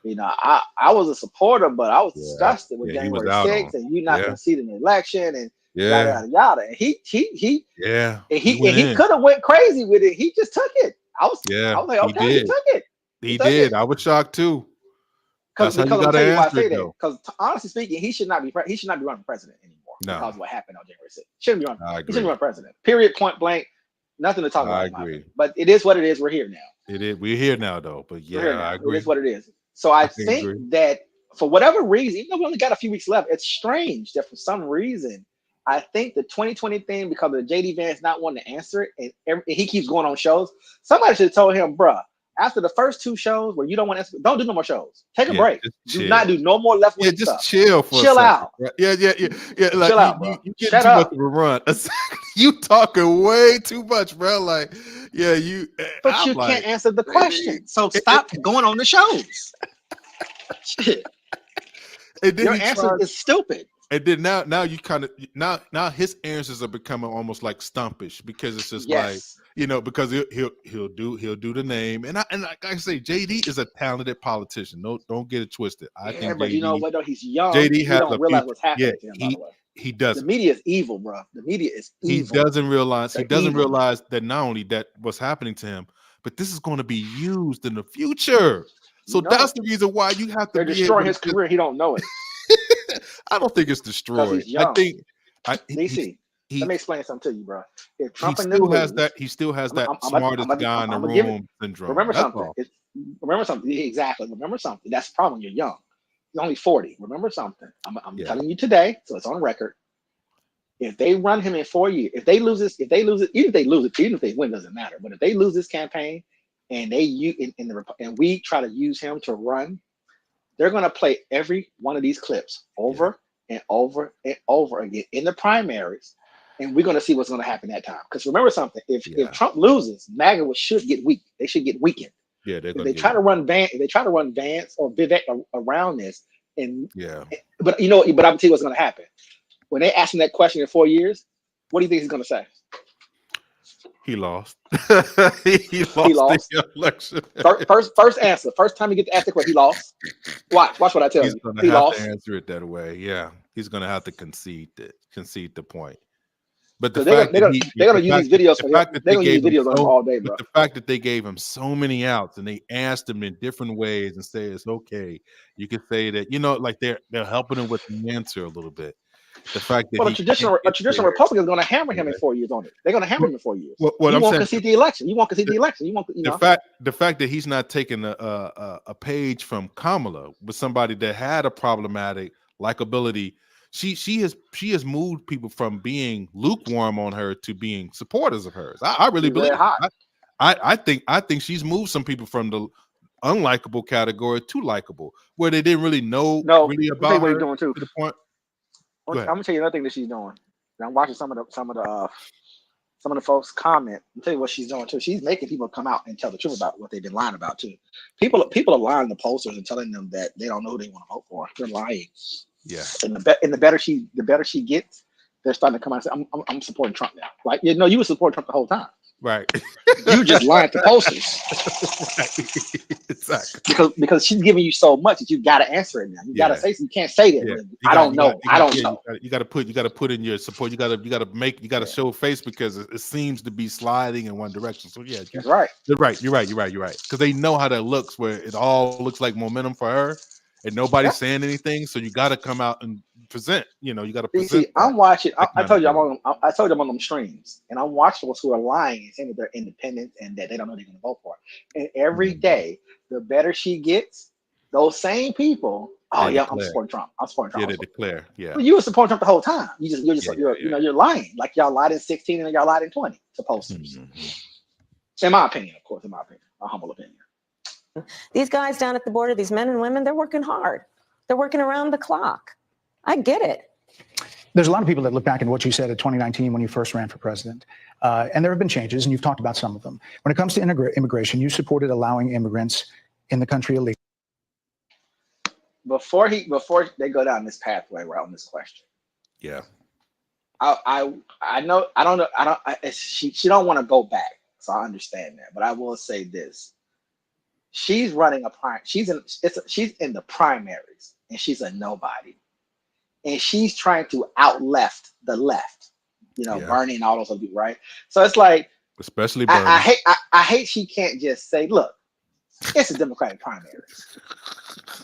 I was a supporter, but I was disgusted with January 6th, and you're not conceding the election, and yada yada yada. And he could have went crazy with it. He just took it. I was like, okay, he took it. He did. I was shocked too. Because I'll tell you why I say that. Because honestly speaking, he should not be running for president anymore because of what happened on January 6th. Shouldn't be running. He shouldn't be running president. Period. Point blank. Nothing to talk about. I agree. But it is what it is. We're here now. It is. We're here now, though. But I agree. It is what it is. So I think that for whatever reason, even though we only got a few weeks left, it's strange that for some reason, I think the 2020 thing, because of JD Vance not wanting to answer it, and he keeps going on shows. Somebody should have told him, bruh, after the first 2 shows where you don't want to answer, don't do no more shows. Take a break. Do not do no more left wing stuff. Chill out. Yeah. Like, chill out, bro. You get too much of a run. You talking way too much, bro. Like, you. But I'm can't answer the question. So stop going on the shows. Shit. Your answer is stupid. And then now you kind of now his answers are becoming almost like stumpish because it's just like because he'll do the name and like I say, JD is a talented politician. Don't get it twisted. I think, but JD, you know what? Though he's young. JD has don't realize what's happening to him. By the way, he does. The media is evil, bro. The media is evil. He doesn't realize that not only that what's happening to him, but this is going to be used in the future. So that's the reason why you have to. They're destroying his career. He don't know it. I don't think it's destroyed. I think DC. Let me explain something to you, bro. If Trump he still has that smartest guy in the room syndrome. Remember something. Exactly. Remember something. That's the problem. You're young. You're only 40. Remember something. I'm telling you today, so it's on record. If they run him in 4 years, if they lose it, even if they win, doesn't matter. But if they lose this campaign and we try to use him to run, they're going to play every one of these clips over and over and over again in the primaries, and we're going to see what's going to happen that time. Because remember something: if Trump loses, MAGA should get weak. They should get weakened. Yeah, if they try to run Vance or Vivek around this, but I'm gonna tell you what's going to happen when they ask him that question in 4 years. What do you think he's going to say? He lost. he lost the election. First answer. First time you get to ask the question, he lost. Watch what I tell you. He lost. To answer it that way. Yeah, he's going to have to concede the point. But they're going to use these videos. They're going to use videos on him all day, bro. But the fact that they gave him so many outs and they asked him in different ways and say it's okay. You could say that like they're helping him with the answer a little bit. The fact that a traditional Republican is going to hammer him in 4 years on it. They're going to hammer him in 4 years. You won't concede the election. You won't concede the election. You won't. The fact that he's not taking a page from Kamala with somebody that had a problematic likability. She has moved people from being lukewarm on her to being supporters of hers. I really believe. I think she's moved some people from the unlikable category to likable, where they didn't really know really about her. Doing too. To the point. I'm gonna tell you another thing that she's doing. I'm watching some of the folks comment. I'll tell you what she's doing too. She's making people come out and tell the truth about what they've been lying about too. People are lying to pollsters and telling them that they don't know who they want to vote for. They're lying. Yeah. And the better she gets, they're starting to come out and say, "I'm supporting Trump now." Like you were supporting Trump the whole time. Right. You just lying to posters Exactly. because she's giving you so much that you got to answer it now. You got to Yeah. say something. You can't say that. Yeah. I don't know. I don't know. You got to put in your support. You got to show face because it seems to be sliding in one direction. So yeah, That's right. you're right. Because they know how that looks, where it all looks like momentum for her, and nobody's saying anything. So you got to come out and present. You got to present. See, I'm watching. I told you I I'm on them streams, and I'm watching those who are lying and saying that they're independent and that they don't know they're going to vote for her. And every day, the better she gets, those same people. Oh They yeah, declare. I'm supporting Trump. I'm supporting Trump. Yeah, they declare. Yeah. Well, you were supporting Trump the whole time. You're lying. Like y'all lied in 16 and y'all lied in 20 to posters. In my opinion, of course, my humble opinion. These guys down at the border, these men and women, they're working hard. They're working around the clock. I get it. There's a lot of people that look back at what you said in 2019 when you first ran for president. And there have been changes, and you've talked about some of them. When it comes to immigration, you supported allowing immigrants in the country illegally. Before they go down this pathway, right, on this question. Yeah. I know I don't know she don't want to go back, so I understand that. But I will say this: she's running she's in the primaries, and she's a nobody, and she's trying to out-left the left, Bernie and all those other people, right? So it's like, especially Bernie. I hate she can't just say, look, it's a Democratic primaries.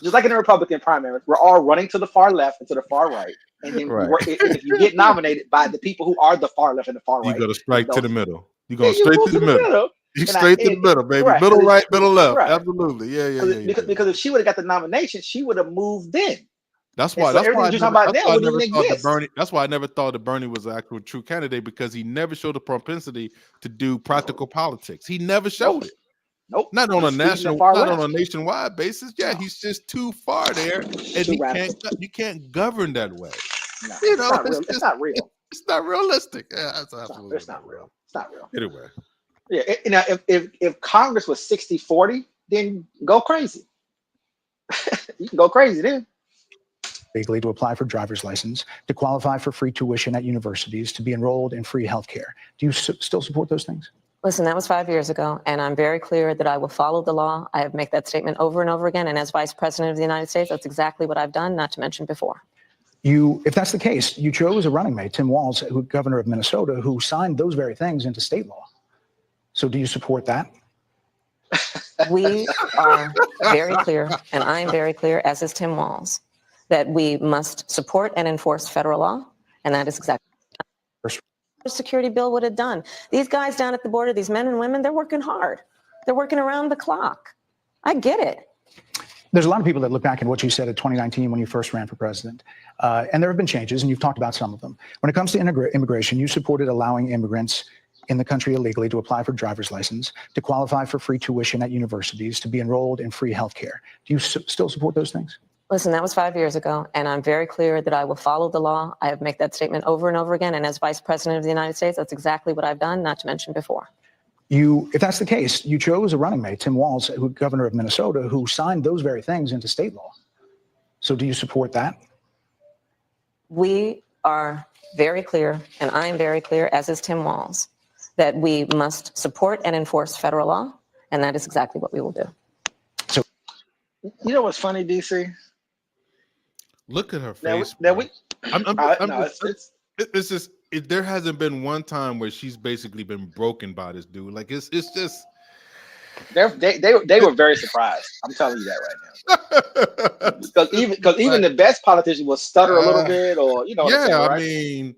Just like in the Republican primaries, we're all running to the far left and to the far right. And then if you get nominated by the people who are the far left and the far right, you go to strike to the middle. You go straight to the middle. You And straight to the middle, baby. right, Middle right, middle left. right. Absolutely. Yeah. Because if she would have got the nomination, she would have moved in. That's why. So That's why everything I never thought that Bernie was an actual true candidate, because he never showed the propensity to do practical politics. He never showed it. Nope. Not on a nationwide basis. Yeah, No. He's just too far there, and you can't govern that way. No, It's not real. It's not realistic. Yeah, that's absolutely. It's not real. It's not real. Anyway. Yeah. If Congress was 60-40, then go crazy. You can go crazy then. Legally to apply for driver's license, to qualify for free tuition at universities, to be enrolled in free healthcare. Do you still support those things? Listen, that was 5 years ago, and I'm very clear that I will follow the law. I have made that statement over and over again, and as Vice President of the United States, that's exactly what I've done, not to mention before. If that's the case, you chose a running mate, Tim Walz, governor of Minnesota, who signed those very things into state law. So do you support that? We are very clear, and I'm very clear, as is Tim Walz, that we must support and enforce federal law, and that is exactly what the security bill would have done. These guys down at the border, these men and women, they're working hard. They're working around the clock. I get it. There's a lot of people that look back at what you said in 2019 when you first ran for president. And there have been changes, and you've talked about some of them. When it comes to immigration, you supported allowing immigrants in the country illegally to apply for driver's license, to qualify for free tuition at universities, to be enrolled in free healthcare. Do you still support those things? Listen, that was 5 years ago, and I'm very clear that I will follow the law. I have made that statement over and over again, and as Vice President of the United States, that's exactly what I've done, not to mention before. If that's the case, you chose a running mate, Tim Walz, governor of Minnesota, who signed those very things into state law. So do you support that? We are very clear, and I am very clear, as is Tim Walz, that we must support and enforce federal law, and that is exactly what we will do. So, you know what's funny, DC? Look at her face. There hasn't been one time where she's basically been broken by this dude. Like it's just. They were very surprised. I'm telling you that right now. Because even the best politician will stutter a little bit, or I mean,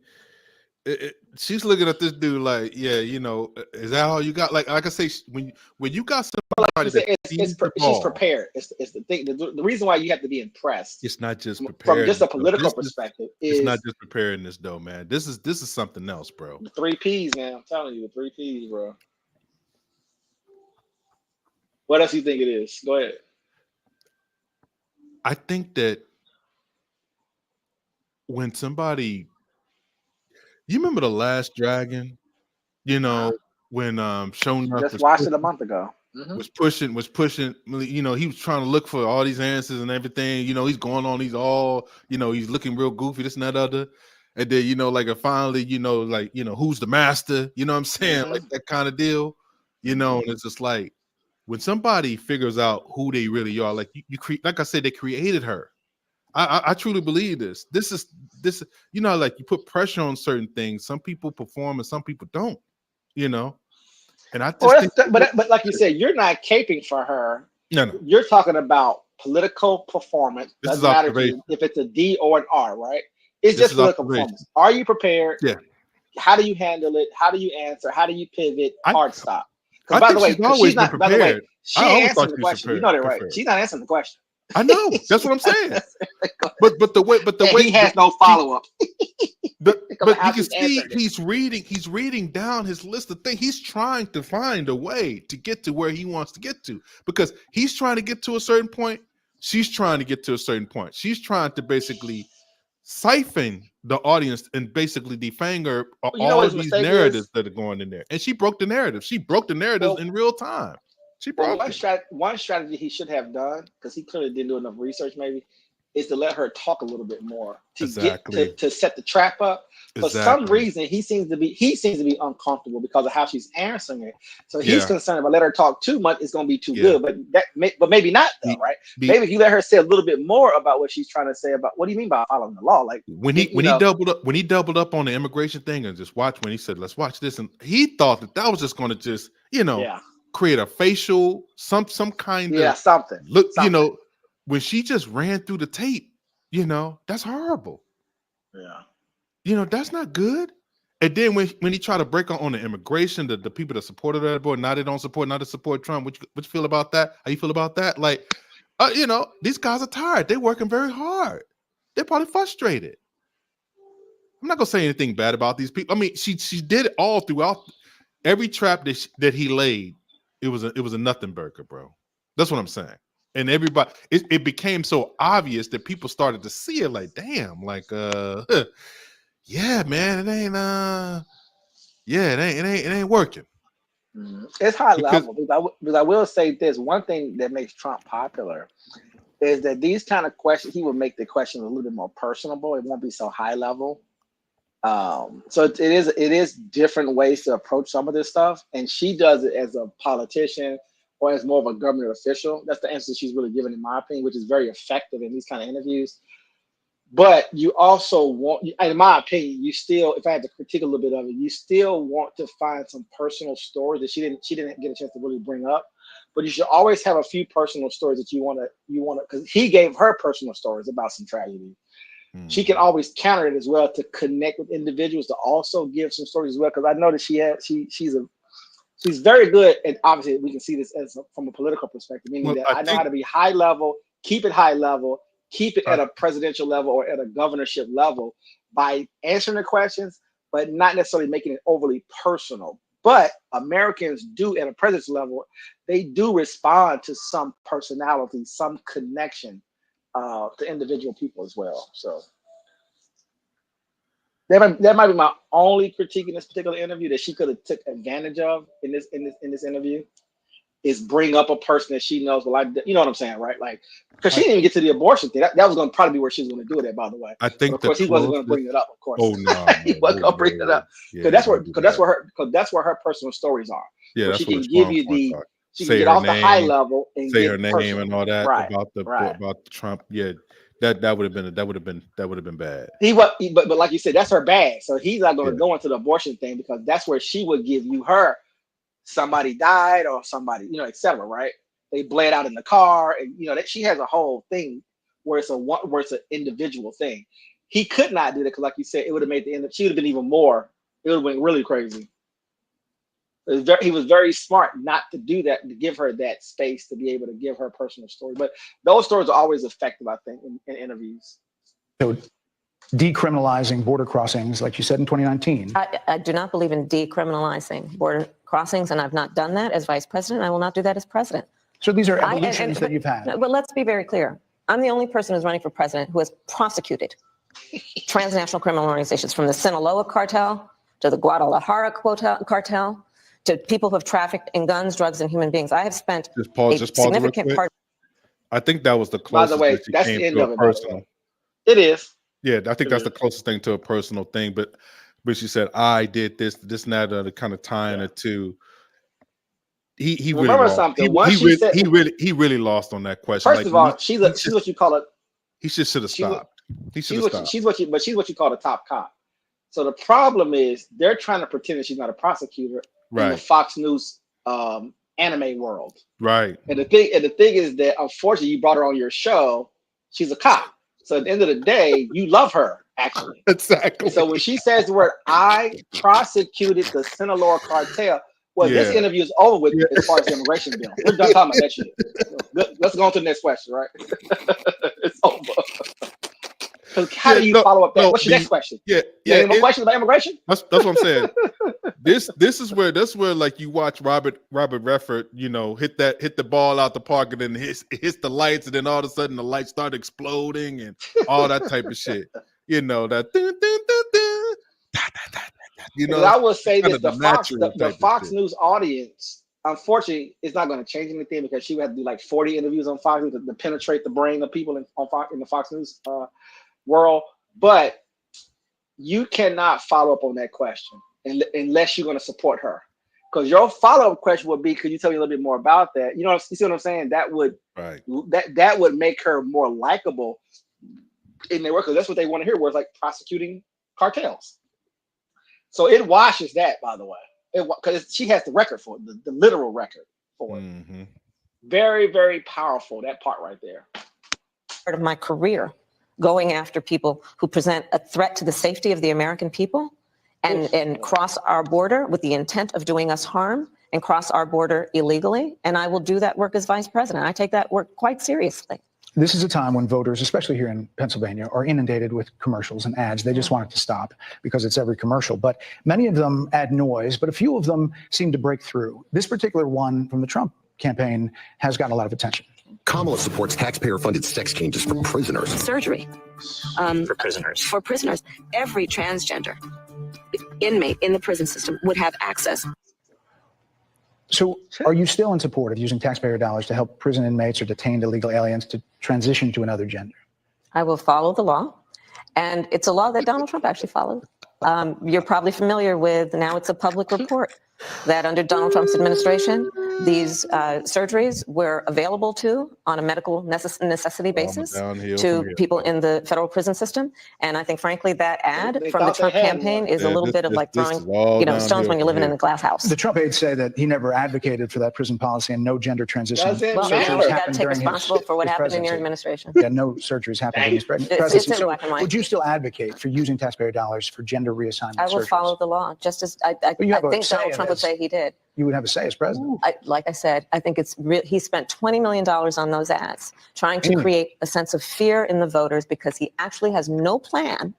she's looking at this dude like, is that all you got? Like I say, when you got somebody she's prepared. It's the thing. The reason why you have to be impressed. It's not just prepared from just a political perspective. It's not just preparedness, though, man. This is something else, bro. The 3 Ps, man. I'm telling you, the 3 Ps, bro. What else do you think it is? Go ahead. I think that when somebody, you remember The Last Dragon, when Shonen just watched it a month ago. Mm-hmm. was pushing, he was trying to look for all these answers and everything. He's going on, he's looking real goofy, this and that other. And then, like, finally, like, who's the master? You know what I'm saying? Like that kind of deal, and it's just like when somebody figures out who they really are, like like I said, they created her. I truly believe this. This, like you put pressure on certain things. Some people perform and some people don't, and I just think, but like you said, you're not caping for her. No. You're talking about political performance. This Doesn't is matter to you if it's a D or an R, right? It's This just is political observation. performance. Are you prepared? Yeah. How do you handle it? How do you answer? How do you pivot? Hard stop. I By think the way, she's always she's not. been By the way, prepared. she I ain't always answering thought the she was question. You know that, right? prepared. She's not answering the question. I know. That's what I'm saying. But the way he has no follow up. But you how can she's see answered it. he's reading down his list of things. He's trying to find a way to get to where he wants to get to, because he's trying to get to a certain point. She's trying to get to a certain point. She's trying to basically siphon the audience and basically defang her all of these narratives that are going in there. And she broke the narrative. She broke the narratives in real time. She broke one strategy he should have done, because he clearly didn't do enough research, maybe, is to let her talk a little bit more to get to set the trap up. For some reason, he seems to be uncomfortable because of how she's answering it. So he's concerned about letting her talk too much. It's going to be too good. But maybe not though, right? Maybe if you let her say a little bit more about what she's trying to say about what do you mean by following the law? Like when he doubled up on the immigration thing and just watch when he said, "Let's watch this," and he thought that was just going to just create a facial some kind of something look. When she just ran through the tape, that's horrible. Yeah. That's not good. And then when he tried to break on the immigration, the people that supported that boy, now they don't support, now they support Trump. What you feel about that? How you feel about that? Like, these guys are tired. They're working very hard. They're probably frustrated. I'm not gonna say anything bad about these people. I mean, she did it all throughout every trap that he laid. It was a nothing burger, bro. That's what I'm saying. And everybody, it became so obvious that people started to see it like, damn, like, yeah, man, it ain't working. It's high level. Because I will say this, one thing that makes Trump popular is that these kind of questions, he will make the questions a little bit more personable. It won't be so high level. So it is different ways to approach some of this stuff. And she does it as a politician or as more of a government official. That's the answer she's really given, in my opinion, which is very effective in these kind of interviews. But you also want, in my opinion, you still, if I had to critique a little bit of it, you still want to find some personal stories that she didn't get a chance to really bring up. But you should always have a few personal stories that you want to, because he gave her personal stories about some tragedy. She can always counter it as well to connect with individuals to also give some stories as well. Because I know that she's very good, and obviously we can see this from a political perspective, meaning that I know how to be high level, keep it high level, keep it at a presidential level or at a governorship level by answering the questions, but not necessarily making it overly personal. But Americans do, at a presidential level, they do respond to some personality, some connection to individual people as well. So that might be my only critique in this particular interview that she could have took advantage of in this interview, is bring up a person that she knows. Well, you know what I'm saying, right? Like, because she didn't even get to the abortion thing. That was going to probably be where she was going to do it at, by the way. I think, but of course, he wasn't going to bring it up. Of course, oh no, he wasn't going to bring it up because that's where her personal stories are. Yeah, that's she can give you she can get off the high level and say get her name personal. And all that about the Trump. Yeah, that would have been bad. But like you said, that's her bag. So he's not going to go into the abortion thing because that's where she would give you her. Somebody died or somebody, etc. Right? They bled out in the car, and that she has a whole thing where it's an individual thing. He could not do that because, like you said, it would have made the end. She would have been even more. It would have been really crazy. He was very smart not to do that, to give her that space to be able to give her personal story. But those stories are always effective, I think, in interviews. So decriminalizing border crossings, like you said in 2019. I do not believe in decriminalizing border crossings, and I've not done that as vice president. I will not do that as president. So these are evolutions that you've had. But let's be very clear. I'm the only person who's running for president who has prosecuted transnational criminal organizations, from the Sinaloa cartel to the Guadalajara cartel to people who have trafficked in guns, drugs, and human beings. I have spent a significant part. I think that was the closest. By the way, that's the end of it. It is. Yeah, I think that's the closest thing to a personal thing. But she said, I did this, and that, other kind of tying it to. He really Remember lost. something. Once she said, he really lost on that question. first of all, she's what you call a. He just should have stopped. He should have stopped. She's what you call a top cop. So the problem is they're trying to pretend that she's not a prosecutor in the Fox News anime world. Right. And the thing is that unfortunately you brought her on your show. She's a cop. So at the end of the day, you love her actually. Exactly. So when she says the word, I prosecuted the Sinaloa cartel. Well, this interview is over with as far as the immigration bill. We're done talking about that shit. Let's go on to the next question, right? It's over. How do you follow up that? What's your next question? Any more questions about immigration? That's what I'm saying. This is where like you watch Robert Redford, hit the ball out the park and then hits the lights, and then all of a sudden the lights start exploding and all that type of shit. That dun, dun, dun, dun. I will say this: the Fox News audience, unfortunately, is not going to change anything because she would have to do like 40 interviews on Fox News to penetrate the brain of people in the Fox News world. But you cannot follow up on that question unless you're going to support her, because your follow-up question would be, could you tell me a little bit more about that? You see what I'm saying? That would that would make her more likable in their work, because that's what they want to hear, where it's like prosecuting cartels. So it washes that, by the way, because she has the record for it, the literal record for it. Mm-hmm. Very, very powerful, that part right there. Part of my career, going after people who present a threat to the safety of the American people and cross our border with the intent of doing us harm and cross our border illegally. And I will do that work as vice president. I take that work quite seriously. This is a time when voters, especially here in Pennsylvania, are inundated with commercials and ads. They just want it to stop because it's every commercial. But many of them add noise, but a few of them seem to break through. This particular one from the Trump campaign has gotten a lot of attention. Kamala supports taxpayer-funded sex changes for prisoners. Surgery. For prisoners. For prisoners. Every transgender inmate in the prison system would have access. So are you still in support of using taxpayer dollars to help prison inmates or detained illegal aliens to transition to another gender? I will follow the law. And it's a law that Donald Trump actually followed. You're probably familiar with, now it's a public report, that under Donald Trump's administration, these surgeries were available on a medical necessity basis to people in the federal prison system. And I think, frankly, that ad from the Trump campaign is a little bit of like throwing stones when you're living in a glass house. The Trump aides say that he never advocated for that prison policy and no gender transition. Well, you got to take responsibility for what happened in your administration. Yeah, no surgeries happened in his presidency. It's in black and white. Would you still advocate for using taxpayer dollars for gender reassignment? I will follow the law, just as I think Donald Trump would say he did. You would have a say as president. Like I said, I think he spent $20 million on those ads, trying to create a sense of fear in the voters, because he actually has no plan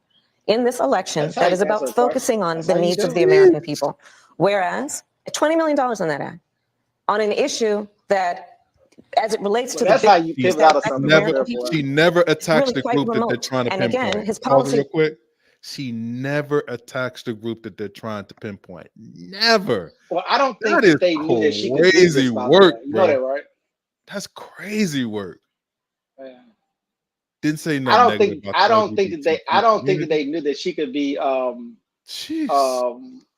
in this election that is about focusing on the needs of the American people. Whereas $20 million on that ad, on an issue that, as it relates to that's how you pivot out of something. She never attacks the group that they're trying to pinpoint. And again, his policy. Real quick. She never attacks the group that they're trying to pinpoint. Never. Well, I don't think that they knew that she could do this. Crazy work, you know that, right? That's crazy work. Yeah. Didn't say nothing. I don't think that they knew that she could be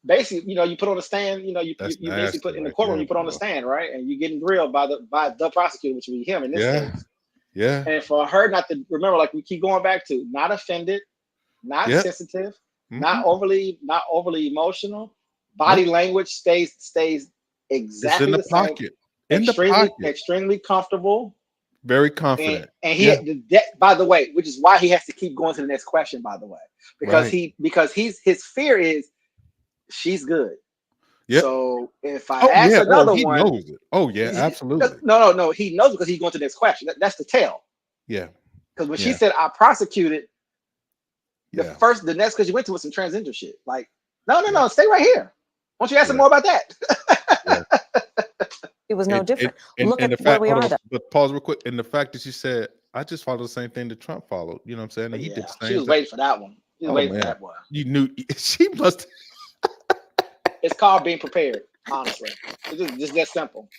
basically, you put on the stand, you basically put in the courtroom, you put on the stand, right? And you're getting grilled by the prosecutor, which would be him in this case. Yeah. And for her not to remember, like we keep going back to, not offended, not sensitive, not overly emotional. Body language stays exactly in the same. pocket. In the pocket. Extremely comfortable. Very confident. And he, by the way, which is why he has to keep going to the next question, by the way, because his fear is she's good. Yeah. So if I ask another one, he knows it. Oh yeah, absolutely. No, he knows because he's going to the next question. That's the tell. Yeah. Because when she said I prosecuted. The next question you went to was some transgender shit. Like, no, stay right here. Why don't you ask him more about that? It was no different. Look at where we are. But pause real quick. And the fact that she said, I just followed the same thing that Trump followed. You know what I'm saying? And he did the same She was waiting for that one. She was waiting for that one. You knew she must. It's called being prepared, honestly. It's just that simple.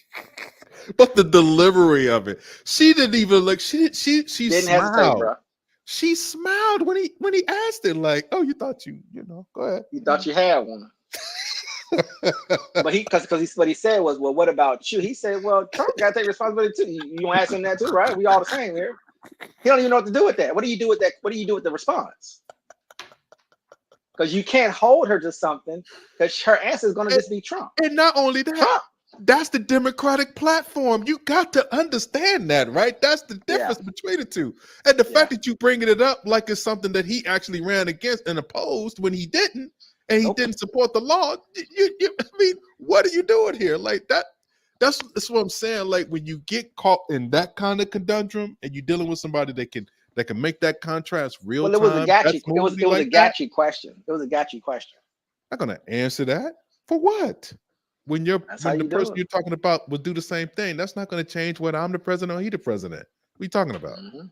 But the delivery of it, she didn't even look. She didn't smiled. hesitate, bro. She smiled when he asked it, like, "Oh, you thought you know? Go ahead." You thought you had one. But what he said was, well, what about you? He said, well, Trump got to take responsibility too. You don't ask him that too, right? We all the same here. He don't even know what to do with that. What do you do with that? What do you do with the response? Because you can't hold her to something, because her answer is going to just be Trump. And not only that, Trump. that's the Democratic platform. You got to understand that, right? That's the difference between the two. And the fact that you bringing it up like it's something that he actually ran against and opposed when he didn't, and he didn't support the law. I mean, what are you doing here? Like that. That's what I'm saying. Like when you get caught in that kind of conundrum, and you're dealing with somebody that can make that contrast real time. Well, it was a Gacci question. It was a Gacci question. I'm not gonna answer that. For what? When the person you're talking about would do the same thing, that's not going to change whether I'm the president or he the president. What are you talking about? Mm-hmm.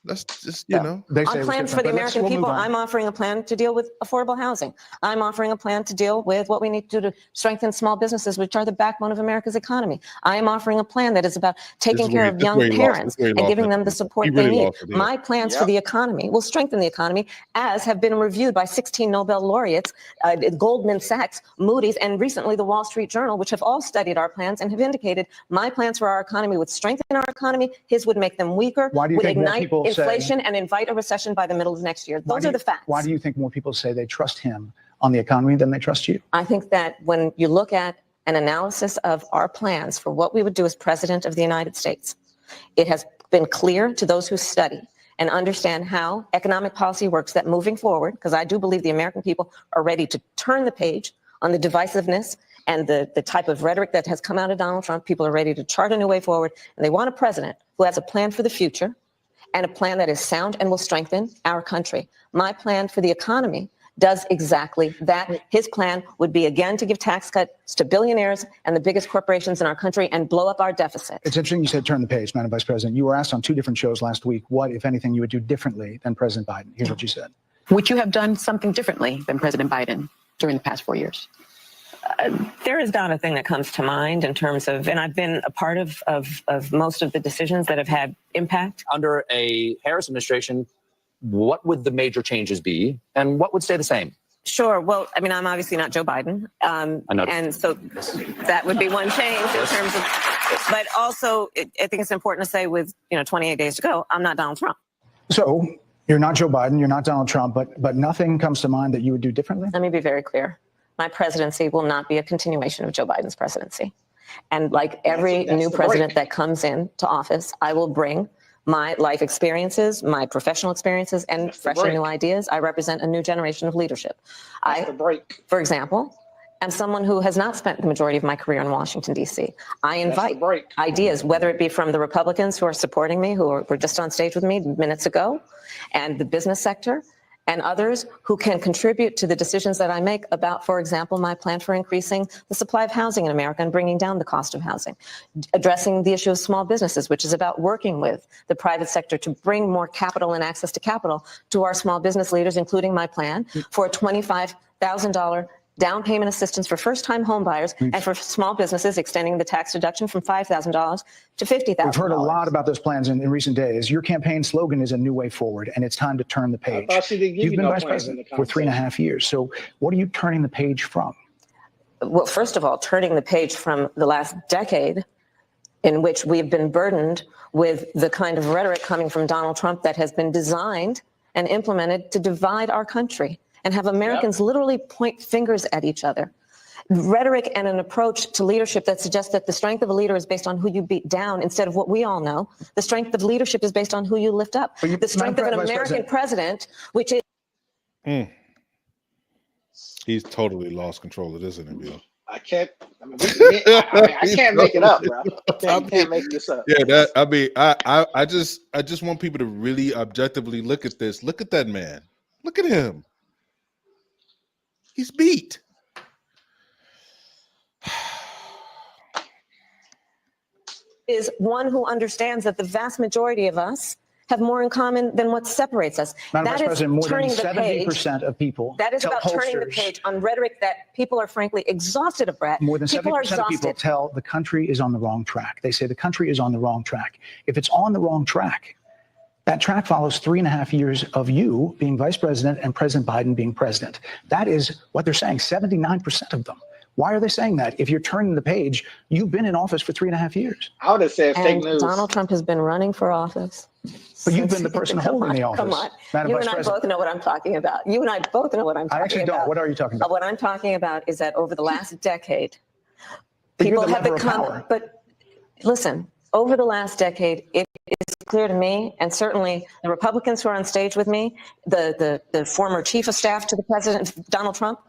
That's just, On plans for the American people, I'm offering a plan to deal with affordable housing. I'm offering a plan to deal with what we need to do to strengthen small businesses, which are the backbone of America's economy. I am offering a plan that is about taking care of young parents and giving them the support they need. My plans for the economy will strengthen the economy, as have been reviewed by 16 Nobel laureates, Goldman Sachs, Moody's, and recently the Wall Street Journal, which have all studied our plans and have indicated my plans for our economy would strengthen our economy. His would make them weaker, would ignite inflation and invite a recession by the middle of next year. Those are the facts. Why do you think more people say they trust him on the economy than they trust you? I think that when you look at an analysis of our plans for what we would do as president of the United States, it has been clear to those who study and understand how economic policy works that moving forward, because I do believe the American people are ready to turn the page on the divisiveness and the type of rhetoric that has come out of Donald Trump. People are ready to chart a new way forward, and they want a president who has a plan for the future and a plan that is sound and will strengthen our country. My plan for the economy does exactly that. His plan would be, again, to give tax cuts to billionaires and the biggest corporations in our country and blow up our deficit. It's interesting you said turn the page, Madam Vice President. You were asked on 2 different shows last week what, if anything, you would do differently than President Biden. Here's what you said. Would you have done something differently than President Biden during the past 4 years? There is not a thing that comes to mind in terms of, and I've been a part of most of the decisions that have had impact. Under a Harris administration, what would the major changes be and what would stay the same? Sure. Well, I mean, I'm obviously not Joe Biden. And so that would be one change in terms of, but also I think it's important to say with, 28 days to go, I'm not Donald Trump. So you're not Joe Biden, you're not Donald Trump, but nothing comes to mind that you would do differently? Let me be very clear. My presidency will not be a continuation of Joe Biden's presidency. And like every new president that comes into office, I will bring my life experiences, my professional experiences, and fresh and new ideas. I represent a new generation of leadership. For example, am someone who has not spent the majority of my career in Washington, D.C. I invite ideas, whether it be from the Republicans who are supporting me, who were just on stage with me minutes ago, and the business sector, and others who can contribute to the decisions that I make about, for example, my plan for increasing the supply of housing in America and bringing down the cost of housing, addressing the issue of small businesses, which is about working with the private sector to bring more capital and access to capital to our small business leaders, including my plan for a $25,000 down payment assistance for first-time home buyers and for small businesses, extending the tax deduction from $5,000 to $50,000. We've heard a lot about those plans in recent days. Your campaign slogan is a new way forward, and it's time to turn the page. You've been vice president for 3.5 years. So what are you turning the page from? Well, first of all, turning the page from the last decade in which we've been burdened with the kind of rhetoric coming from Donald Trump that has been designed and implemented to divide our country and have Americans literally point fingers at each other. Rhetoric and an approach to leadership that suggests that the strength of a leader is based on who you beat down instead of what we all know. The strength of leadership is based on who you lift up. The strength of an American president, which is... He's totally lost control of this interview. I can't make it up, bro. I can't make this up. Yeah, I just want people to really objectively look at this. Look at that man. Look at him. He's beat. Is one who understands that the vast majority of us have more in common than what separates us. Madam Vice President, more than 70% of people. That is about turning the page on rhetoric that people are frankly exhausted of. More than 70% of people tell the country is on the wrong track. They say the country is on the wrong track. If it's on the wrong track, That track follows 3.5 years of you being vice president and President Biden being president. That is what they're saying, 79% of them. Why are they saying that? If you're turning the page, you've been in office for 3.5 years. I would have said fake And news. Donald Trump has been running for office. But you've been the person holding the office. Come on. Madam You Vice and I President. both know what I'm talking about. You and I both know what I'm I talking actually about. don't. What are you talking about? What I'm talking about is that over the last decade, But you're people the have lever of become, power. but listen, over the last decade, it is clear to me, and certainly the Republicans who are on stage with me, the former chief of staff to the president, Donald Trump,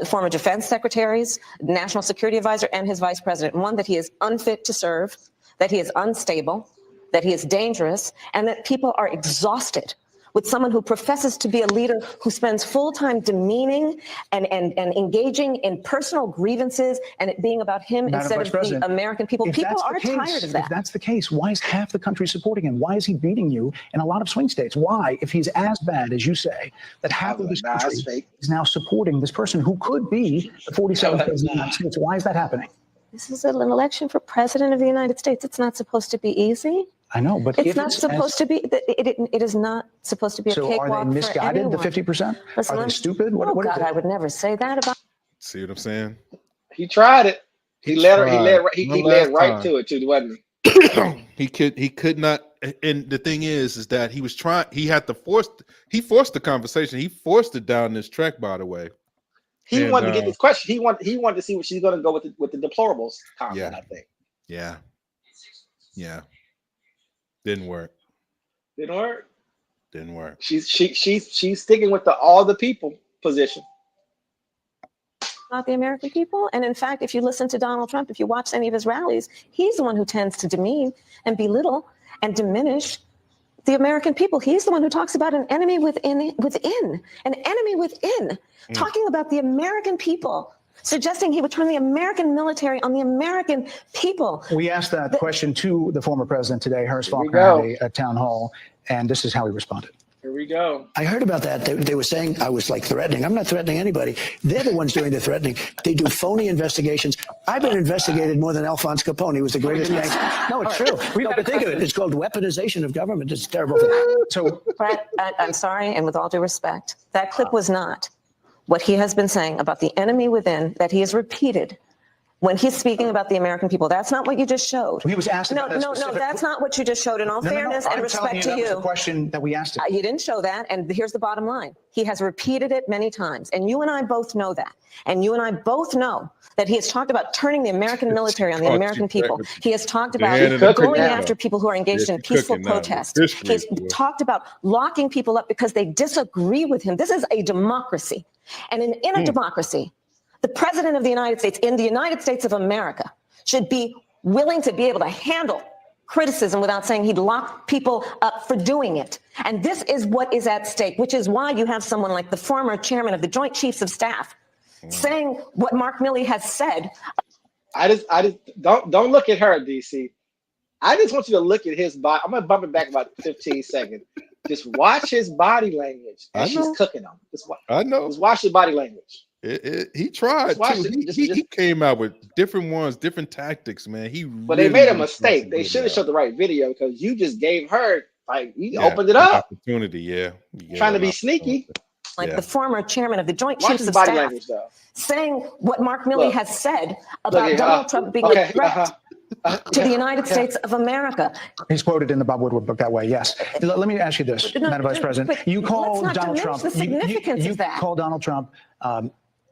former defense secretaries, national security advisor, and his vice president, one, that he is unfit to serve, that he is unstable, that he is dangerous, and that people are exhausted with someone who professes to be a leader who spends full time demeaning and engaging in personal grievances and it being about him Madam instead Vice of President, the American people. if People that's the are case, tired of that. If that's the case, why is half the country supporting him? Why is he beating you in a lot of swing states? Why, if he's as bad as you say, that half of this Nah, country it's fake. is now supporting this person who could be the 47th president of the United States? Why is that happening? This is an election for president of the United States. It's not supposed to be easy. I know, but It's if not supposed to be. It is not supposed to be a So cakewalk are they misguided, for the anyone. 50%? Listen, Are they I'm- stupid? Oh What is God, it? I would never say that about. See what I'm saying? He tried it. He led her. He led. tried. He One led last right time. to it too, wasn't he? He could not. And the thing is that he was trying. He had to force. He forced the conversation. He forced it down this track. By the way, He And, wanted to get this question. He wanted to see what she's going to go with the deplorables comment. Yeah. I think yeah, didn't work. didn't work. Didn't work. She's sticking with the all the people position. Not the American people. And in fact, if you listen to Donald Trump, if you watch any of his rallies, he's the one who tends to demean and belittle and diminish the American people. He's the one who talks about an enemy within, an enemy within, talking about the American people, suggesting he would turn the American military on the American people. We asked that question to the former president today, Ernst Here we Faulkner, go. at town hall, and this is how he responded. Here we go. I heard about that. They were saying I was like threatening. I'm not threatening anybody. They're the ones doing the threatening. They do phony investigations. I've been investigated more than Alphonse Capone. He was the greatest gangster. No, it's true. No, but think of it. It's called weaponization of government. It's a terrible thing. So Brett, I'm sorry, and with all due respect, that clip was not what he has been saying about the enemy within that he has repeated when he's speaking about the American people. That's not what you just showed. he was asked No, about a no, specific- that's not what you just showed. In all fairness and I'm respect telling to that was you, the question that we asked him. he didn't show that. And here's the bottom line. He has repeated it many times. And you and I both know that. And you and I both know that he has talked about turning the American military on the Talked American you people. back. He has talked Your about hand in the going cooking after now. people who are engaged Yeah, in you're peaceful cooking now. protest. History, He's boy. talked about locking people up because they disagree with him. This is a democracy. And in a democracy, the president of the United States, in the United States of America, should be willing to be able to handle criticism without saying he'd lock people up for doing it. And this is what is at stake, which is why you have someone like the former chairman of the Joint Chiefs of Staff saying what Mark Milley has said. I just don't look at her, DC. I just want you to look at his body. I'm gonna bump it back about 15 seconds. Just watch his body language I as she's know. cooking him. I know. Just watch his body language. He tried Just watch too. it. He came out with different ones, different tactics, man. But they made a mistake. They should have showed the right video because you just gave her you opened it up, Opportunity, yeah. trying to be sneaky. Like the former chairman of the Joint Watch Chiefs his of body Staff language though. saying what Mark Milley Look. has said about Look, Donald Trump being a threat to the United States of America. He's quoted in the Bob Woodward book that way, yes. Let me ask you this, No, Madam Vice President. but You let's call not Donald diminish Trump. the significance you of that. call Donald Trump.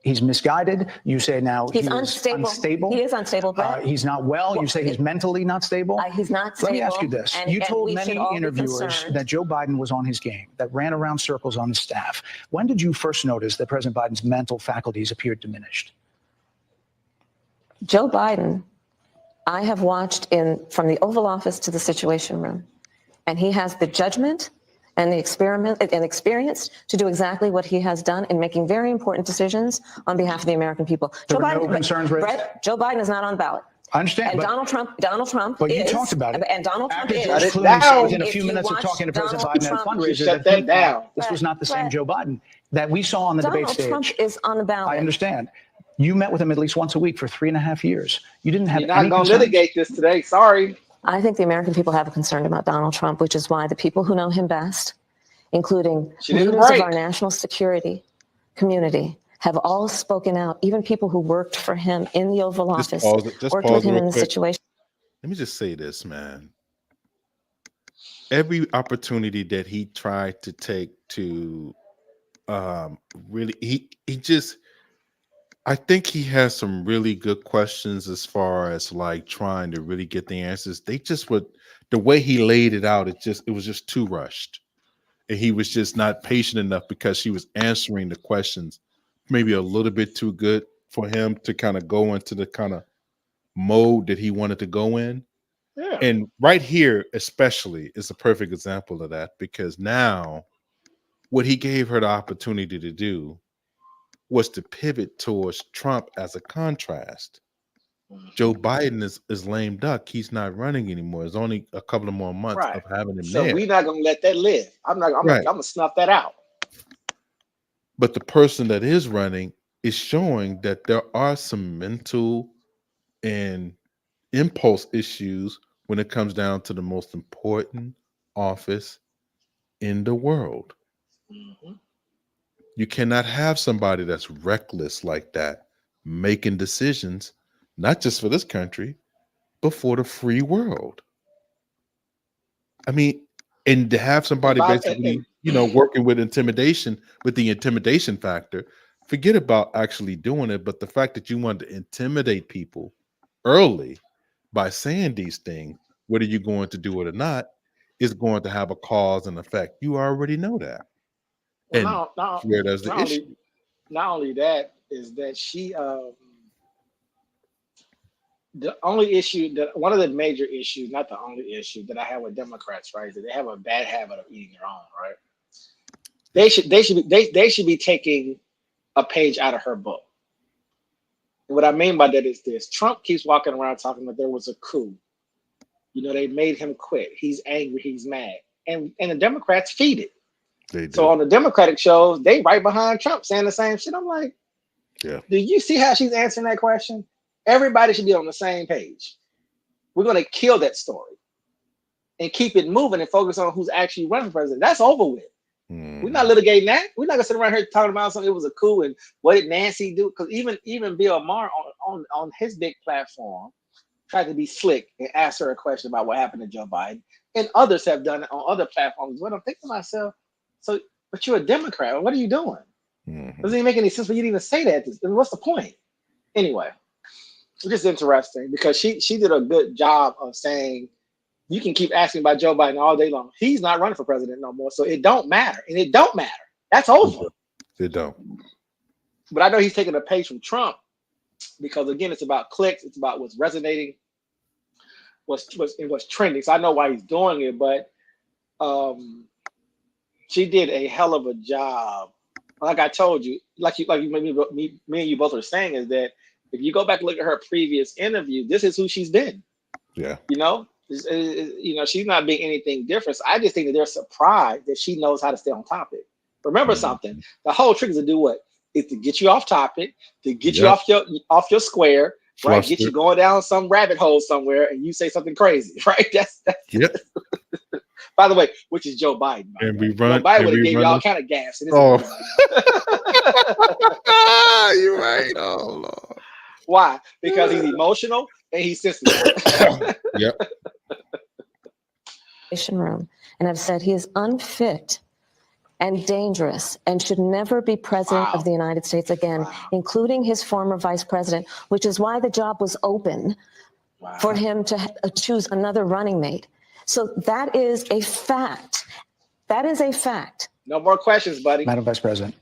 He's misguided. You say now He's he is unstable. He is unstable, Brett. He's not well. You say he's mentally not stable. He's not Let me ask stable, you this. and- You and told we should many all be interviewers concerned. that Joe Biden was on his game, that ran around circles on his staff. When did you first notice that President Biden's mental faculties appeared diminished? Joe Biden, I have watched from the Oval Office to the Situation Room, and he has the judgment and the experience to do exactly what he has done in making very important decisions on behalf of the American people. There were no concerns raised? Brett, Joe Biden is not on the ballot. I understand. And but Donald Trump But you is, talked about it. And Donald Trump after is. Shut George it Clooney said down. within a If few you minutes of watch talking to President Donald Biden at a Trump- fundraiser, Shut that he that down. thought this was not the same Brett. Joe Biden that we saw on the debate Donald stage. Trump is on the ballot. I understand. You met with him at least once a week for 3.5 years. You didn't have You're not any gonna concerns? litigate this today. Sorry. I think the American people have a concern about Donald Trump, which is why the people who know him best, including She didn't leaders of break. our national security community, have all spoken out, even people who worked for him in the Oval Just Office, pause it. Just worked pause with him real in the quick. situation. Let me just say this, man. Every opportunity that he tried to take to really, he just, I think he has some really good questions as far as like trying to really get the answers. They just would, the way he laid it out, it was just too rushed. And he was just not patient enough because she was answering the questions maybe a little bit too good for him to kind of go into the kind of mode that he wanted to go in. Yeah. And right here, especially, is a perfect example of that, because now what he gave her the opportunity to do was to pivot towards Trump as a contrast. Joe Biden is lame duck. He's not running anymore. It's only a couple of more months Right. of having him So there. we're not gonna let that live. I'm Right. gonna snuff that out. But the person that is running is showing that there are some mental and impulse issues when it comes down to the most important office in the world. Mhm. You cannot have somebody that's reckless like that making decisions, not just for this country, but for the free world. I mean, and to have somebody Bob, basically, working with intimidation, with the intimidation factor, forget about actually doing it, but the fact that you want to intimidate people early by saying these things, whether you're going to do it or not, is going to have a cause and effect. You already know that. well, And where does the issue? not only that is that she the only issue that one of the major issues, not the only issue that I have with Democrats, right, is that they have a bad habit of eating their own, right? They should be taking a page out of her book. And what I mean by that is this: Trump keeps walking around talking about there was a coup. They made him quit. He's angry, he's mad. And the Democrats feed it. They do. So on the Democratic shows, they right behind Trump saying the same shit. I'm like, yeah. Do you see how she's answering that question? Everybody should be on the same page. We're going to kill that story and keep it moving and focus on who's actually running for president. That's over with. We're not litigating that. We're not going to sit around here talking about something. It was a coup and what did Nancy do? Because even Bill Maher on his big platform tried to be slick and ask her a question about what happened to Joe Biden. And others have done it on other platforms. What I'm thinking to myself, but you're a Democrat. What are you doing? Doesn't even make any sense for you to even say that. What's the point? Anyway, it's just interesting because she did a good job of saying you can keep asking about Joe Biden all day long. He's not running for president no more, so it don't matter. And it don't matter. That's over. It don't. But I know he's taking a page from Trump because, again, it's about clicks. It's about what's resonating, what's trending. So I know why he's doing it, but she did a hell of a job. Like I told you, like me and you both are saying, is that if you go back and look at her previous interview, this is who she's been. Yeah. She's not being anything different. So I just think that they're surprised that she knows how to stay on topic. Remember something, the whole trick is to do what? Is to get you off topic, to get you off your square, right? Get you going down some rabbit hole somewhere and you say something crazy, right? That's yep. By the way, which is Joe Biden. And we run. Joe Biden would have gave you all kind of gas. Oh. You're right. Oh, Lord. Why? Because he's emotional and he's sensitive. Yep. Room, and have said he is unfit and dangerous and should never be president of the United States again, including his former vice president, which is why the job was open for him to choose another running mate. So that is a fact. That is a fact. No more questions, buddy. Madam Vice President,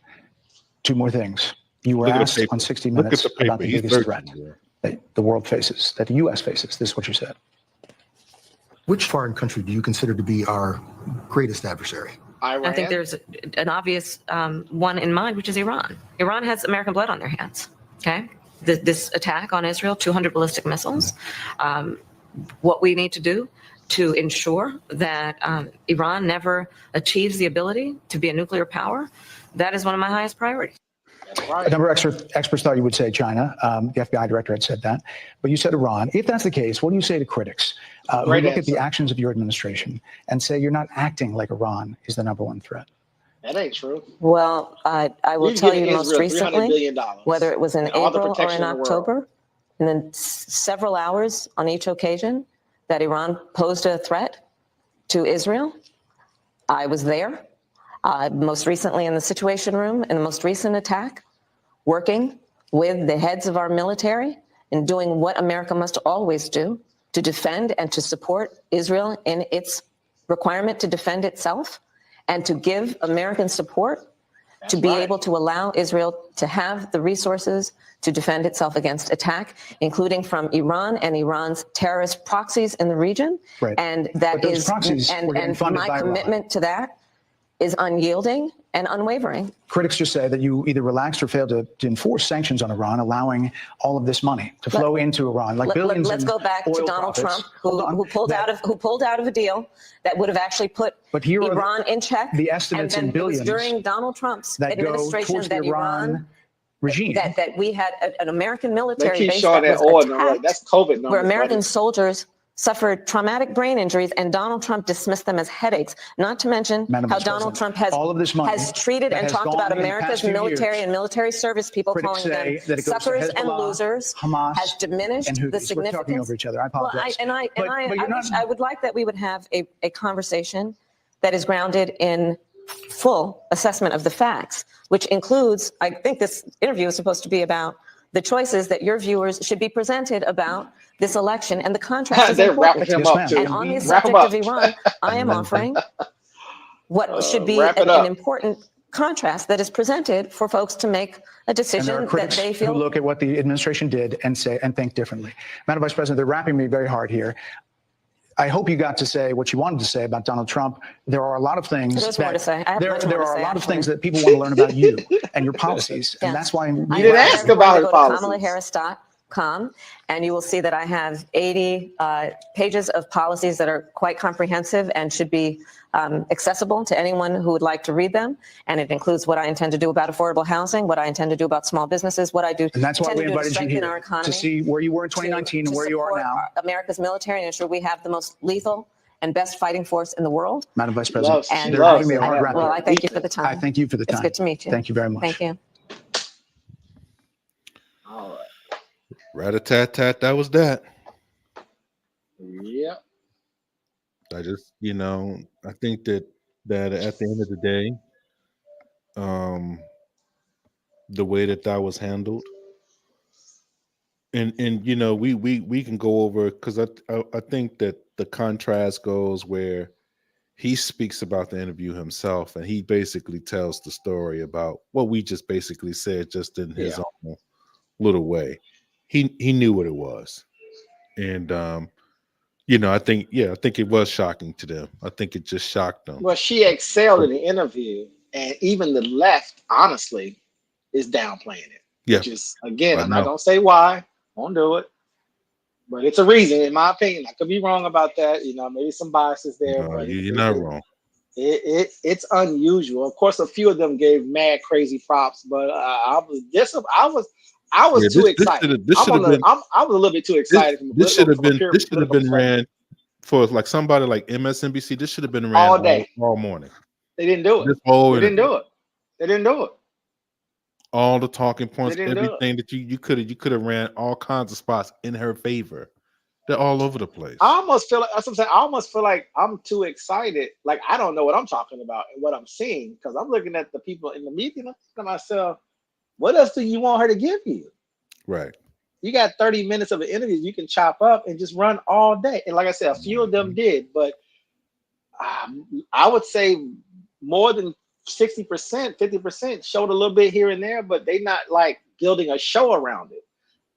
two more things. You were asked on 60 Minutes about the biggest threat that the world faces, that the U.S. faces. This is what you said. Which foreign country do you consider to be our greatest adversary? Iran. I think there's an obvious one in mind, which is Iran. Iran has American blood on their hands. Okay, this attack on Israel, 200 ballistic missiles. What we need to do to ensure that Iran never achieves the ability to be a nuclear power, that is one of my highest priorities. That's A right. number of experts thought you would say China. The FBI director had said that, but you said Iran. If that's the case, what do you say to critics who Great look at the answer. actions of your administration and say you're not acting like Iran is the number one threat? That ain't true. Well, I will We've tell given you most Israel $300 recently, billion. whether it was in and all the April or protection in in the world. October, and then several hours on each occasion that Iran posed a threat to Israel, I was there. Most recently in the Situation Room, in the most recent attack, working with the heads of our military and doing what America must always do to defend and to support Israel in its requirement to defend itself and to give American support to be able to allow Israel to have the resources to defend itself against attack, including from Iran and Iran's terrorist proxies in the region. Right. And that But those is, proxies were getting and funded my by Iran. commitment to that is unyielding and unwavering. Critics just say that you either relaxed or failed to enforce sanctions on Iran, allowing all of this money to flow into Iran, like billions. Let's go back to oil Donald profits. Trump, Hold on. who pulled out of a deal that would have actually put But here are Iran in check. the estimates and in then it was billions during Donald Trump's that go administration towards the that Iran regime. that we had an American They military keep base showing that that was oil number. attacked, That's COVID numbers. where American buddy. soldiers suffered traumatic brain injuries, and Donald Trump dismissed them as headaches. Not to mention Madam how Vice Donald President, Trump all of this money has treated that and has talked gone about in the America's past few military years, and military service people, critics calling say them that it goes to suckers and Hezbollah, losers, Hamas, has diminished and the Houthis. We're significance. talking over each other. I Well, apologize. I would like that we would have a conversation that is grounded in full assessment of the facts, which includes, I think this interview is supposed to be about the choices that your viewers should be presented about this election, and the contrast is They're important. wrapping him Yes, up ma'am. too. And on the Wrap him subject up. of Iran, I am offering what should be wrap it an up. important contrast that is presented for folks to make a And there decision are that critics they who feel. look at what the administration did and say and think differently. Madam Vice President, they're wrapping me very hard here. I hope you got to say what you wanted to say about Donald Trump. There are a lot of things There's more to say. I have there much more to are a say, lot of actually. things that people want to learn about you and your policies, and Yes. that's why I didn't invite ask everyone about to his go to policies. KamalaHarris.com, and you will see that I have 80 pages of policies that are quite comprehensive and should be accessible to anyone who would like to read them. And it includes what I intend to do about affordable housing, what I intend to do about small businesses, what I do And that's why intend we to do to invited you strengthen our here economy, to see where you were in 2019 and where you are support now. America's military and ensure we have the most lethal and best fighting force in the world. Madam Vice She President, loves- she they're loves giving me a to hard have wrap Well, up. I thank you for the time. I thank you for the time. It's good to meet you. Thank you very much. Thank you. All right. Rat-a-tat-tat, that was that. Yep. I just, I think that at the end of the day, the way that was handled, and we can go over, because I think that the contrast goes where he speaks about the interview himself, and he basically tells the story about what we just basically said, just in his own little way. He knew what it was, and I think it was shocking to them. I think it just shocked them. Well, she excelled in the interview, and even the left, honestly, is downplaying it. Yeah. Which is, again, I I'm not know. gonna say why, won't do it, but it's a reason, in my opinion. I could be wrong about that. Maybe some biases there. No, but you're not wrong. It's unusual. Of course, a few of them gave mad crazy props, but I was too excited. I was a little bit too excited. This should have been ran for like somebody like MSNBC. This should have been ran all day, all morning. They didn't do it. They didn't do it. All the talking points, everything that you could have ran all kinds of spots in her favor. They're all over the place. I almost feel like that's what I'm saying. I almost feel like I'm too excited. Like I don't know what I'm talking about and what I'm seeing, because I'm looking at the people in the media and I'm thinking to myself, what else do you want her to give you? Right. You got 30 minutes of an interview you can chop up and just run all day. And like I said, a few of them did, but I would say more than 60%, 50% showed a little bit here and there, but they not like building a show around it.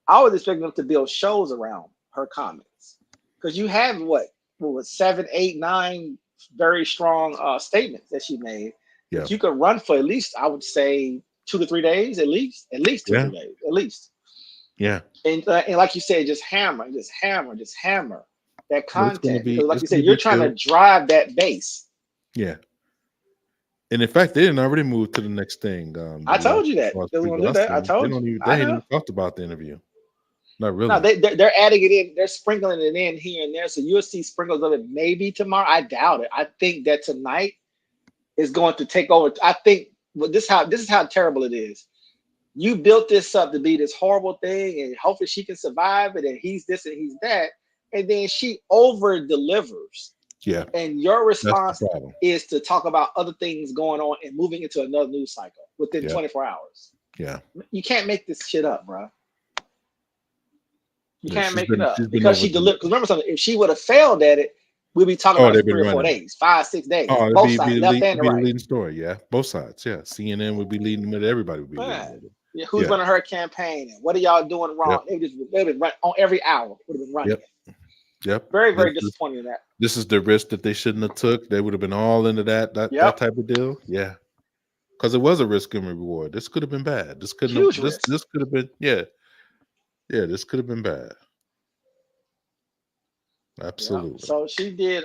I was expecting them to build shows around her comments, because you have what was 7, 8, 9 very strong statements that she made. Yeah. You could run for at least, I would say, 2 to 3 days, at least 2 to 3 days, at least. Yeah. And like you said, just hammer that content. Be, because like you said, you're trying to drive that base. Yeah. And in fact, they didn't already move to the next thing. I told you that. As far as They were people gonna do I that. I seen. told They you. don't even, I they ain't know. even talked about the interview. Not really. No, they're adding it in. They're sprinkling it in here and there. So you'll see sprinkles of it maybe tomorrow. I doubt it. I think that tonight is going to take over. I think this is how terrible it is. You built this up to be this horrible thing, and hopefully she can survive it. And he's this and he's that, and then she over delivers. Yeah. And your response That's the problem. is to talk about other things going on and moving into another news cycle within Yeah. 24 hours. Yeah. You can't make this shit up, bro. You Yeah, can't she's make been- it up she's been because she over- delivered. Because remember something, if she would have failed at it, we'd be talking about it they've for been 3 or 4 running. days, 5, 6 days, Oh, both it'd sides, be, left it'd and be a right. leading story. Yeah. Both sides. Yeah. CNN would be leading with it. Everybody would be Yeah. leading with it. Yeah, who's Yeah. running her campaign and what are y'all doing wrong? They've been running on every hour. Would have been running. Yep. It. Yep. Very, very This is- disappointing in that. This is the risk that they shouldn't have took. They would have been all into that Yep. type of deal. Yeah. Because it was a risk and reward. This could have been bad. This couldn't Huge have risk. this could have been, yeah. Yeah, this could have been bad. Absolutely. So she did.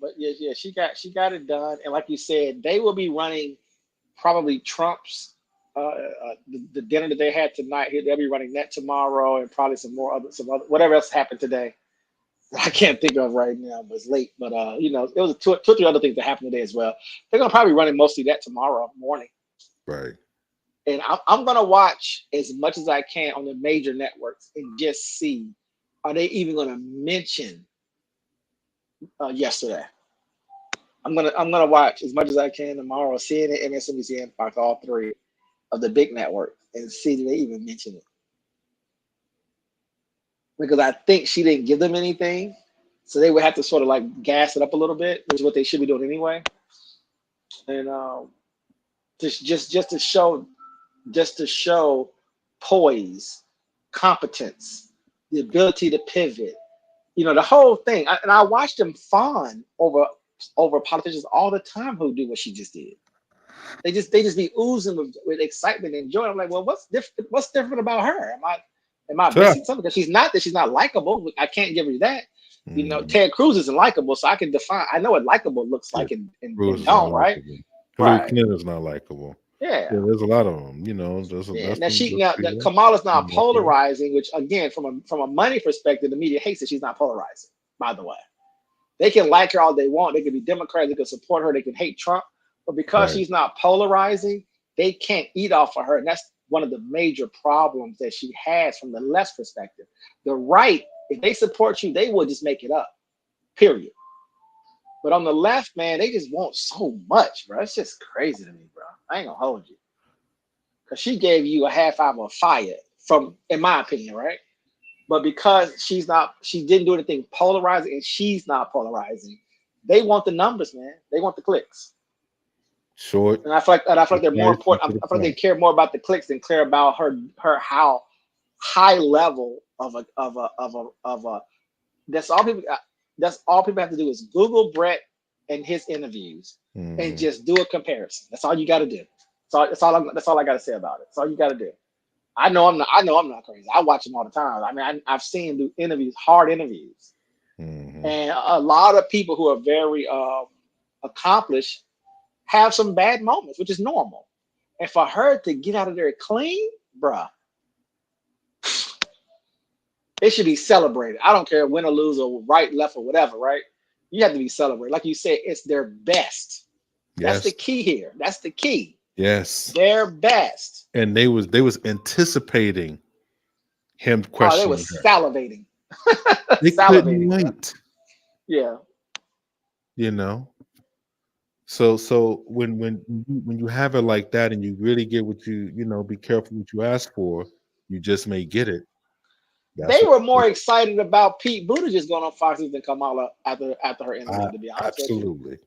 But yeah, she got it done. And like you said, they will be running probably Trump's the dinner that they had tonight. They'll be running that tomorrow, and probably some other whatever else happened today. I can't think of right now, but it's late. But it was two or three other things that happened today as well. They're gonna probably running mostly that tomorrow morning. Right. And I'm gonna watch as much as I can on the major networks and just see, are they even gonna mention yesterday? I'm gonna watch as much as I can tomorrow, CNN, MSNBC, and Fox, all three of the big networks, and see do they even mention it. Because I think she didn't give them anything, so they would have to sort of like gas it up a little bit, which is what they should be doing anyway. And just to show poise, competence, the ability to pivot, the whole thing. And I watch them fawn over politicians all the time who do what she just did. They just be oozing with excitement and joy. I'm like, well, what's different? What's different about her? Am I missing something? Because she's not likable. I can't give her that. Ted Cruz isn't likable, so I can define. I know what likable looks like and don't, right? Hillary Clinton's not likable. Yeah. There's a lot of them. Kamala's not polarizing, which again, from a money perspective, the media hates that she's not polarizing. By the way, they can like her all they want. They can be Democrats. They can support her. They can hate Trump, but because she's not polarizing, they can't eat off of her, and that's one of the major problems that she has from the left's perspective. The right, if they support you, they will just make it up. Period. But on the left, man, they just want so much, bro. It's just crazy to me, bro. I ain't gonna hold you. Because she gave you a half hour of fire in my opinion, right? But because she didn't do anything polarizing and she's not polarizing, they want the numbers, man. They want the clicks. Short. And I feel like they're more important. I feel like they care more about the clicks than care about her how high level of a that's all people have to do is Google Brett and his interviews and just do a comparison. That's all you got to do. That's all I got to say about it. That's all you got to do. I know I'm not crazy. I watch them all the time. I mean, I've seen them do interviews, hard interviews, and a lot of people who are very accomplished have some bad moments, which is normal. And for her to get out of there clean, bruh, it should be celebrated. I don't care win or lose or right, left, or whatever, right? You have to be celebrated. Like you said, it's their best. That's the key here. That's the key. Yes. Their best. And they was anticipating him questioning they was her. Salivating. They couldn't wait. Yeah. So when you have it like that and you really get what be careful what you ask for, you just may get it. They were more excited about Pete Buttigieg going on Fox News than Kamala after her interview, to be honest. Absolutely.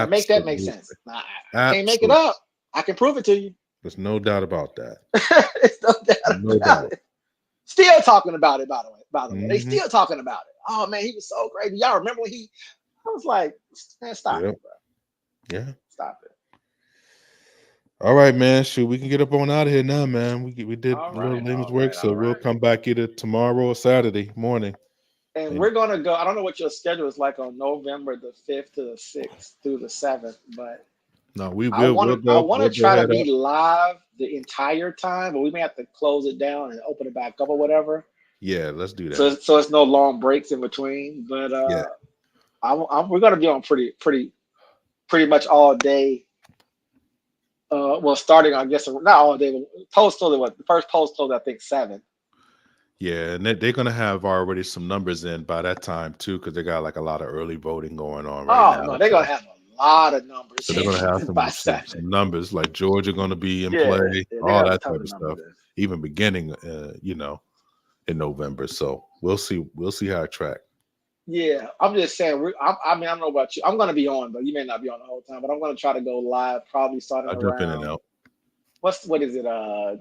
Make that make sense. I can't make it up. I can prove it to you. There's no doubt about that. There's no doubt about it. Still talking about it, by the way. They still talking about it. Oh man, he was so great. Y'all remember when I was like, man, stop it, bro. Yeah. Stop it. All right, man. Shoot, we can get up on out of here now, man. We did All little right, things all work, right, so all we'll right. come back either tomorrow or Saturday morning. And we're gonna go. I don't know what your schedule is like on November the 5th to the 6th through the 7th, but No, we I will. want to We'll go try to ahead be up. live the entire time, but we may have to close it down and open it back up or whatever. Yeah, let's do So that. it's no long breaks in between. But Yeah. we're gonna be on pretty much all day. Well, starting I guess not all day. But post closed what the first post closed I think 7. Yeah, and they're gonna have already some numbers in by that time too, because they got like a lot of early voting going on right now. No, they're gonna have a lot of numbers So they're gonna have by some 7. numbers like Georgia gonna be in Yeah, play, they're all gonna have a that ton type of of stuff, numbers. even beginning, in November. So we'll see how it track. Yeah, I'm just saying. I mean, I don't know about you. I'm gonna be on, but you may not be on the whole time. But I'm gonna try to go live, probably starting I'll jump in and around out. what is it?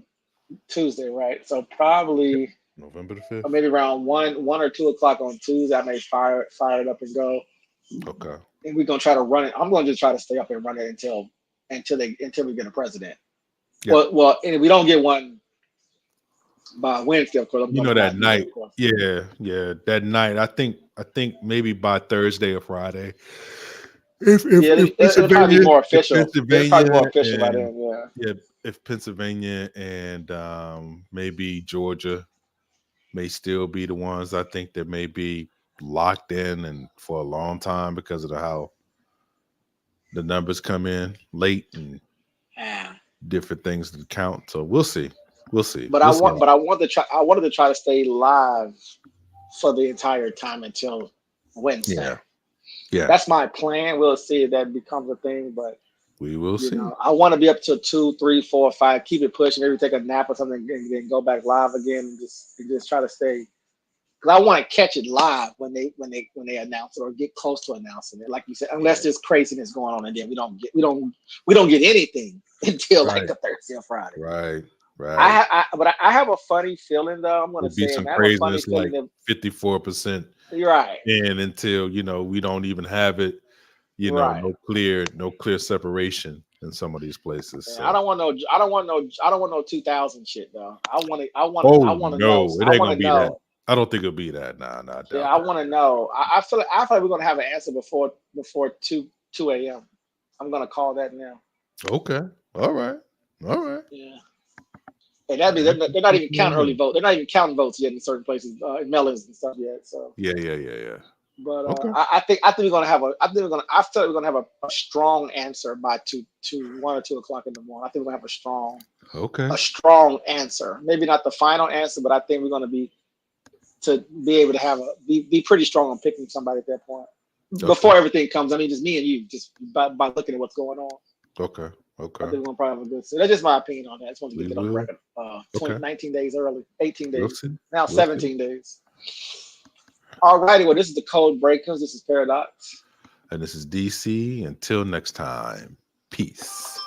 Tuesday, right? So probably November the 5th. or maybe around 1 or 2 o'clock on Tuesday. I may fire it up and go. Okay. And we're gonna try to run it. I'm gonna just try to stay up and run it until we get a president. Yeah. Well, and if we don't get one by Wednesday, of course. I'm You gonna know that not be there, night. of course. Yeah, that night. I think maybe by Thursday or Friday. If It'll probably be more official. It'll Pennsylvania probably be more official by and, then. Yeah. if Pennsylvania and maybe Georgia may still be the ones I think that may be locked in and for a long time because of how the numbers come in late and different things to count. So we'll see. But I wanted to try to stay live for the entire time until Wednesday. Yeah. That's my plan. We'll see if that becomes a thing, but We will see. I want to be up to 2, 3, 4, 5. Keep it pushing. Maybe take a nap or something, and then go back live again. And just try to stay. Because I want to catch it live when they announce it or get close to announcing it. Like you said, unless there's craziness going on, and then we don't get anything until like a Thursday or Friday. Right. But I have a funny feeling though. I'm gonna There'll be say some I have a funny craziness like feeling 54%. You're right. And until we don't even have it, Right. no clear separation in some of these places. So. I don't want no 2000 shit though. I want to No, know. it ain't gonna be that. I don't think it'll be that. Nah. Yeah, I want to know. I feel like we're gonna have an answer before 2 a.m. I'm gonna call that now. Okay. All right. Yeah. And that'd be they're not even counting early vote. They're not even counting votes yet in certain places, in mail-ins and stuff yet. So Yeah. but Okay. I think we're gonna have I feel like we're gonna have a strong answer by 1 or 2 o'clock in the morning. I think we're gonna have a strong answer. Maybe not the final answer, but I think we're gonna be able to have be pretty strong on picking somebody at that point. Before everything comes. I mean, just me and you, just by looking at what's going on. Okay. I think we're gonna probably have a good. So that's just my opinion on that. I just want to get it on the will. record. 19 days early, 18 days. We'll see. Now 17 days. All righty. Well, this is the Code Breakers. This is Paradox. And this is DC. Until next time. Peace.